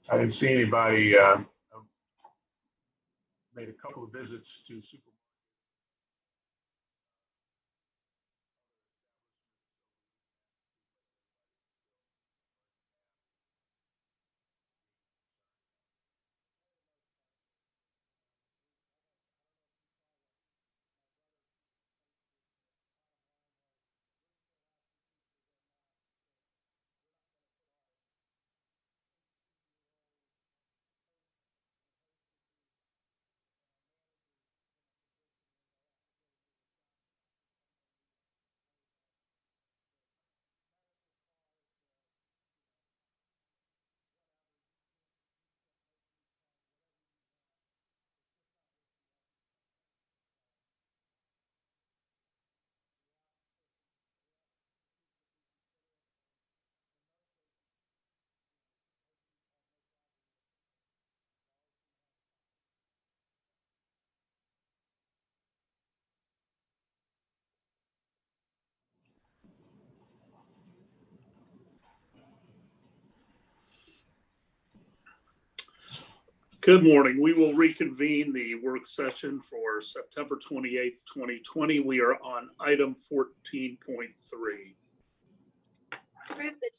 V: And
D: I didn't see anybody, made a couple of visits to supermarkets.
A: Good morning. We will reconvene the work session for September 28th, 2020. We are on item 14.3.
W: Approve the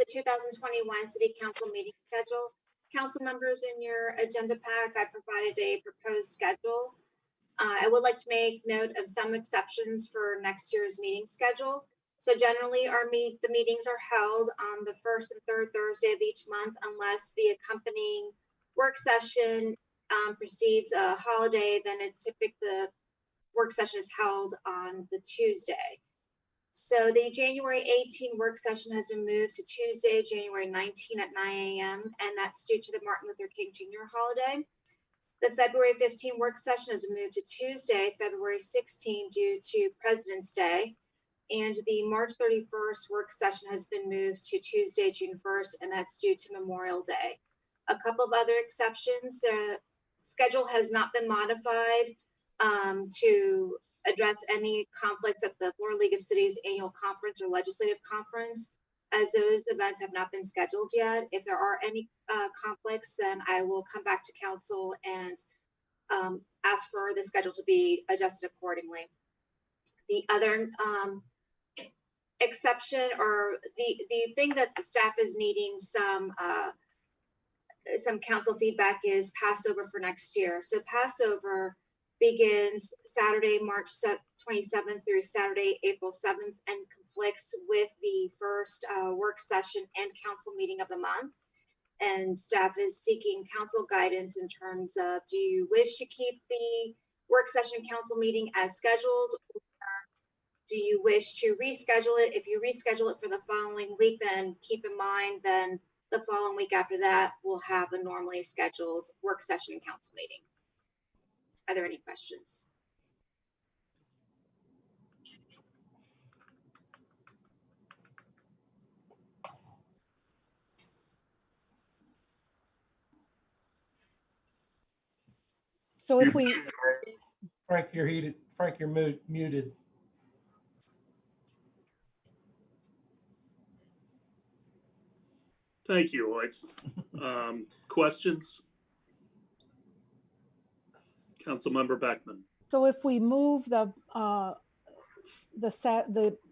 W: 2021 City Council meeting schedule. Council members, in your agenda pack, I provided a proposed schedule. I would like to make note of some exceptions for next year's meeting schedule. So generally, the meetings are held on the first and third Thursday of each month, unless the accompanying work session precedes a holiday. Then it's typically the work session is held on the Tuesday. So the January 18 work session has been moved to Tuesday, January 19 at 9 a.m., and that's due to the Martin Luther King Jr. holiday. The February 15 work session has been moved to Tuesday, February 16 due to President's Day. And the March 31st work session has been moved to Tuesday, June 1st, and that's due to Memorial Day. A couple of other exceptions, the schedule has not been modified to address any conflicts at the Florida League of Cities annual conference or legislative conference, as those events have not been scheduled yet. If there are any conflicts, then I will come back to council and ask for the schedule to be adjusted accordingly. The other exception, or the thing that the staff is needing some council feedback, is Passover for next year. So Passover begins Saturday, March 27th through Saturday, April 7th, and conflicts with the first work session and council meeting of the month. And staff is seeking council guidance in terms of, do you wish to keep the work session council meeting as scheduled, or do you wish to reschedule it? If you reschedule it for the following week, then keep in mind, then the following week after that, we'll have a normally scheduled work session and council meeting. Are there any questions?
I: So if we,
V: Frank, you're heated. Frank, you're muted.
A: Thank you, Lloyd. Questions? Councilmember Beckman.
I: so if we move the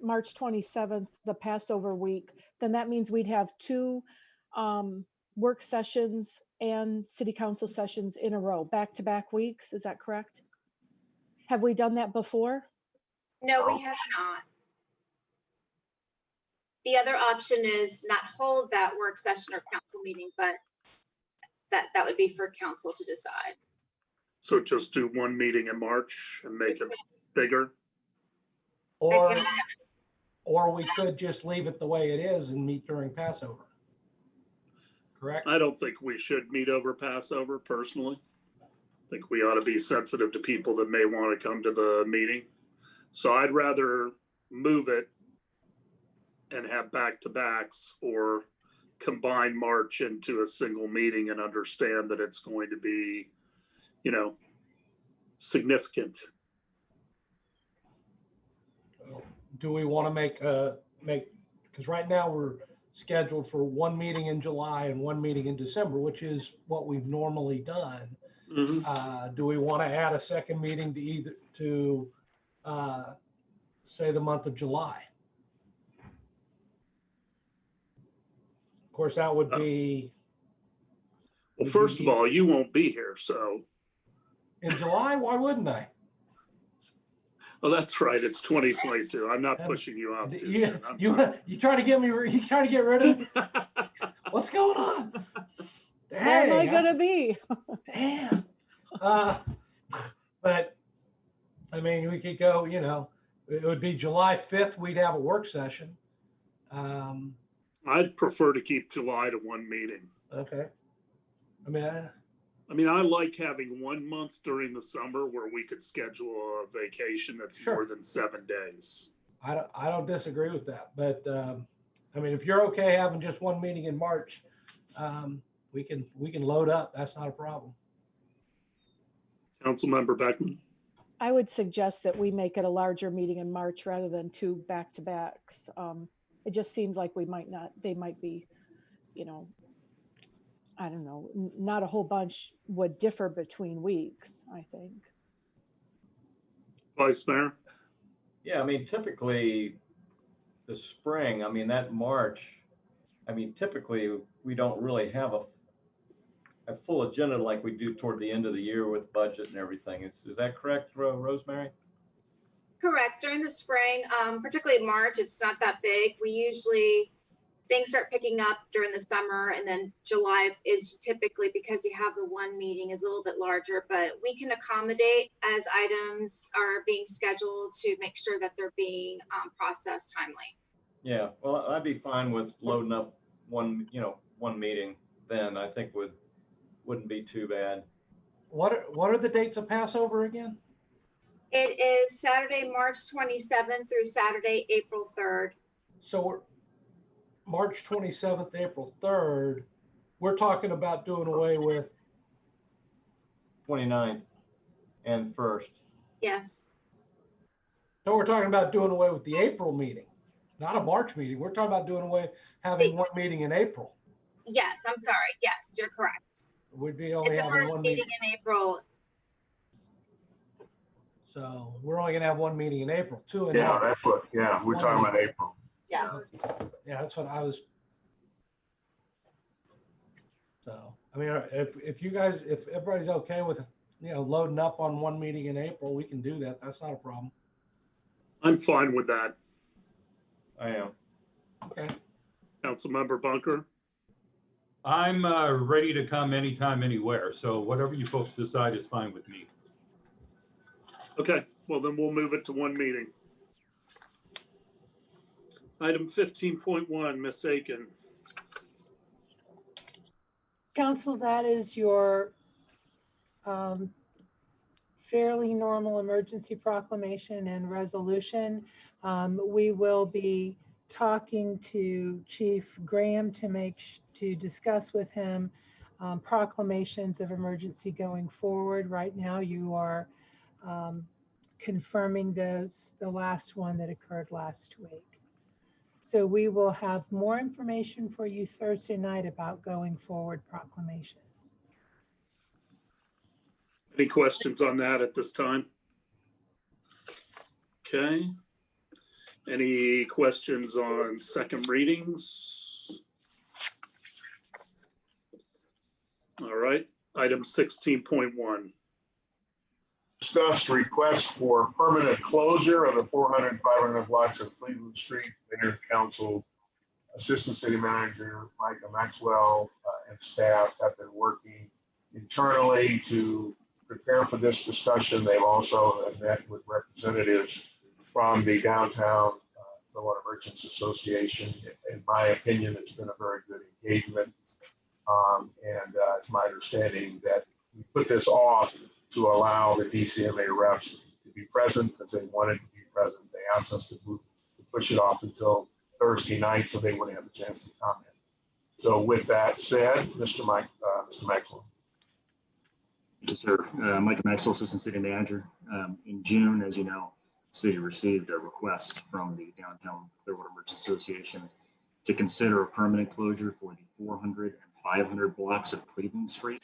I: March 27th, the Passover week, then that means we'd have two work sessions and city council sessions in a row, back-to-back weeks. Is that correct? Have we done that before?
W: No, we have not. The other option is not hold that work session or council meeting, but that would be for council to decide.
A: So just do one meeting in March and make it bigger?
V: Or we could just leave it the way it is and meet during Passover. Correct?
A: I don't think we should meet over Passover personally. I think we ought to be sensitive to people that may want to come to the meeting. So I'd rather move it and have back-to-backs or combine March into a single meeting and understand that it's going to be, you know, significant.
V: Do we want to make, because right now we're scheduled for one meeting in July and one meeting in December, which is what we've normally done. Do we want to add a second meeting to say the month of July? Of course, that would be.
A: Well, first of all, you won't be here, so.
V: In July, why wouldn't I?
A: Oh, that's right. It's 2022. I'm not pushing you off too soon.
V: You trying to get me? You trying to get rid of me? What's going on?
I: Where am I gonna be?
V: Damn. But I mean, we could go. You know, it would be July 5th. We'd have a work session.
A: I'd prefer to keep July to one meeting.
V: Okay.
A: I mean, I like having 1 month during the summer where we could schedule a vacation that's more than 7 days.
V: I don't disagree with that, but I mean, if you're okay having just one meeting in March, we can load up. That's not a problem.
A: Councilmember Beckman.
I: I would suggest that we make it a larger meeting in March rather than two back-to-backs. It just seems like they might be, you know, I don't know, not a whole bunch would differ between weeks, I think.
A: Vice Mayor?
K: Yeah, I mean, typically the spring, I mean, that March, I mean, typically we don't really have a full agenda like we do toward the end of the year with budget and everything. Is that correct, Rosemary?
W: Correct. During the spring, particularly March, it's not that big. We usually, things start picking up during the summer, and then July is typically, because you have the one meeting, is a little bit larger, but we can accommodate as items are being scheduled to make sure that they're being processed timely.
K: Yeah, well, I'd be fine with loading up one meeting then. I think wouldn't be too bad.
V: What are the dates of Passover again?
W: It is Saturday, March 27th through Saturday, April 3rd.
V: So we're March 27th, April 3rd. We're talking about doing away with
K: 29th and 1st.
W: Yes.
V: So we're talking about doing away with the April meeting, not a March meeting. We're talking about having one meeting in April.
W: Yes, I'm sorry. Yes, you're correct.
V: We'd be only
W: It's the
V: having
W: first
V: one
W: meeting in April.
V: So we're only going to have one meeting in April, two in
D: Yeah,
V: March.
D: that's what, we're talking about April.
W: Yeah.
V: Yeah, that's what I was. So, I mean, if you guys, if everybody's okay with, loading up on one meeting in April, we can do that. That's not a problem.
A: I'm fine with that.
K: I am.
V: Okay.
A: Councilmember Bunker?
J: I'm ready to come anytime, anywhere. So whatever you folks decide is fine with me.
A: Okay, well then we'll move it to one meeting. Item 15.1, Ms. Aiken.
B: Council, that is your fairly normal emergency proclamation and resolution. We will be talking to Chief Graham to discuss with him proclamations of emergency going forward. Right now, you are confirming the last one that occurred last week. So we will have more information for you Thursday night about going forward proclamations.
A: Any questions on that at this time? Okay. Any questions on second readings? All right, item 16.1.
D: Discussed request for permanent closure of the 400 and 500 blocks of Cleveland Street. Mayor, council, assistant city manager Micah Maxwell and staff have been working internally to prepare for this discussion. They've also met with representatives from the downtown Clearwater Merchants Association. In my opinion, it's been a very good engagement. And it's my understanding that we put this off to allow the DCMA reps to be present because they wanted to be present. They asked us to push it off until Thursday night so they wouldn't have a chance to comment. So with that said, Mr. Maxwell.
N: Yes, sir. Micah Maxwell, Assistant City Manager. In June, as you know, the city received a request from the Downtown Clearwater Merchants Association to consider a permanent closure for the 400 and 500 blocks of Cleveland Street.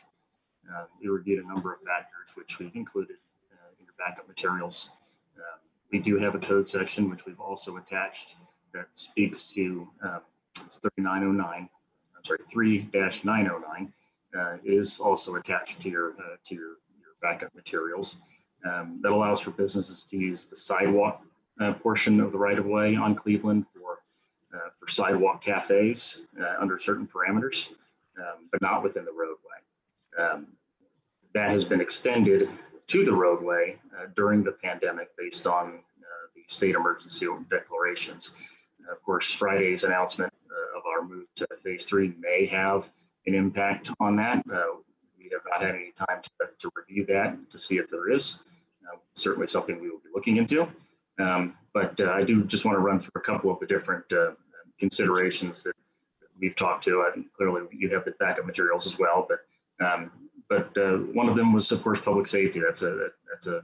N: We reviewed a number of factors, which we've included in your backup materials. We do have a code section, which we've also attached, that speaks to 3909. I'm sorry, 3-909 is also attached to your backup materials. That allows for businesses to use the sidewalk portion of the right-of-way on Cleveland for sidewalk cafes under certain parameters, but not within the roadway. That has been extended to the roadway during the pandemic based on the state emergency declarations. Of course, Friday's announcement of our move to phase 3 may have an impact on that. We have not had any time to review that to see if there is. Certainly something we will be looking into. But I do just want to run through a couple of the different considerations that we've talked to. Clearly, you have the backup materials as well, but one of them was, of course, public safety. That's a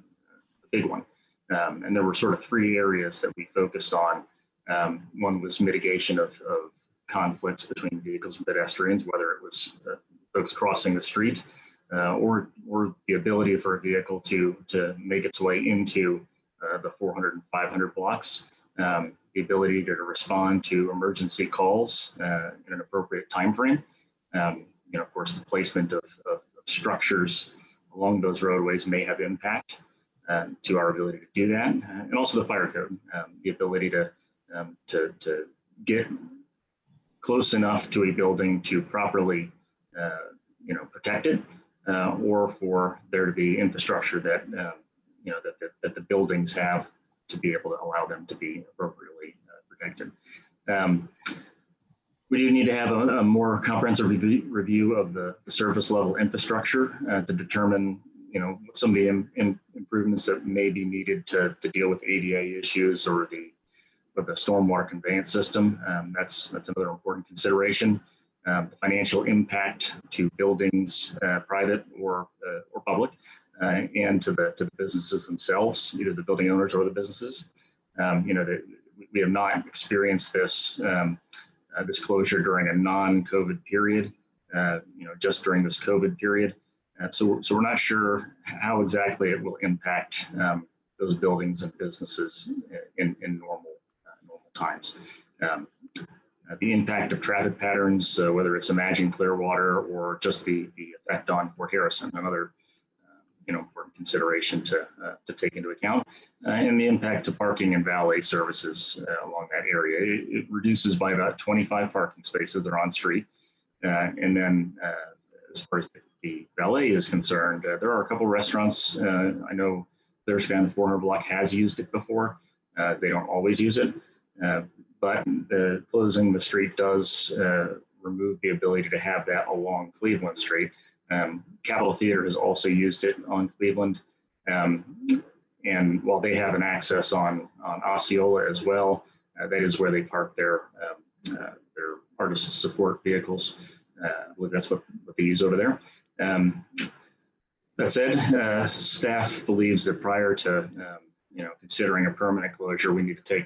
N: big one. And there were sort of three areas that we focused on. One was mitigation of conflicts between vehicles and pedestrians, whether it was folks crossing the street or the ability for a vehicle to make its way into the 400 and 500 blocks. The ability to respond to emergency calls in an appropriate time frame. Of course, the placement of structures along those roadways may have impact to our ability to do that, and also the fire code, the ability to get close enough to a building to properly, protect it, or for there to be infrastructure that that the buildings have to be able to allow them to be appropriately protected. We do need to have a more comprehensive review of the surface level infrastructure to determine, some of the improvements that may be needed to deal with ADA issues or the stormwater conveyance system. That's another important consideration. The financial impact to buildings, private or public, and to the businesses themselves, either the building owners or the businesses. We have not experienced this closure during a non-COVID period, just during this COVID period. So we're not sure how exactly it will impact those buildings and businesses in normal times. The impact of traffic patterns, whether it's Imagine Clearwater or just the effect on Fort Harrison, another important consideration to take into account, and the impact to parking and valet services along that area. It reduces by about 25 parking spaces that are on street. And then as far as the valet is concerned, there are a couple restaurants. I know Clearwater on the 400 block has used it before. They don't always use it, but closing the street does remove the ability to have that along Cleveland Street. Capitol Theater has also used it on Cleveland. And while they have an access on Osceola as well, that is where they park their artist support vehicles. I believe that's what they use over there. That said, staff believes that prior to considering a permanent closure, we need to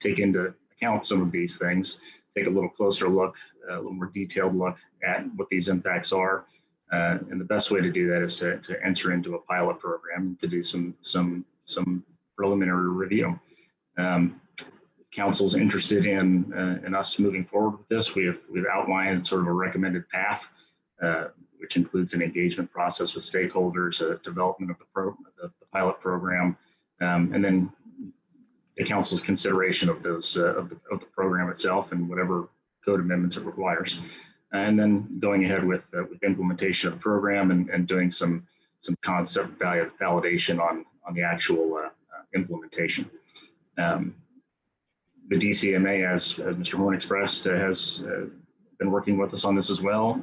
N: take into account some of these things, take a little closer look, a little more detailed look at what these impacts are. And the best way to do that is to enter into a pilot program to do some preliminary review. Council's interested in us moving forward with this. We've outlined sort of a recommended path. which includes an engagement process with stakeholders, a development of the pilot program, and then the council's consideration of those of the program itself and whatever code amendments it requires, and then going ahead with implementation of the program and doing some concept validation on the actual implementation. The DCMA, as Mr. Horn expressed, has been working with us on this as well.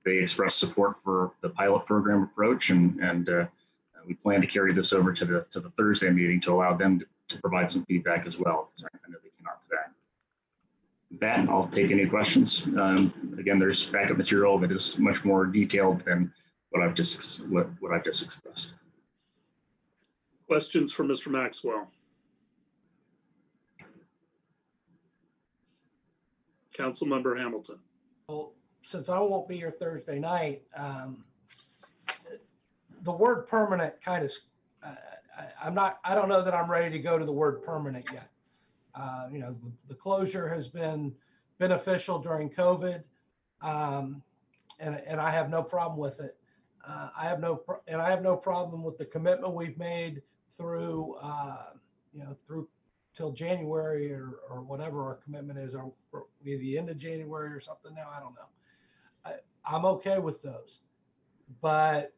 N: They expressed support for the pilot program approach, and we plan to carry this over to the Thursday meeting to allow them to provide some feedback as well, because I know they cannot do that. With that, I'll take any questions. Again, there's backup material that is much more detailed than what I've just expressed.
A: Questions for Mr. Maxwell? Councilmember Hamilton.
V: Well, since I won't be here Thursday night, the word permanent kind of, I don't know that I'm ready to go to the word permanent yet. You know, the closure has been beneficial during COVID, and I have no problem with it. I have no problem with the commitment we've made through, you know, through till January or whatever our commitment is, or maybe the end of January or something now, I don't know. I'm okay with those. But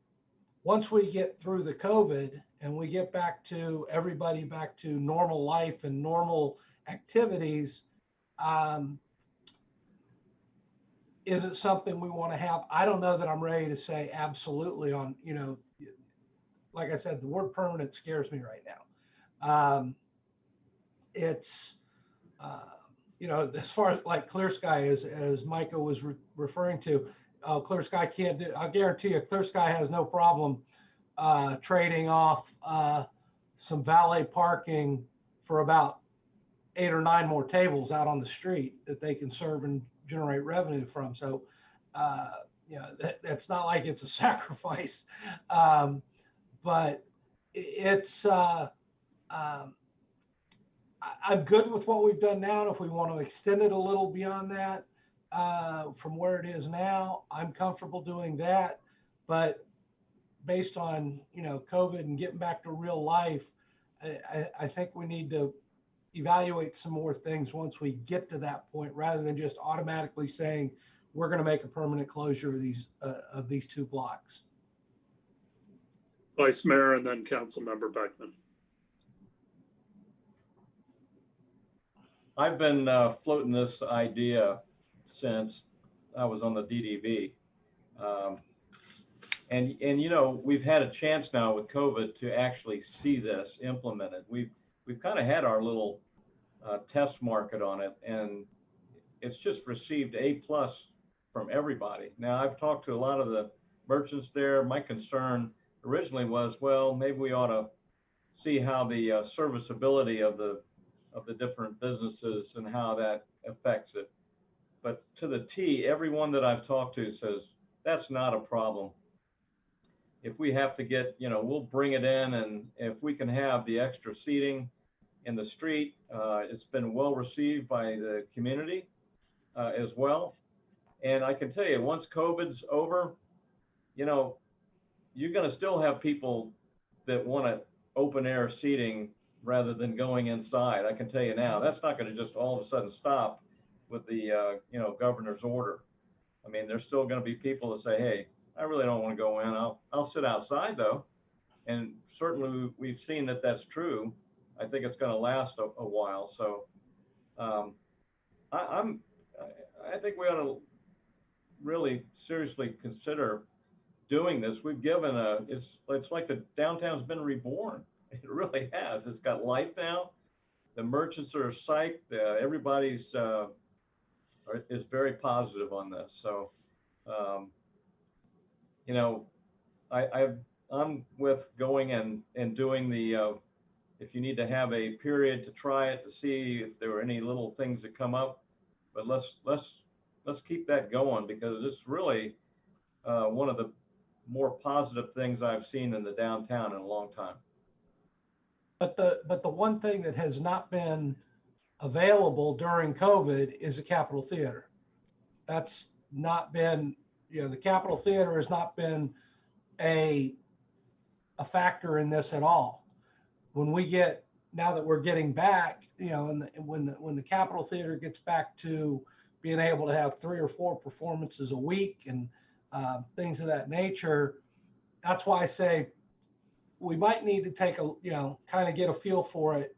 V: once we get through the COVID and we get back to everybody back to normal life and normal activities, is it something we want to have? I don't know that I'm ready to say absolutely on, you know, like I said, the word permanent scares me right now. It's, you know, as far as like Clear Sky, as Micah was referring to, Clear Sky can't do, I'll guarantee you, Clear Sky has no problem trading off some valet parking for about 8 or 9 more tables out on the street that they can serve and generate revenue from. So, you know, that's not like it's a sacrifice, but it's, I'm good with what we've done now. And if we want to extend it a little beyond that, from where it is now, I'm comfortable doing that. But based on, you know, COVID and getting back to real life, I think we need to evaluate some more things once we get to that point, rather than just automatically saying we're going to make a permanent closure of these 2 blocks.
A: Vice Mayor and then Councilmember Beckman.
K: I've been floating this idea since I was on the DDB. And you know, we've had a chance now with COVID to actually see this implemented. We've kind of had our little test market on it, and it's just received A+ from everybody. Now, I've talked to a lot of the merchants there. My concern originally was, well, maybe we ought to see how the serviceability of the different businesses and how that affects it. But to the T, everyone that I've talked to says that's not a problem. If we have to get, you know, we'll bring it in, and if we can have the extra seating in the street, it's been well received by the community as well. And I can tell you, once COVID's over, you know, you're going to still have people that want to open air seating rather than going inside. I can tell you now, that's not going to just all of a sudden stop with the, you know, governor's order. I mean, there's still going to be people that say, hey, I really don't want to go in. I'll sit outside though. And certainly we've seen that that's true. I think it's going to last a while. So I think we ought to really seriously consider doing this. We've given it's like the downtown's been reborn. It really has. It's got life now. The merchants are psyched. Everybody's is very positive on this. So, you know, I'm with going and doing the, if you need to have a period to try it to see if there were any little things that come up, but let's keep that going, because it's really one of the more positive things I've seen in the downtown in a long time.
V: But the one thing that has not been available during COVID is the Capitol Theater. That's not been the Capitol Theater has not been a factor in this at all. Now that we're getting back, and when the Capitol Theater gets back to being able to have 3 or 4 performances a week and things of that nature, that's why I say we might need to take kind of get a feel for it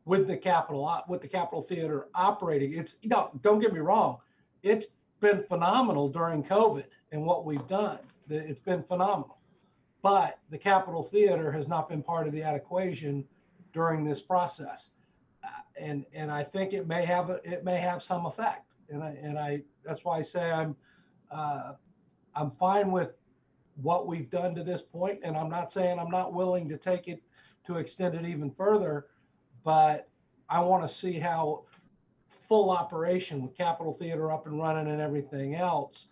V: with the Capitol Theater operating. It's, don't get me wrong, it's been phenomenal during COVID and what we've done. It's been phenomenal, but the Capitol Theater has not been part of that equation during this process, and I think it may have some effect, and that's why I say I'm fine with what we've done to this point, and I'm not saying I'm not willing to take it to extend it even further, but I want to see how full operation with Capitol Theater up and running and everything else,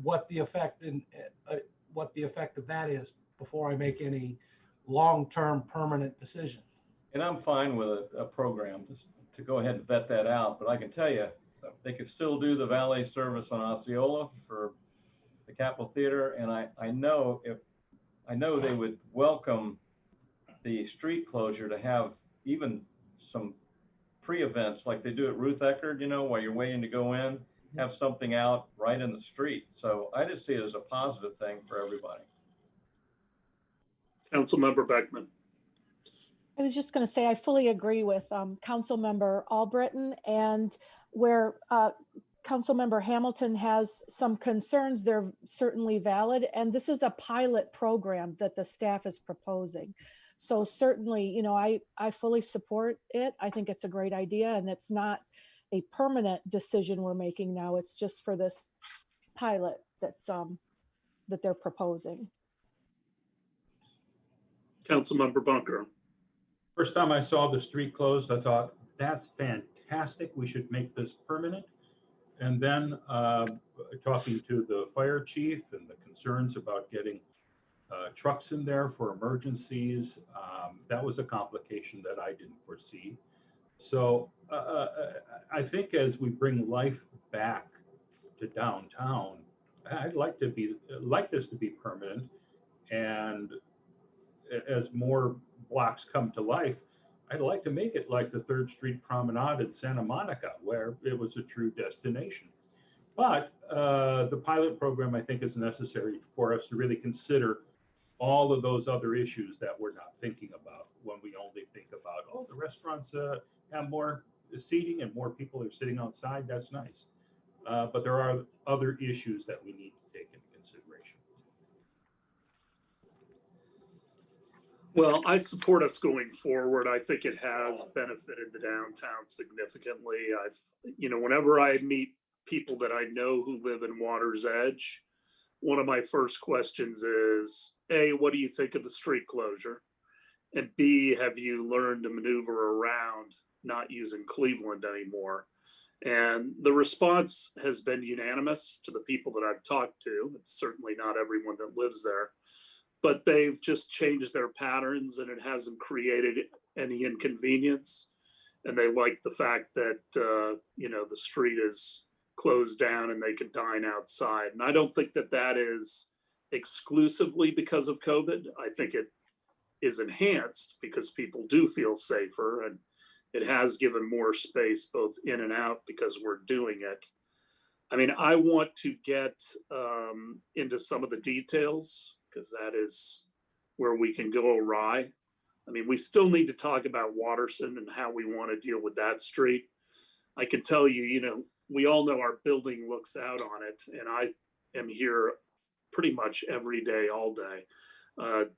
V: what the effect of that is before I make any long-term permanent decision.
K: And I'm fine with a program to go ahead and vet that out, but I can tell you, they could still do the valet service on Osceola for the Capitol Theater, and I know they would welcome the street closure to have even some pre-events like they do at Ruth Eckerd, while you're waiting to go in, have something out right in the street. So I just see it as a positive thing for everybody.
A: Councilmember Beckman.
I: I was just going to say, I fully agree with Councilmember Albritton, and where Councilmember Hamilton has some concerns, they're certainly valid. And this is a pilot program that the staff is proposing. So certainly, I fully support it. I think it's a great idea, and it's not a permanent decision we're making now. It's just for this pilot that they're proposing.
A: Councilmember Bunker.
J: First time I saw the street closed, I thought, that's fantastic. We should make this permanent. And then talking to the fire chief and the concerns about getting trucks in there for emergencies, that was a complication that I didn't foresee. So I think as we bring life back to downtown, I'd like this to be permanent. And as more blocks come to life, I'd like to make it like the 3rd Street Promenade in Santa Monica, where it was a true destination. But the pilot program, I think, is necessary for us to really consider all of those other issues that we're not thinking about when we only think about, oh, the restaurants have more seating and more people are sitting outside. That's nice. But there are other issues that we need to take into consideration.
A: Well, I support us going forward. I think it has benefited the downtown significantly. Whenever I meet people that I know who live in Water's Edge, one of my first questions is, A, what do you think of the street closure? And B, have you learned to maneuver around not using Cleveland anymore? And the response has been unanimous to the people that I've talked to. It's certainly not everyone that lives there, but they've just changed their patterns and it hasn't created any inconvenience. And they like the fact that, the street is closed down and they can dine outside. And I don't think that is exclusively because of COVID. I think it is enhanced because people do feel safer, and it has given more space both in and out because we're doing it. I mean, I want to get into some of the details because that is where we can go awry. I mean, we still need to talk about Watterson and how we want to deal with that street. I can tell you, we all know our building looks out on it, and I am here pretty much every day, all day.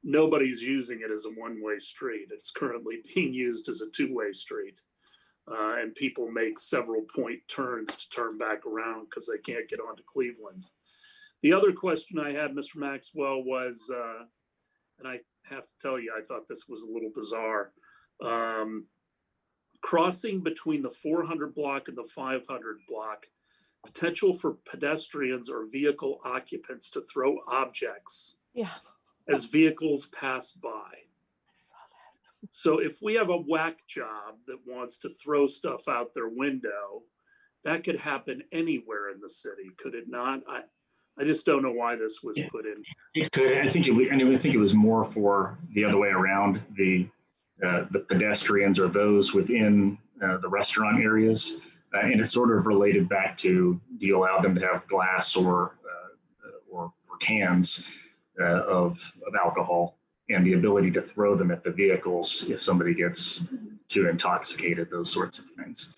A: Nobody's using it as a one-way street. It's currently being used as a two-way street. And people make several point turns to turn back around because they can't get onto Cleveland. The other question I had, Mr. Maxwell, was, and I have to tell you, I thought this was a little bizarre. Crossing between the 400 block and the 500 block, potential for pedestrians or vehicle occupants to throw objects as vehicles pass by.
I: I saw that.
A: So if we have a whack job that wants to throw stuff out their window, that could happen anywhere in the city, could it not? I just don't know why this was put in.
N: It could. I think it was more for the other way around. The pedestrians or those within the restaurant areas, and it's sort of related back to, do you allow them to have glass or cans of alcohol, and the ability to throw them at the vehicles if somebody gets too intoxicated, those sorts of things.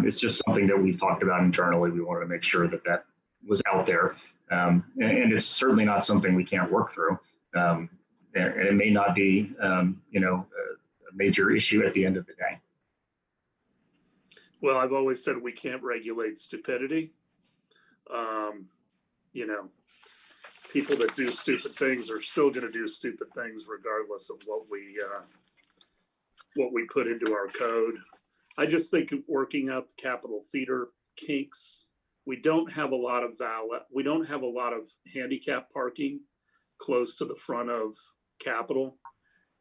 N: It's just something that we've talked about internally. We wanted to make sure that that was out there. And it's certainly not something we can't work through. And it may not be, a major issue at the end of the day.
A: Well, I've always said we can't regulate stupidity. People that do stupid things are still going to do stupid things regardless of what we put into our code. I just think working out the Capitol Theater kinks. We don't have a lot of handicap parking close to the front of Capitol.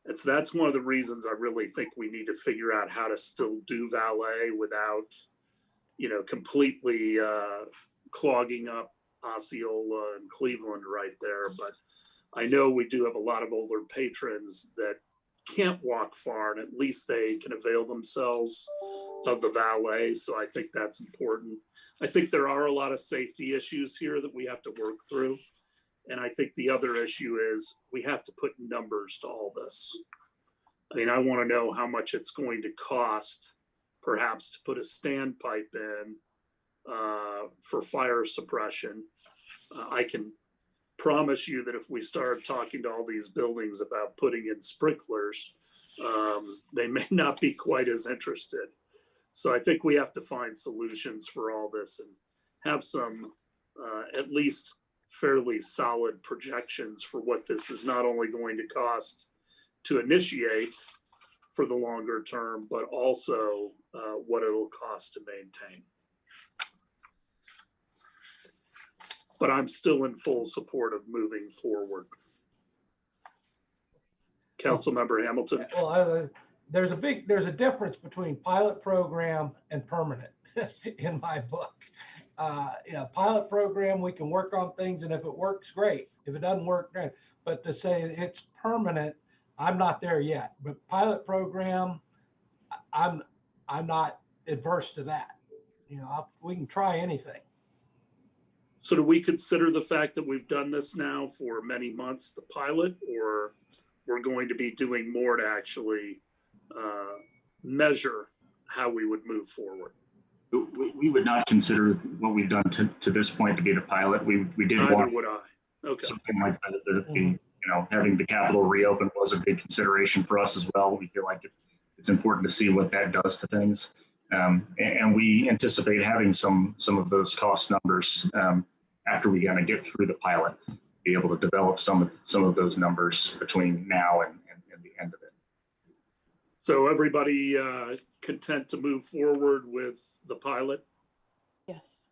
A: That's one of the reasons I really think we need to figure out how to still do valet without, completely clogging up Osceola and Cleveland right there. But I know we do have a lot of older patrons that can't walk far, and at least they can avail themselves of the valet. So I think that's important. I think there are a lot of safety issues here that we have to work through. And I think the other issue is we have to put numbers to all this. I mean, I want to know how much it's going to cost, perhaps, to put a standpipe in for fire suppression. I can promise you that if we start talking to all these buildings about putting in sprinklers, they may not be quite as interested. So I think we have to find solutions for all this and have some at least fairly solid projections for what this is not only going to cost to initiate for the longer term, but also what it'll cost to maintain. But I'm still in full support of moving forward. Councilmember Hamilton.
V: Well, there's a difference between pilot program and permanent in my book. Pilot program, we can work on things, and if it works, great. If it doesn't work, great. But to say it's permanent, I'm not there yet. But pilot program, I'm not adverse to that. We can try anything.
A: So do we consider the fact that we've done this now for many months, the pilot, or we're going to be doing more to actually measure how we would move forward?
N: We would not consider what we've done to this point to be the pilot. We did
A: Neither would I. Okay.
N: Something like that. Having the Capitol reopen was a big consideration for us as well. We feel like it's important to see what that does to things. And we anticipate having some of those cost numbers after we kind of get through the pilot, be able to develop some of those numbers between now and the end of it.
A: So everybody content to move forward with the pilot?
I: Yes.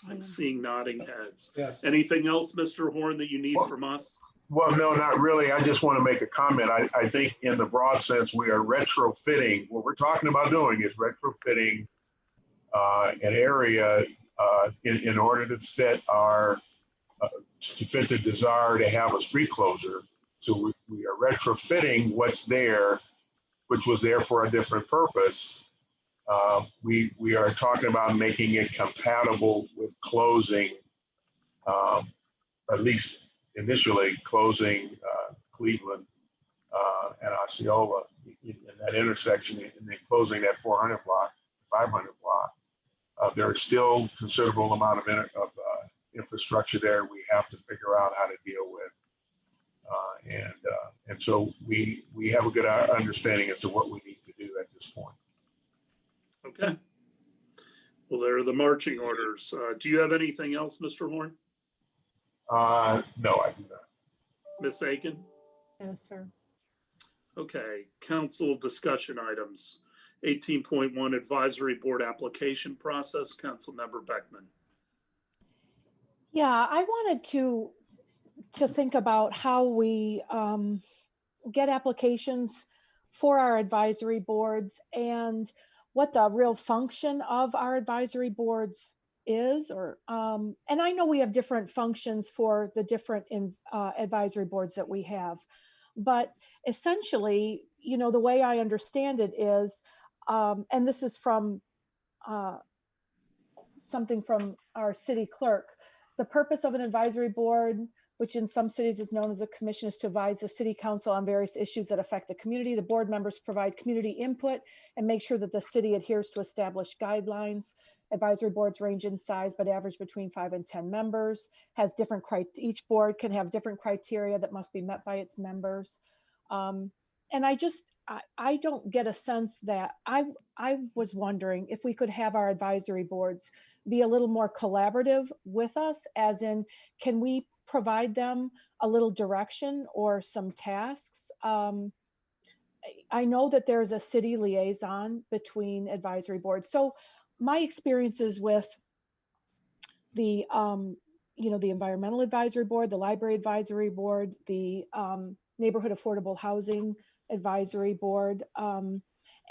A: I'm seeing nodding heads.
V: Yes.
A: Anything else, Mr. Horn, that you need from us?
D: Well, no, not really. I just want to make a comment. I think in the broad sense, we are retrofitting. What we're talking about doing is retrofitting an area in order to fit the desire to have a street closure. So we are retrofitting what's there, which was there for a different purpose. We are talking about making it compatible with closing, at least initially closing Cleveland and Osceola in that intersection, and then closing that 400 block, 500 block. There is still considerable amount of infrastructure there we have to figure out how to deal with. And so we have a good understanding as to what we need to do at this point.
A: Okay. Well, there are the marching orders. Do you have anything else, Mr. Horn?
D: No, I do not.
A: Ms. Aiken?
B: Yes, sir.
A: Okay, council discussion items. 18.1 advisory board application process. Councilmember Beckman.
I: Yeah, I wanted to think about how we get applications for our advisory boards and what the real function of our advisory boards is, or and I know we have different functions for the different advisory boards that we have, but essentially, you know, the way I understand it is, and this is from something from our city clerk, the purpose of an advisory board, which in some cities is known as a commission, is to advise the city council on various issues that affect the community. The board members provide community input and make sure that the city adheres to established guidelines. Advisory boards range in size, but average between 5 and 10 members, has different, each board can have different criteria that must be met by its members. And I don't get a sense that, I was wondering if we could have our advisory boards be a little more collaborative with us, as in, can we provide them a little direction or some tasks? I know that there's a city liaison between advisory boards. So my experiences with the, you know, the environmental advisory board, the library advisory board, the neighborhood affordable housing advisory board,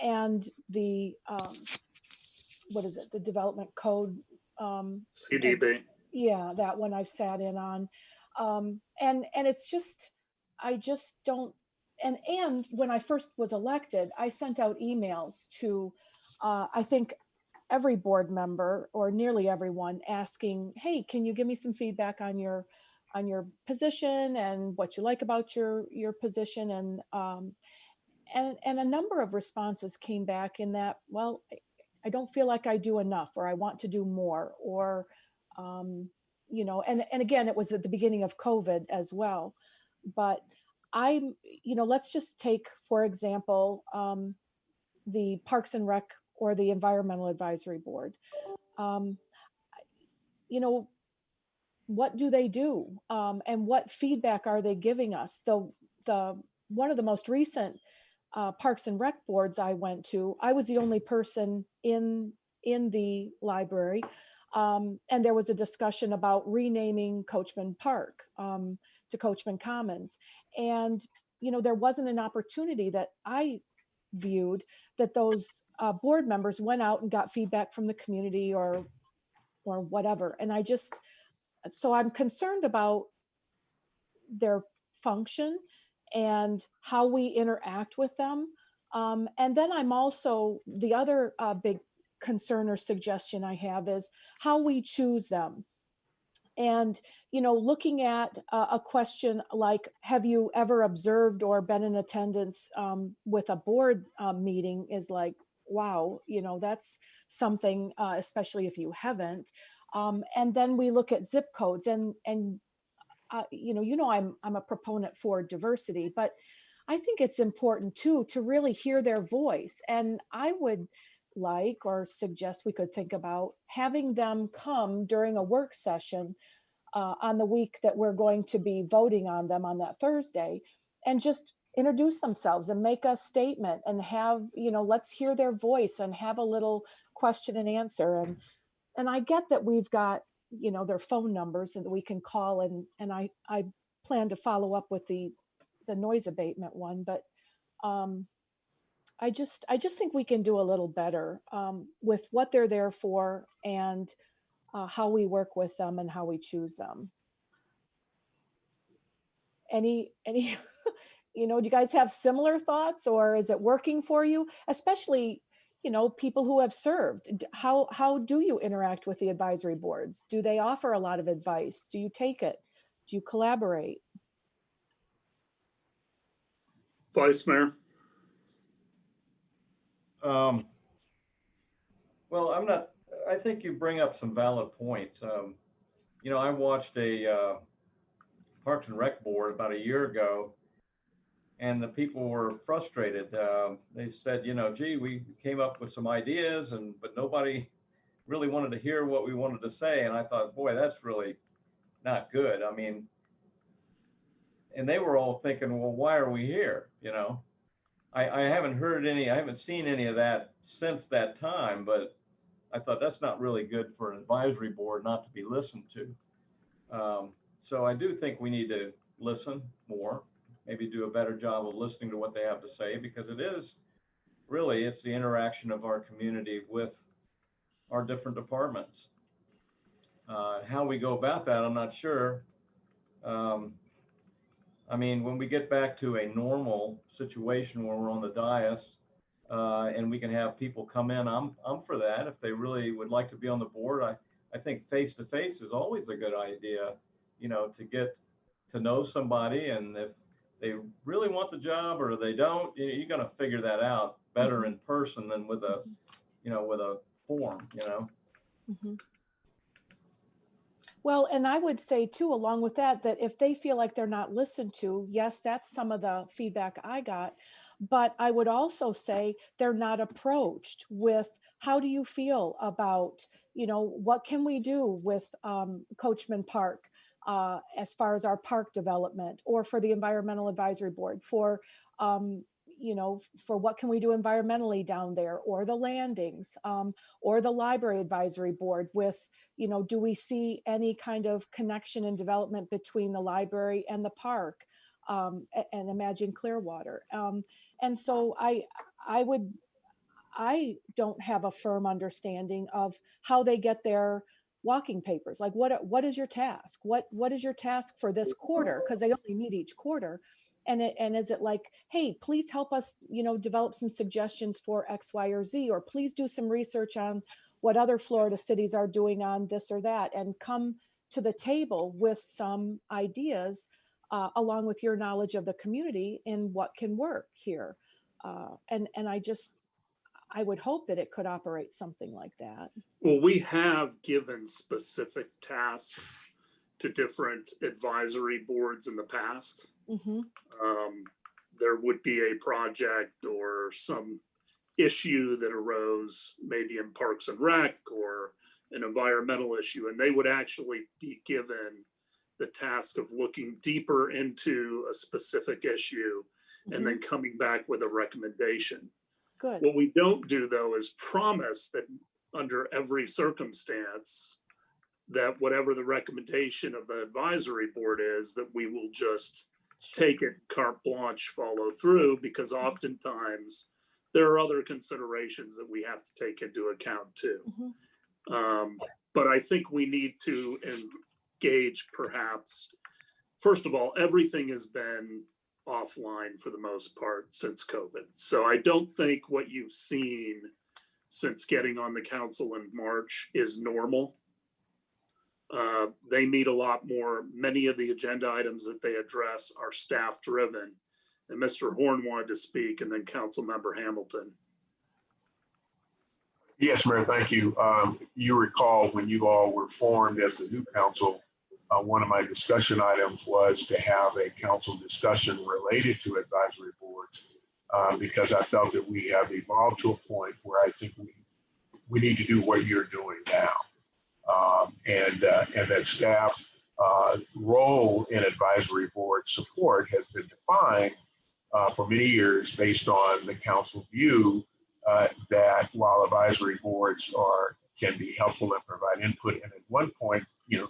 I: and the, what is it? The development code.
A: CDB.
I: Yeah, that one I've sat in on. And it's just, I just don't, and when I first was elected, I sent out emails to, I think every board member, or nearly everyone, asking, hey, can you give me some feedback on your position and what you like about your position? And a number of responses came back in that, well, I don't feel like I do enough, or I want to do more, or, you know, and again, it was at the beginning of COVID as well. But you know, let's just take, for example, the Parks and Rec or the Environmental Advisory Board. You know, what do they do? And what feedback are they giving us? The one of the most recent Parks and Rec boards I went to, I was the only person in the library. And there was a discussion about renaming Coachman Park to Coachman Commons. And, you know, there wasn't an opportunity that I viewed that those board members went out and got feedback from the community or whatever. And so I'm concerned about their function and how we interact with them. And then I'm also, the other big concern or suggestion I have is how we choose them. And, you know, looking at a question like, have you ever observed or been in attendance with a board meeting, is like, wow, you know, that's something, especially if you haven't. And then we look at zip codes, and you know, I'm a proponent for diversity, but I think it's important too to really hear their voice. And I would like, or suggest, we could think about having them come during a work session on the week that we're going to be voting on them on that Thursday, and just introduce themselves and make a statement and have, you know, let's hear their voice and have a little question and answer. And I get that we've got, you know, their phone numbers and that we can call, and I plan to follow up with the noise abatement one, but I just think we can do a little better with what they're there for, and how we work with them and how we choose them. Any you know, do you guys have similar thoughts, or is it working for you? Especially, you know, people who have served, how do you interact with the advisory boards? Do they offer a lot of advice? Do you take it? Do you collaborate?
A: Vice Mayor.
K: Well, I think you bring up some valid points. You know, I watched a Parks and Rec board about a year ago, and the people were frustrated. They said, you know, gee, we came up with some ideas, but nobody really wanted to hear what we wanted to say. And I thought, boy, that's really not good. I mean, and they were all thinking, well, why are we here? You know, I haven't seen any of that since that time, but I thought that's not really good for an advisory board not to be listened to. So I do think we need to listen more, maybe do a better job of listening to what they have to say, because it's the interaction of our community with our different departments. How we go about that, I'm not sure. I mean, when we get back to a normal situation where we're on the dais, and we can have people come in, I'm for that. If they really would like to be on the board, I think face-to-face is always a good idea, you know, to get to know somebody. And if they really want the job or they don't, you're going to figure that out better in person than with a, you know, with a form, you know.
I: Well, and I would say too, along with that, that if they feel like they're not listened to, yes, that's some of the feedback I got. But I would also say they're not approached with, how do you feel about, you know, what can we do with Coachman Park as far as our park development, or for the Environmental Advisory Board, for, you know, for what can we do environmentally down there, or the landings, or the Library Advisory Board with, you know, do we see any kind of connection and development between the library and the park, and imagine Clearwater. And so I don't have a firm understanding of how they get their walking papers. Like, what is your task? What is your task for this quarter? Because they only meet each quarter. And is it like, hey, please help us, you know, develop some suggestions for X, Y, or Z, or please do some research on what other Florida cities are doing on this or that, and come to the table with some ideas along with your knowledge of the community in what can work here. And I would hope that it could operate something like that.
A: Well, we have given specific tasks to different advisory boards in the past. There would be a project or some issue that arose maybe in Parks and Rec, or an environmental issue, and they would actually be given the task of looking deeper into a specific issue and then coming back with a recommendation.
I: Good.
A: What we don't do, though, is promise that under every circumstance, that whatever the recommendation of the advisory board is, that we will just take it carte blanche, follow through, because oftentimes there are other considerations that we have to take into account too. But I think we need to engage, perhaps, first of all, everything has been offline for the most part since COVID. So I don't think what you've seen since getting on the council in March is normal. They meet a lot more. Many of the agenda items that they address are staff driven. And Mr. Horn wanted to speak, and then Councilmember Hamilton.
D: Yes, Mayor, thank you. You recall when you all were formed as the new council, one of my discussion items was to have a council discussion related to advisory boards, because I felt that we have evolved to a point where I think we need to do what you're doing now, and that staff role in advisory board support has been defined for many years based on the council view that while advisory boards can be helpful and provide input, and at one point,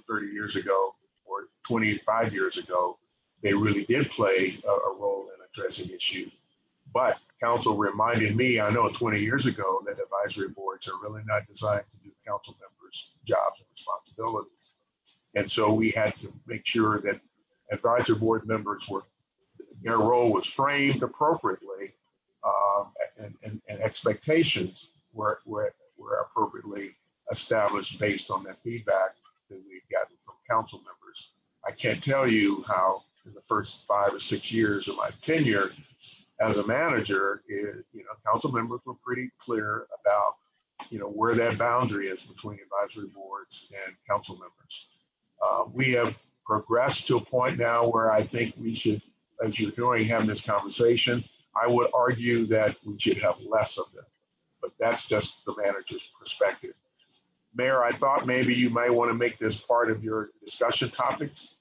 D: 30 years ago or 25 years ago, they really did play a role in addressing issues. But council reminded me, I know 20 years ago, that advisory boards are really not designed to do council members' jobs and responsibilities. And so we had to make sure that advisory board members their role was framed appropriately, and expectations were appropriately established based on that feedback that we've gotten from council members. I can't tell you how in the first 5 or 6 years of my tenure as a manager, council members were pretty clear about, where that boundary is between advisory boards and council members. We have progressed to a point now where I think we should, as you're doing, having this conversation, I would argue that we should have less of them, but that's just the manager's perspective. Mayor, I thought maybe you might want to make this part of your discussion topics.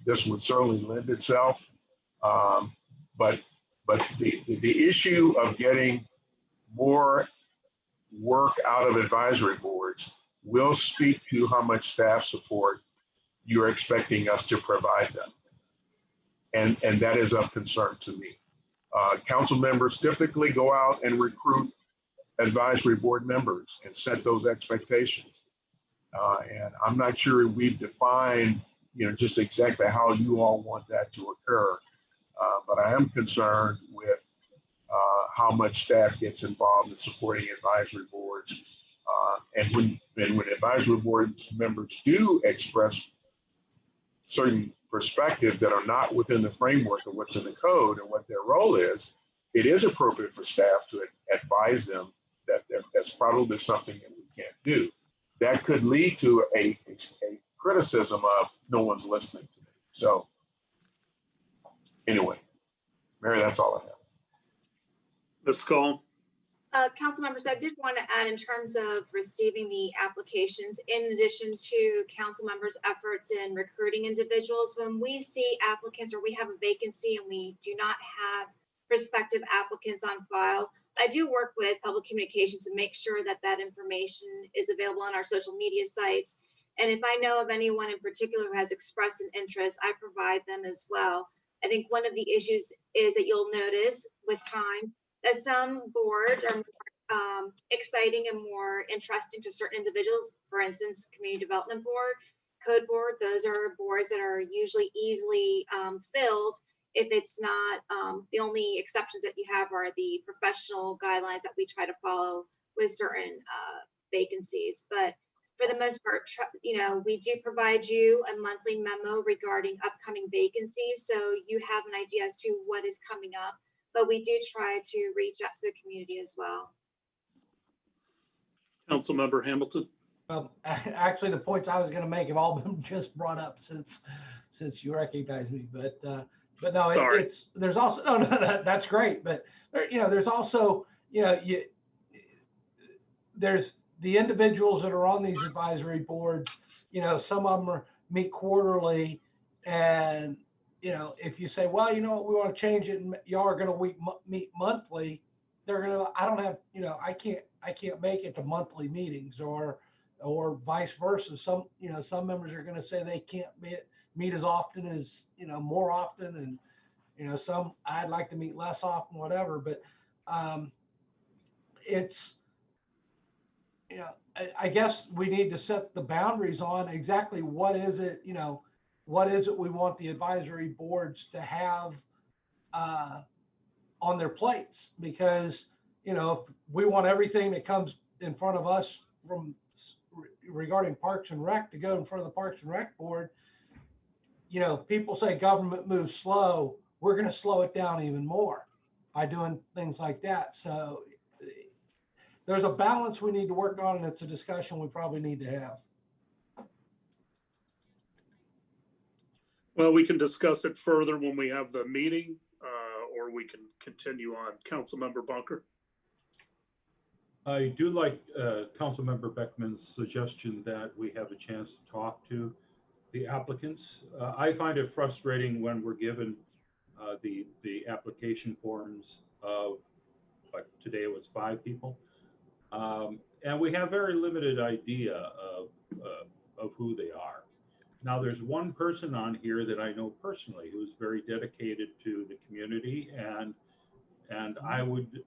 D: This would certainly lend itself, but the issue of getting more work out of advisory boards will speak to how much staff support you're expecting us to provide them. And that is of concern to me. Council members typically go out and recruit advisory board members and set those expectations. And I'm not sure we've defined, just exactly how you all want that to occur. But I am concerned with how much staff gets involved in supporting advisory boards. And when advisory board members do express certain perspectives that are not within the framework of what's in the code and what their role is, it is appropriate for staff to advise them that that's probably something that we can't do. That could lead to a criticism of no one's listening to me. So anyway, Mary, that's all I have.
A: Ms. Call.
W: Council members, I did want to add in terms of receiving the applications, in addition to council members' efforts in recruiting individuals, when we see applicants or we have a vacancy and we do not have prospective applicants on file, I do work with public communications to make sure that that information is available on our social media sites. And if I know of anyone in particular who has expressed an interest, I provide them as well. I think one of the issues is that you'll notice with time that some boards are more exciting and more interesting to certain individuals. For instance, Community Development Board, Code Board, those are boards that are usually easily filled. If it's not, the only exceptions that you have are the professional guidelines that we try to follow with certain vacancies. But for the most part, we do provide you a monthly memo regarding upcoming vacancies, so you have an idea as to what is coming up. But we do try to reach out to the community as well.
A: Councilmember Hamilton.
V: Actually, the points I was going to make have all been just brought up since you recognized me. But no, there's also no, that's great. But there's also there's the individuals that are on these advisory boards. Some of them meet quarterly, and if you say, well, we want to change it and y'all are going to meet monthly, they're going to, I don't have, I can't make it to monthly meetings or vice versa. Some members are going to say they can't meet as often as, more often. And, some I'd like to meet less often, whatever, but it's, I guess we need to set the boundaries on exactly what is it, what is it we want the advisory boards to have on their plates? Because, if we want everything that comes in front of us regarding Parks and Rec to go in front of the Parks and Rec board, people say government moves slow. We're going to slow it down even more by doing things like that. So there's a balance we need to work on, and it's a discussion we probably need to have.
A: Well, we can discuss it further when we have the meeting, or we can continue on. Councilmember Bunker.
J: I do like Councilmember Beckman's suggestion that we have a chance to talk to the applicants. I find it frustrating when we're given the application forms of, like today it was 5 people, and we have very limited idea of who they are. Now, there's one person on here that I know personally who's very dedicated to the community, and I would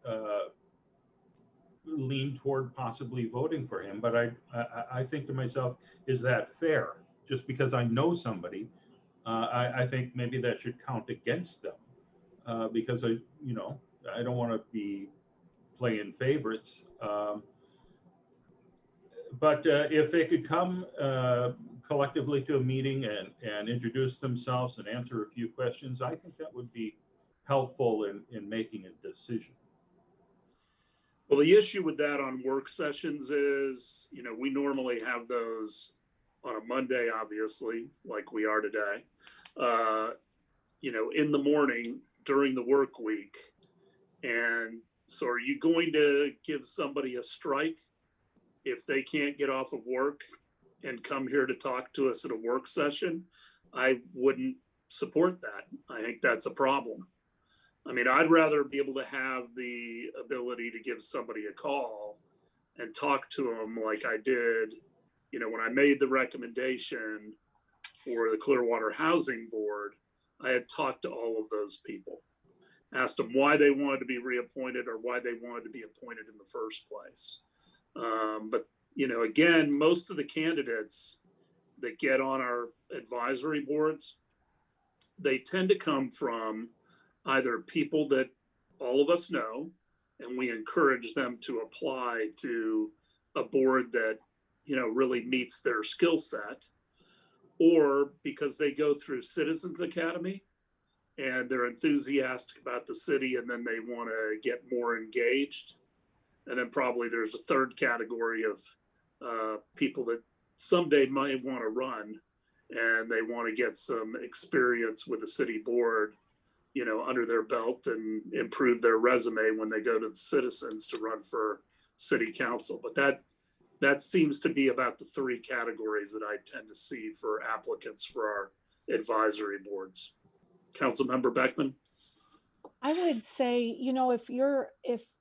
J: lean toward possibly voting for him. But I think to myself, is that fair? Just because I know somebody, I think maybe that should count against them, because I don't want to be playing favorites. But if they could come collectively to a meeting and introduce themselves and answer a few questions, I think that would be helpful in making a decision.
A: Well, the issue with that on work sessions is, we normally have those on a Monday, obviously, like we are today, in the morning during the work week. And so are you going to give somebody a strike if they can't get off of work and come here to talk to us at a work session? I wouldn't support that. I think that's a problem. I mean, I'd rather be able to have the ability to give somebody a call and talk to them like I did, when I made the recommendation for the Clearwater Housing Board. I had talked to all of those people, asked them why they wanted to be reappointed or why they wanted to be appointed in the first place. But again, most of the candidates that get on our advisory boards, they tend to come from either people that all of us know, and we encourage them to apply to a board that, really meets their skill set, or because they go through Citizens Academy and they're enthusiastic about the city and then they want to get more engaged. And then probably there's a third category of people that someday might want to run and they want to get some experience with the city board, under their belt and improve their resume when they go to the citizens to run for city council. But that seems to be about the three categories that I tend to see for applicants for our advisory boards. Councilmember Beckman?
I: I would say, if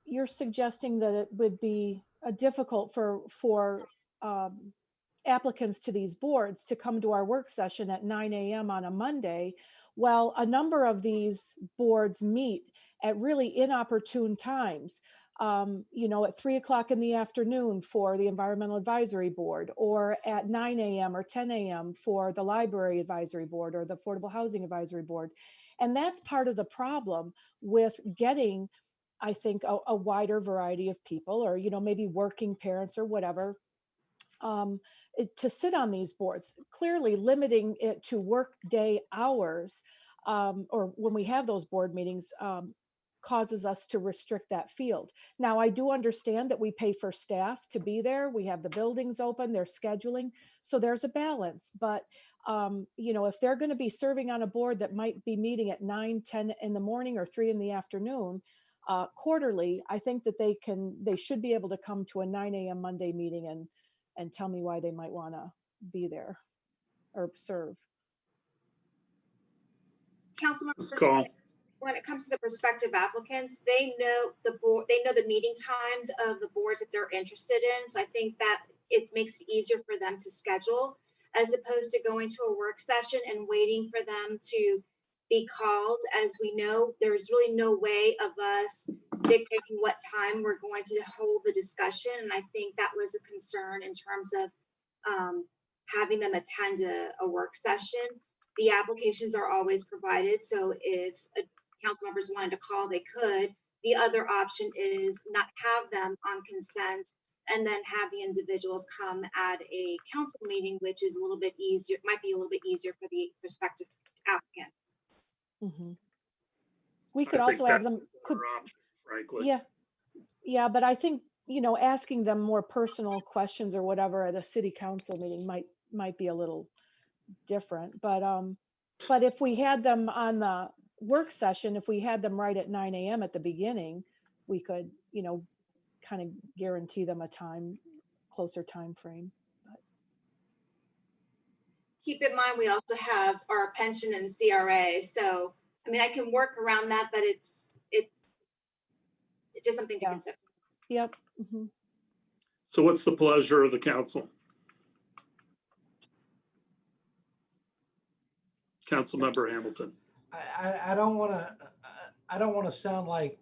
I: you're suggesting that it would be difficult for applicants to these boards to come to our work session at 9 a.m. on a Monday, well, a number of these boards meet at really inopportune times. At 3 o'clock in the afternoon for the Environmental Advisory Board, or at 9 a.m. or 10 a.m. for the Library Advisory Board or the Affordable Housing Advisory Board. And that's part of the problem with getting, I think, a wider variety of people, or, maybe working parents or whatever, to sit on these boards. Clearly limiting it to work day hours, or when we have those board meetings, causes us to restrict that field. Now, I do understand that we pay for staff to be there. We have the buildings open, they're scheduling. So there's a balance. But, if they're going to be serving on a board that might be meeting at 9, 10 in the morning or 3 in the afternoon, quarterly, I think that they should be able to come to a 9 a.m. Monday meeting and tell me why they might want to be there or serve.
W: Councilmember, when it comes to the prospective applicants, they know the board, they know the meeting times of the boards that they're interested in. So I think that it makes it easier for them to schedule, as opposed to going to a work session and waiting for them to be called. As we know, there's really no way of us dictating what time we're going to hold the discussion. And I think that was a concern in terms of having them attend a work session. The applications are always provided. So if council members wanted to call, they could. The other option is not have them on consent and then have the individuals come at a council meeting, which is a little bit easier, might be a little bit easier for the prospective applicants.
I: Mm-hmm. We could also have them,
A: frankly.
I: Yeah, but I think, asking them more personal questions or whatever at a city council meeting might be a little different. But if we had them on the work session, if we had them right at 9 a.m. at the beginning, we could, kind of guarantee them a closer time frame. But
W: keep in mind, we also have our pension and CRA. So, I mean, I can work around that, but it's just something to consider.
I: Yep. Mm-hmm.
A: So what's the pleasure of the council? Councilmember Hamilton.
V: I don't want to sound like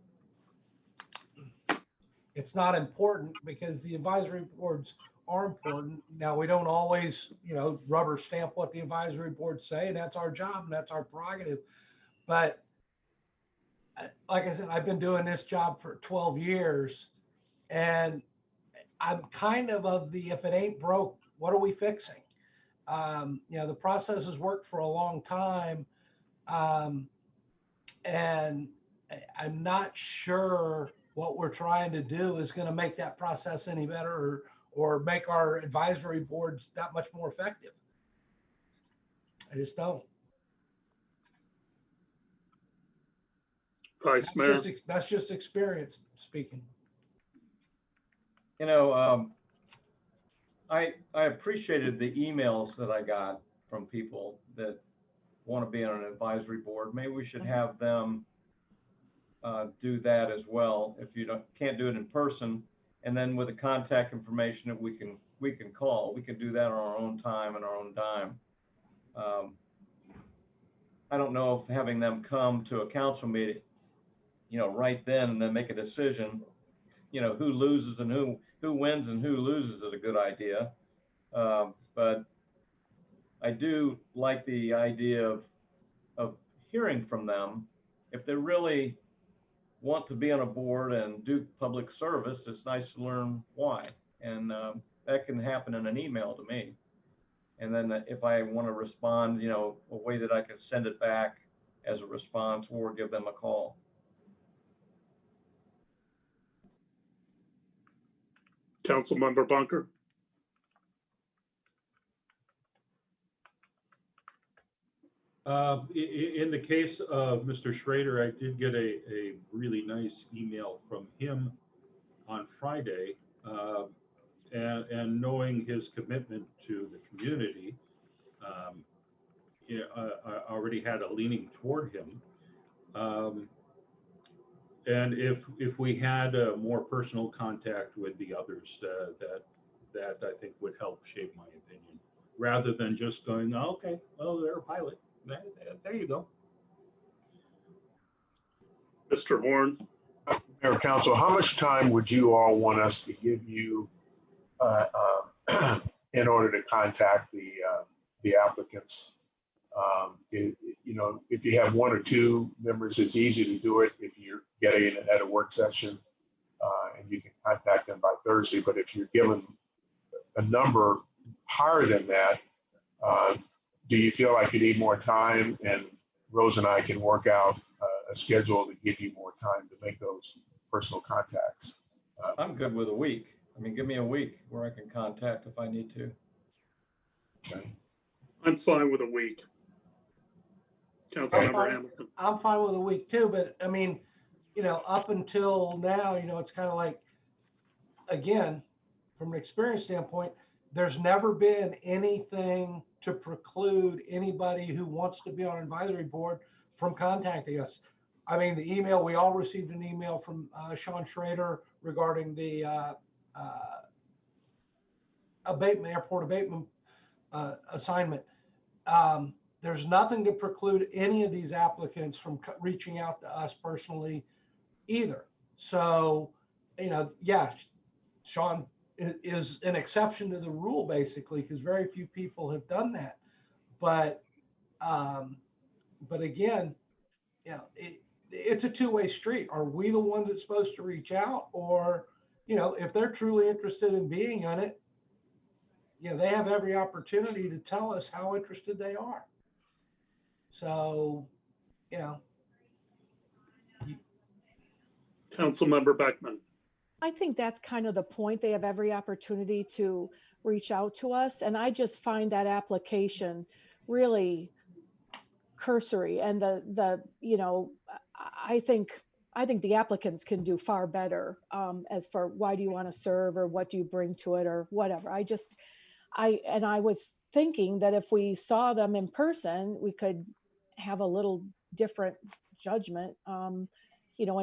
V: it's not important, because the advisory boards are important. Now, we don't always, rubber stamp what the advisory boards say, and that's our job and that's our prerogative. But like I said, I've been doing this job for 12 years, and I'm kind of the, if it ain't broke, what are we fixing? The process has worked for a long time. And I'm not sure what we're trying to do is going to make that process any better or make our advisory boards that much more effective. I just don't.
A: Vice Mayor.
V: That's just experience speaking.
K: I appreciated the emails that I got from people that want to be on an advisory board. Maybe we should have them do that as well. If you can't do it in person, and then with the contact information that we can call, we can do that on our own time and our own dime. I don't know if having them come to a council meeting, right then and then make a decision who loses and who wins and who loses is a good idea. But I do like the idea of hearing from them. If they really want to be on a board and do public service, it's nice to learn why. And that can happen in an email to me. And then if I want to respond, a way that I can send it back as a response or give them a call.
A: Councilmember Bunker.
J: In the case of Mr. Schrader, I did get a really nice email from him on Friday, and knowing his commitment to the community, I already had a leaning toward him. And if we had a more personal contact with the others, that I think would help shape my opinion, rather than just going, oh, okay, well, they're a pilot. There you go.
A: Mr. Warren.
G: Mayor, Council, how much time would you all want us to give you in order to contact the applicants? If you have one or two members, it's easy to do it if you're getting it at a work session, and you can contact them by Thursday. But if you're given a number higher than that, do you feel like you need more time? And Rose and I can work out a schedule to give you more time to make those personal contacts.
K: I'm good with a week. I mean, give me a week where I can contact if I need to.
G: Okay.
A: I'm fine with a week. Councilmember Hamilton.
V: I'm fine with a week too, but I mean, up until now, it's kind of like, again, from an experience standpoint, there's never been anything to preclude anybody who wants to be on an advisory board from contacting us. I mean, the email, we all received an email from Sean Schrader regarding the airport abatement assignment. There's nothing to preclude any of these applicants from reaching out to us personally either. So, yeah, Sean is an exception to the rule basically, because very few people have done that. But again, it's a two-way street. Are we the ones that's supposed to reach out? Or, if they're truly interested in being on it, they have every opportunity to tell us how interested they are. So,
A: Councilmember Beckman.
I: I think that's kind of the point. They have every opportunity to reach out to us. And I just find that application really cursory. And I think the applicants can do far better as for why do you want to serve or what do you bring to it or whatever. I was thinking that if we saw them in person, we could have a little different judgment, and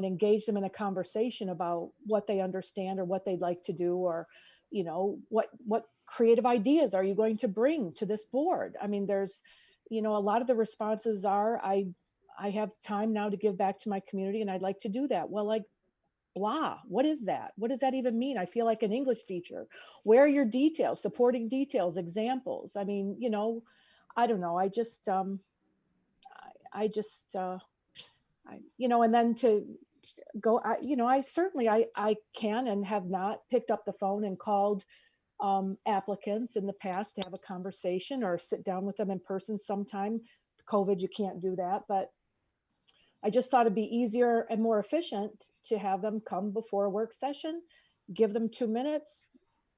I: engage them in a conversation about what they understand or what they'd like to do, or, what creative ideas are you going to bring to this board? I mean, there's, a lot of the responses are, I have time now to give back to my community and I'd like to do that. Well, like, blah, what is that? What does that even mean? I feel like an English teacher. Where are your details, supporting details, examples? I mean, I don't know. And then to go, I can and have not picked up the phone and called applicants in the past to have a conversation or sit down with them in person sometime. COVID, you can't do that, but I just thought it'd be easier and more efficient to have them come before a work session, give them 2 minutes.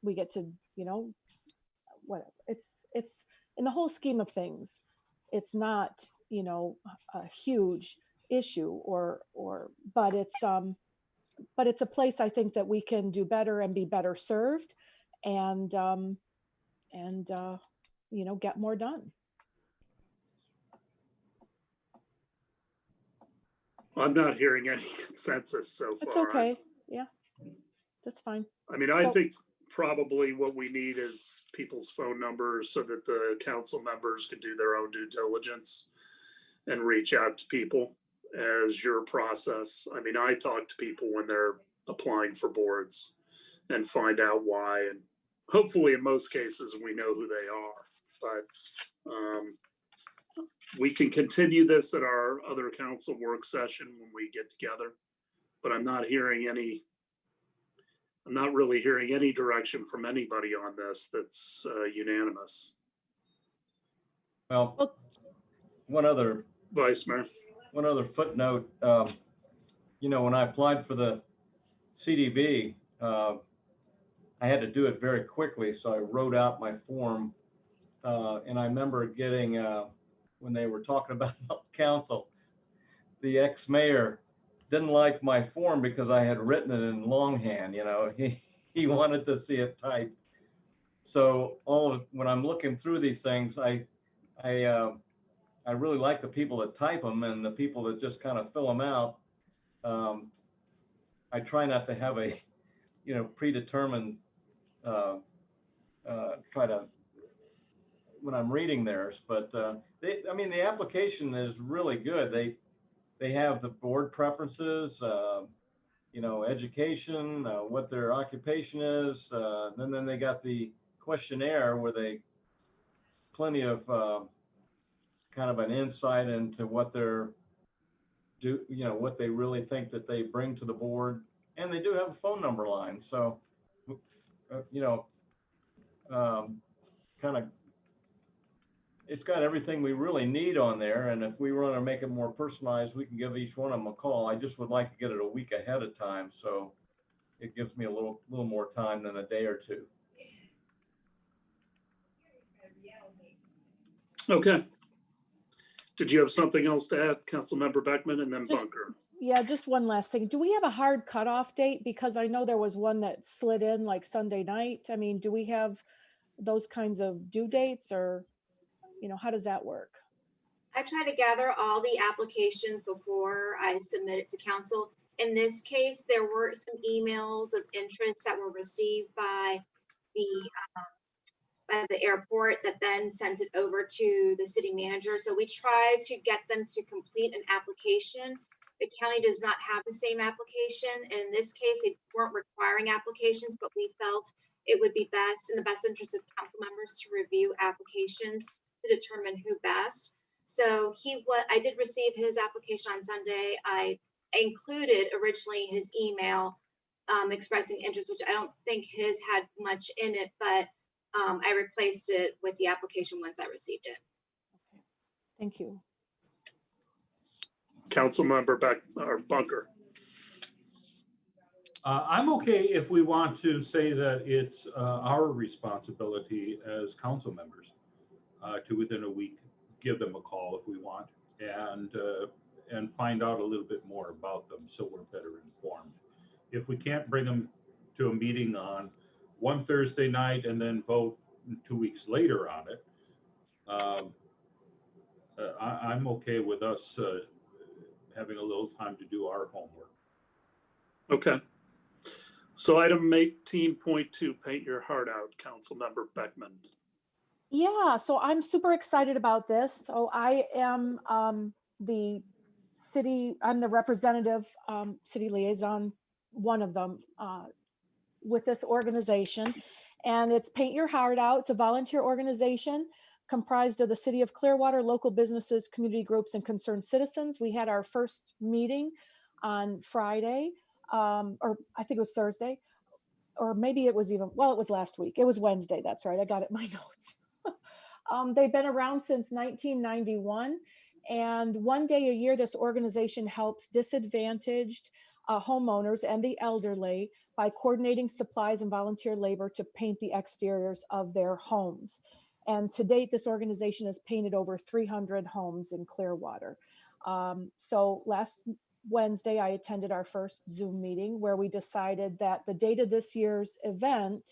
I: We get to, whatever. It's in the whole scheme of things, it's not, a huge issue but it's a place I think that we can do better and be better served and get more done.
A: I'm not hearing any consensus so far.
I: It's okay. Yeah, that's fine.
A: I mean, I think probably what we need is people's phone numbers so that the council members can do their own due diligence and reach out to people as your process. I mean, I talk to people when they're applying for boards and find out why. And hopefully, in most cases, we know who they are. But we can continue this at our other council work session when we get together. But I'm not really hearing any direction from anybody on this that's unanimous.
K: Well, one other
A: Vice Mayor.
K: One other footnote, when I applied for the CDB, I had to do it very quickly, so I wrote out my form. And I remember getting, when they were talking about council, the ex-mayor didn't like my form because I had written it in longhand. He wanted to see it typed. So when I'm looking through these things, I really like the people that type them, and the people that just kind of fill them out. I try not to have a, predetermined, try to, when I'm reading theirs, but the application is really good. They have the board preferences, education, what their occupation is, and then they got the questionnaire where they plenty of kind of an insight into what what they really think that they bring to the board, and they do have a phone number line. So, kind of, it's got everything we really need on there. And if we want to make it more personalized, we can give each one of them a call. I just would like to get it a week ahead of time, so it gives me a little more time than a day or two.
A: Okay. Did you have something else to add, Councilmember Beckman, and then Bunker?
I: Yeah, just one last thing. Do we have a hard cutoff date? Because I know there was one that slid in like Sunday night. I mean, do we have those kinds of due dates, or, how does that work?
W: I try to gather all the applications before I submit it to council. In this case, there were some emails of interest that were received by the airport that then sent it over to the city manager. So we try to get them to complete an application. The county does not have the same application. In this case, they weren't requiring applications, but we felt it would be best in the best interest of council members to review applications to determine who best. So I did receive his application on Sunday. I included originally his email expressing interest, which I don't think his had much in it, but I replaced it with the application once I received it.
I: Okay. Thank you.
A: Councilmember Bunker.
J: I'm okay if we want to say that it's our responsibility as council members to, within a week, give them a call if we want, and find out a little bit more about them so we're better informed. If we can't bring them to a meeting on one Thursday night and then vote 2 weeks later on it, I'm okay with us having a little time to do our homework.
A: Okay. So item 18.2, paint your heart out, Councilmember Beckman.
I: Yeah, so I'm super excited about this. So I am I'm the representative, city liaison, one of them with this organization. And it's Paint Your Heart Out. It's a volunteer organization comprised of the city of Clearwater, local businesses, community groups, and concerned citizens. We had our first meeting on Friday, or I think it was Thursday, or maybe it was it was last week. It was Wednesday. That's right. I got it in my notes. They've been around since 1991. And one day a year, this organization helps disadvantaged homeowners and the elderly by coordinating supplies and volunteer labor to paint the exteriors of their homes. And to date, this organization has painted over 300 homes in Clearwater. So last Wednesday, I attended our first Zoom meeting where we decided that the date of this year's event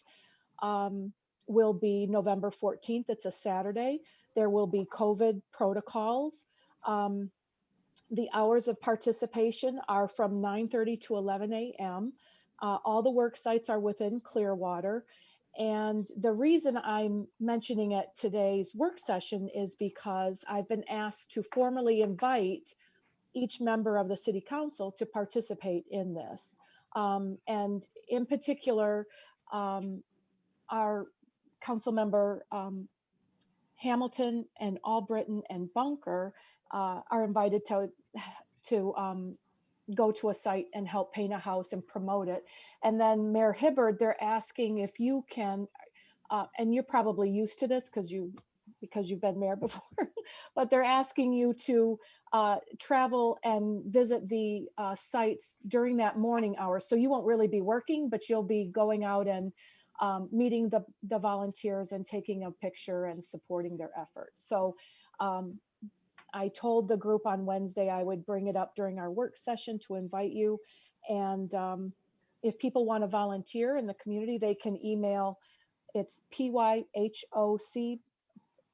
I: will be November 14th. It's a Saturday. There will be COVID protocols. The hours of participation are from 9:30 to 11 a.m. All the work sites are within Clearwater. And the reason I'm mentioning it today's work session is because I've been asked to formally invite each member of the city council to participate in this. And in particular, our council member Hamilton and Albritton and Bunker are invited to go to a site and help paint a house and promote it. And then Mayor Hibbard, they're asking if you can, and you're probably used to this because you've been mayor before, but they're asking you to travel and visit the sites during that morning hour. So you won't really be working, but you'll be going out and meeting the volunteers and taking a picture and supporting their efforts. So I told the group on Wednesday I would bring it up during our work session to invite you. And if people want to volunteer in the community, they can email, it's PYHOC,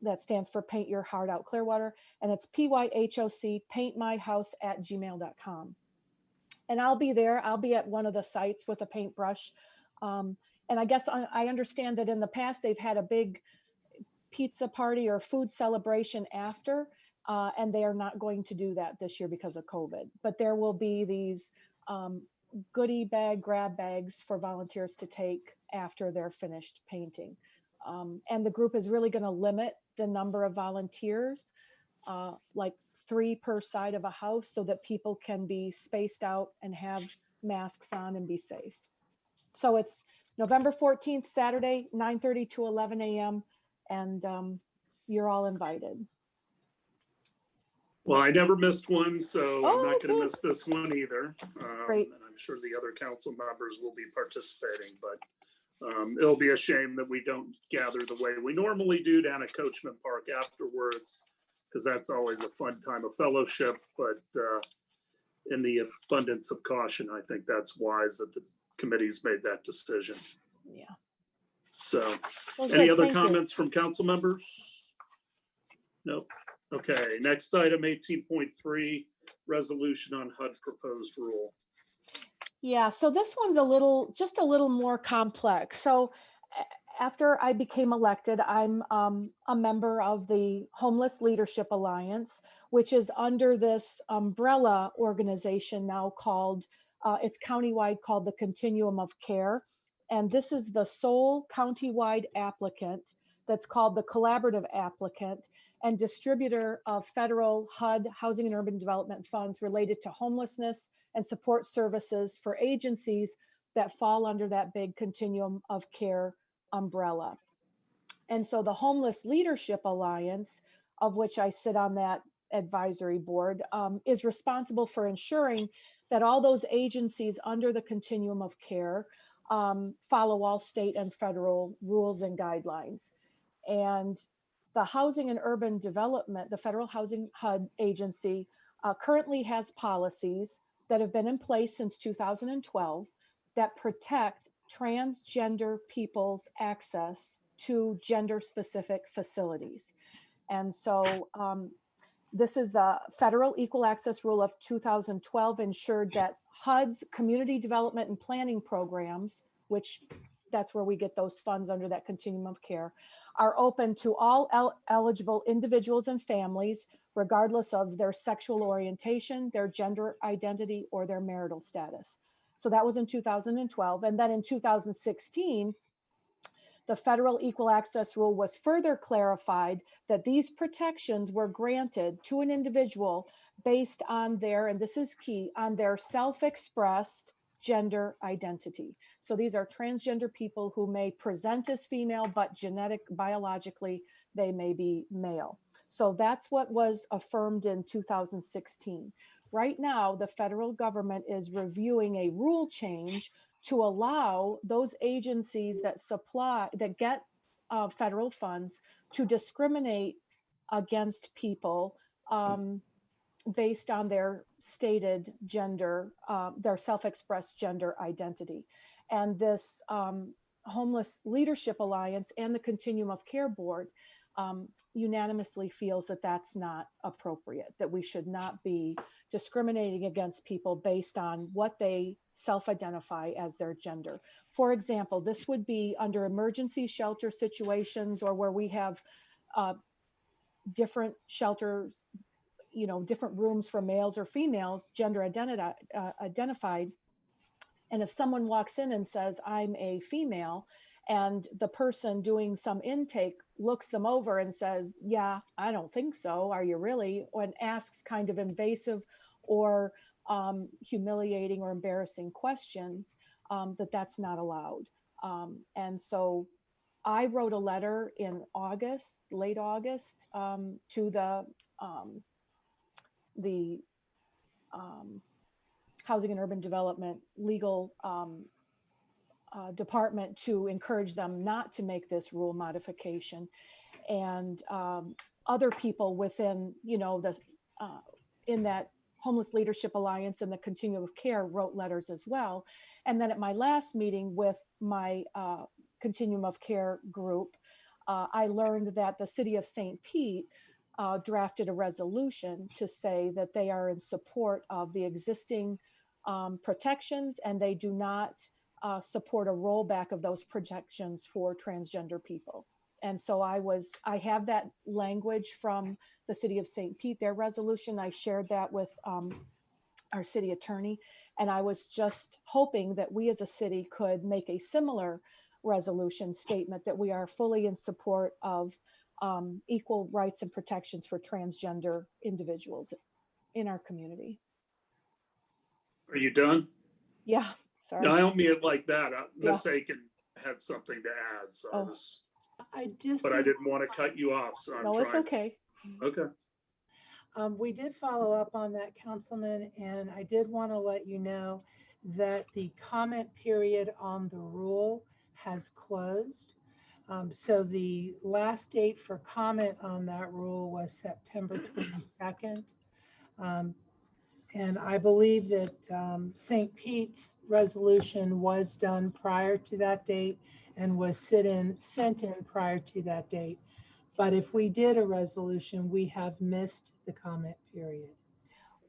I: that stands for Paint Your Heart Out Clearwater, and it's PYHOC, paintmyhouse@gmail.com. And I'll be there. I'll be at one of the sites with a paintbrush. And I guess I understand that in the past, they've had a big pizza party or food celebration after, and they are not going to do that this year because of COVID. But there will be these goodie bag, grab bags for volunteers to take after they're finished painting. And the group is really going to limit the number of volunteers, like 3 per side of a house, so that people can be spaced out and have masks on and be safe. So it's November 14th, Saturday, 9:30 to 11 a.m. And you're all invited.
A: Well, I never missed one, so I'm not going to
I: good.
A: miss this one either.
I: Great.
A: And I'm sure the other council members will be participating, but it'll be a shame that we don't gather the way we normally do down at Coachman Park afterwards, because that's always a fun time of fellowship. But in the abundance of caution, I think that's wise that the committee's made that decision.
I: Yeah.
A: So
I: Well,
A: any
I: good.
A: other
I: Thank you.
A: comments from council members? Nope. Okay, next item, 18.3, resolution on HUD proposed rule.
I: Yeah, so this one's just a little more complex. So after I became elected, I'm a member of the Homeless Leadership Alliance, which is under this umbrella organization now called, it's countywide, called the Continuum of Care. And this is the sole countywide applicant that's called the collaborative applicant and distributor of federal HUD, Housing and Urban Development funds related to homelessness and support services for agencies that fall under that big Continuum of Care umbrella. And so the Homeless Leadership Alliance, of which I sit on that advisory board, is responsible for ensuring that all those agencies under the Continuum of Care follow all state and federal rules and guidelines. And the Housing and Urban Development, the Federal Housing HUD agency, currently has policies that have been in place since 2012 that protect transgender people's access to gender-specific facilities. And so this is the Federal Equal Access Rule of 2012 ensured that HUD's community development and planning programs, which that's where we get those funds under that Continuum of Care, are open to all eligible individuals and families, regardless of their sexual orientation, their gender identity, or their marital status. So that was in 2012. And then in 2016, the Federal Equal Access Rule was further clarified that these protections were granted to an individual based on their, and this is key, on their self-expressed gender identity. So these are transgender people who may present as female, but biologically, they may be male. So that's what was affirmed in 2016. Right now, the federal government is reviewing a rule change to allow those agencies that get federal funds to discriminate against people based on their stated gender, their self-expressed gender identity. And this Homeless Leadership Alliance and the Continuum of Care Board unanimously feels that that's not appropriate, that we should not be discriminating against people based on what they self-identify as their gender. For example, this would be under emergency shelter situations or where we have different shelters, different rooms for males or females, gender identified. And if someone walks in and says, I'm a female, and the person doing some intake looks them over and says, yeah, I don't think so. Are you really? And asks kind of invasive or humiliating or embarrassing questions, that's not allowed. And so I wrote a letter in August, late August, to the Housing and Urban Development legal department to encourage them not to make this rule modification. And other people within, in that Homeless Leadership Alliance and the Continuum of Care wrote letters as well. And then at my last meeting with my Continuum of Care group, I learned that the city of St. Pete drafted a resolution to say that they are in support of the existing protections, and they do not support a rollback of those protections for transgender people. And so I have that language from the city of St. Pete, their resolution. I shared that with our city attorney, and I was just hoping that we as a city could make a similar resolution statement that we are fully in support of equal rights and protections for transgender individuals in our community.
A: Are you done?
I: Yeah, sorry.
A: No, I don't mean it like that. Miss
I: Yeah.
A: Aiken had something to add, so
I: Oh.
A: I didn't want to cut you off, so I'm trying.
I: It's okay.
A: Okay.
B: We did follow up on that, Councilman, and I did want to let you know that the comment period on the rule has closed. So the last date for comment on that rule was September 22nd. And I believe that St. Pete's resolution was done prior to that date and was sent in prior to that date. But if we did a resolution, we have missed the comment period.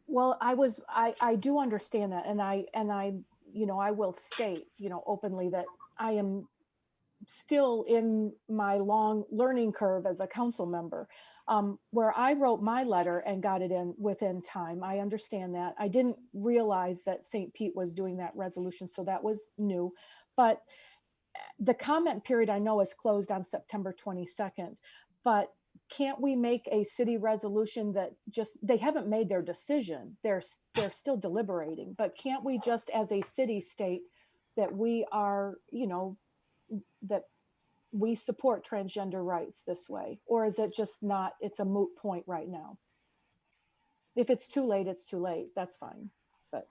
I: Well, I do understand that. And I will state, openly that I am still in my long learning curve as a council member, where I wrote my letter and got it in within time. I understand that. I didn't realize that St. Pete was doing that resolution, so that was new. But the comment period I know is closed on September 22nd, but can't we make a city resolution that they haven't made their decision. They're still deliberating, but can't we just as a city state that we are, that we support transgender rights this way? Or is it just not, it's a moot point right now? If it's too late, it's too late. That's fine. But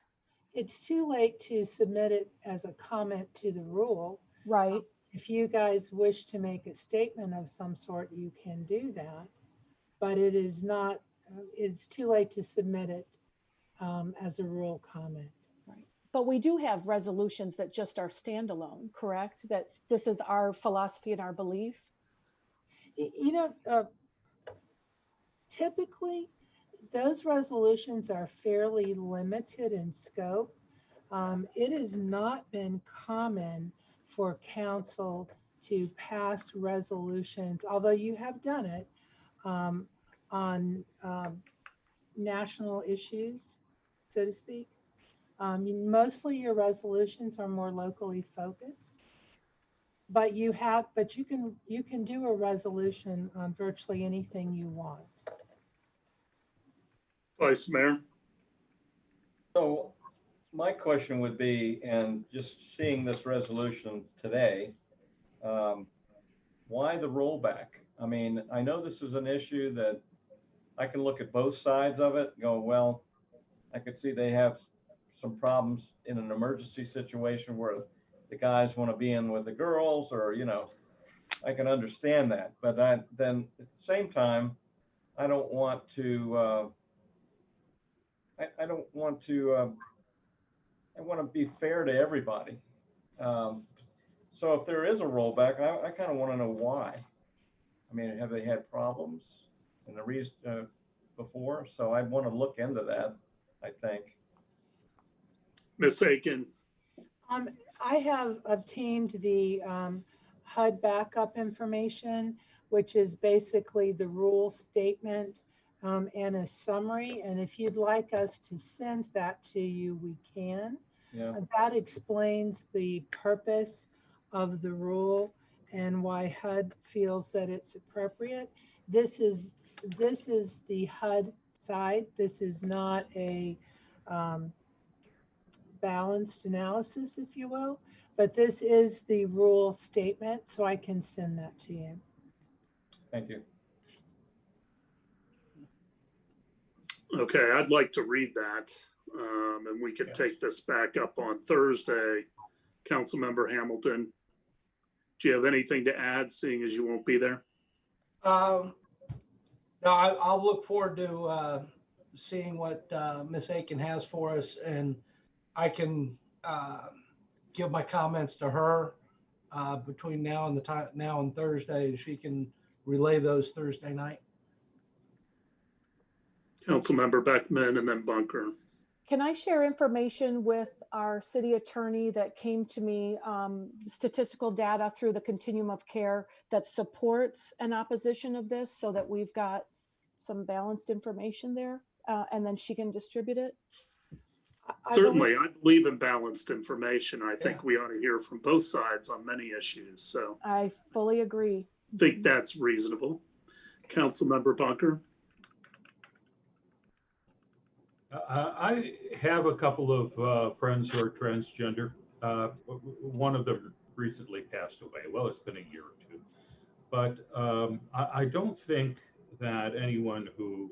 B: it's too late to submit it as a comment to the rule.
I: Right.
B: If you guys wish to make a statement of some sort, you can do that. But it is not, it's too late to submit it as a rule comment.
I: Right. But we do have resolutions that just are standalone, correct? That this is our philosophy and our belief?
B: Typically, those resolutions are fairly limited in scope. It has not been common for council to pass resolutions, although you have done it, on national issues, so to speak. Mostly your resolutions are more locally focused, but you can do a resolution on virtually anything you want.
A: Vice Mayor.
K: So my question would be, and just seeing this resolution today, why the rollback? I mean, I know this is an issue that I can look at both sides of it and go, well, I could see they have some problems in an emergency situation where the guys want to be in with the girls, or, I can understand that. But then at the same time, I don't want to, I want to be fair to everybody. So if there is a rollback, I kind of want to know why. I mean, have they had problems in the reason before? So I want to look into that, I think.
A: Ms. Aiken.
B: I have obtained the HUD backup information, which is basically the rule statement and a summary. And if you'd like us to send that to you, we can.
K: Yeah.
B: That explains the purpose of the rule and why HUD feels that it's appropriate. This is the HUD side. This is not a balanced analysis, if you will, but this is the rule statement, so I can send that to you.
K: Thank you.
A: Okay, I'd like to read that, and we could take this back up on Thursday. Councilmember Hamilton, do you have anything to add, seeing as you won't be there?
V: No, I'll look forward to seeing what Ms. Aiken has for us, and I can give my comments to her between now and Thursday, and she can relay those Thursday night.
A: Councilmember Beckman and then Bunker.
I: Can I share information with our city attorney that came to me, statistical data through the continuum of care that supports an opposition of this, so that we've got some balanced information there, and then she can distribute it?
A: Certainly, I believe in balanced information. I think we ought to hear from both sides on many issues. So
I: I fully agree.
A: I think that's reasonable. Councilmember Bunker.
J: I have a couple of friends who are transgender. One of them recently passed away. Well, it's been a year or two. But I don't think that anyone who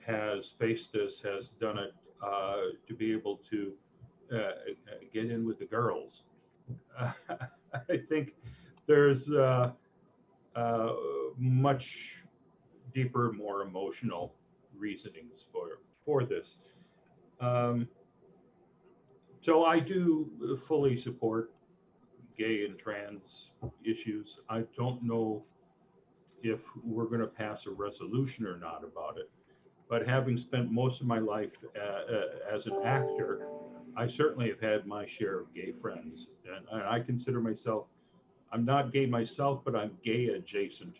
J: has faced this has done it to be able to get in with the girls. I think there's much deeper, more emotional reasonings for this. So I do fully support gay and trans issues. I don't know if we're going to pass a resolution or not about it, but having spent most of my life as an actor, I certainly have had my share of gay friends, and I consider myself, I'm not gay myself, but I'm gay adjacent.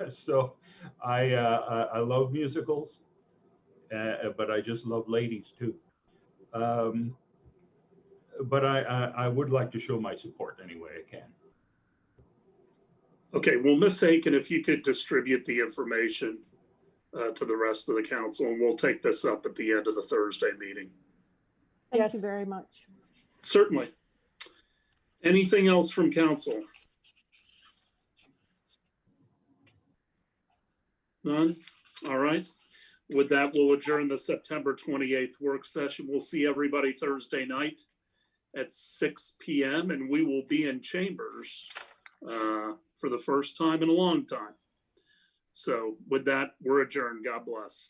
J: So I love musicals, but I just love ladies too. But I would like to show my support any way I can.
A: Okay, well, Ms. Aiken, if you could distribute the information to the rest of the council, and we'll take this up at the end of the Thursday meeting.
I: Thank you very much.
A: Certainly. Anything else from council? None? All right. With that, we'll adjourn the September 28th work session. We'll see everybody Thursday night at 6 p.m. and we will be in chambers for the first time in a long time. So with that, we're adjourned. God bless.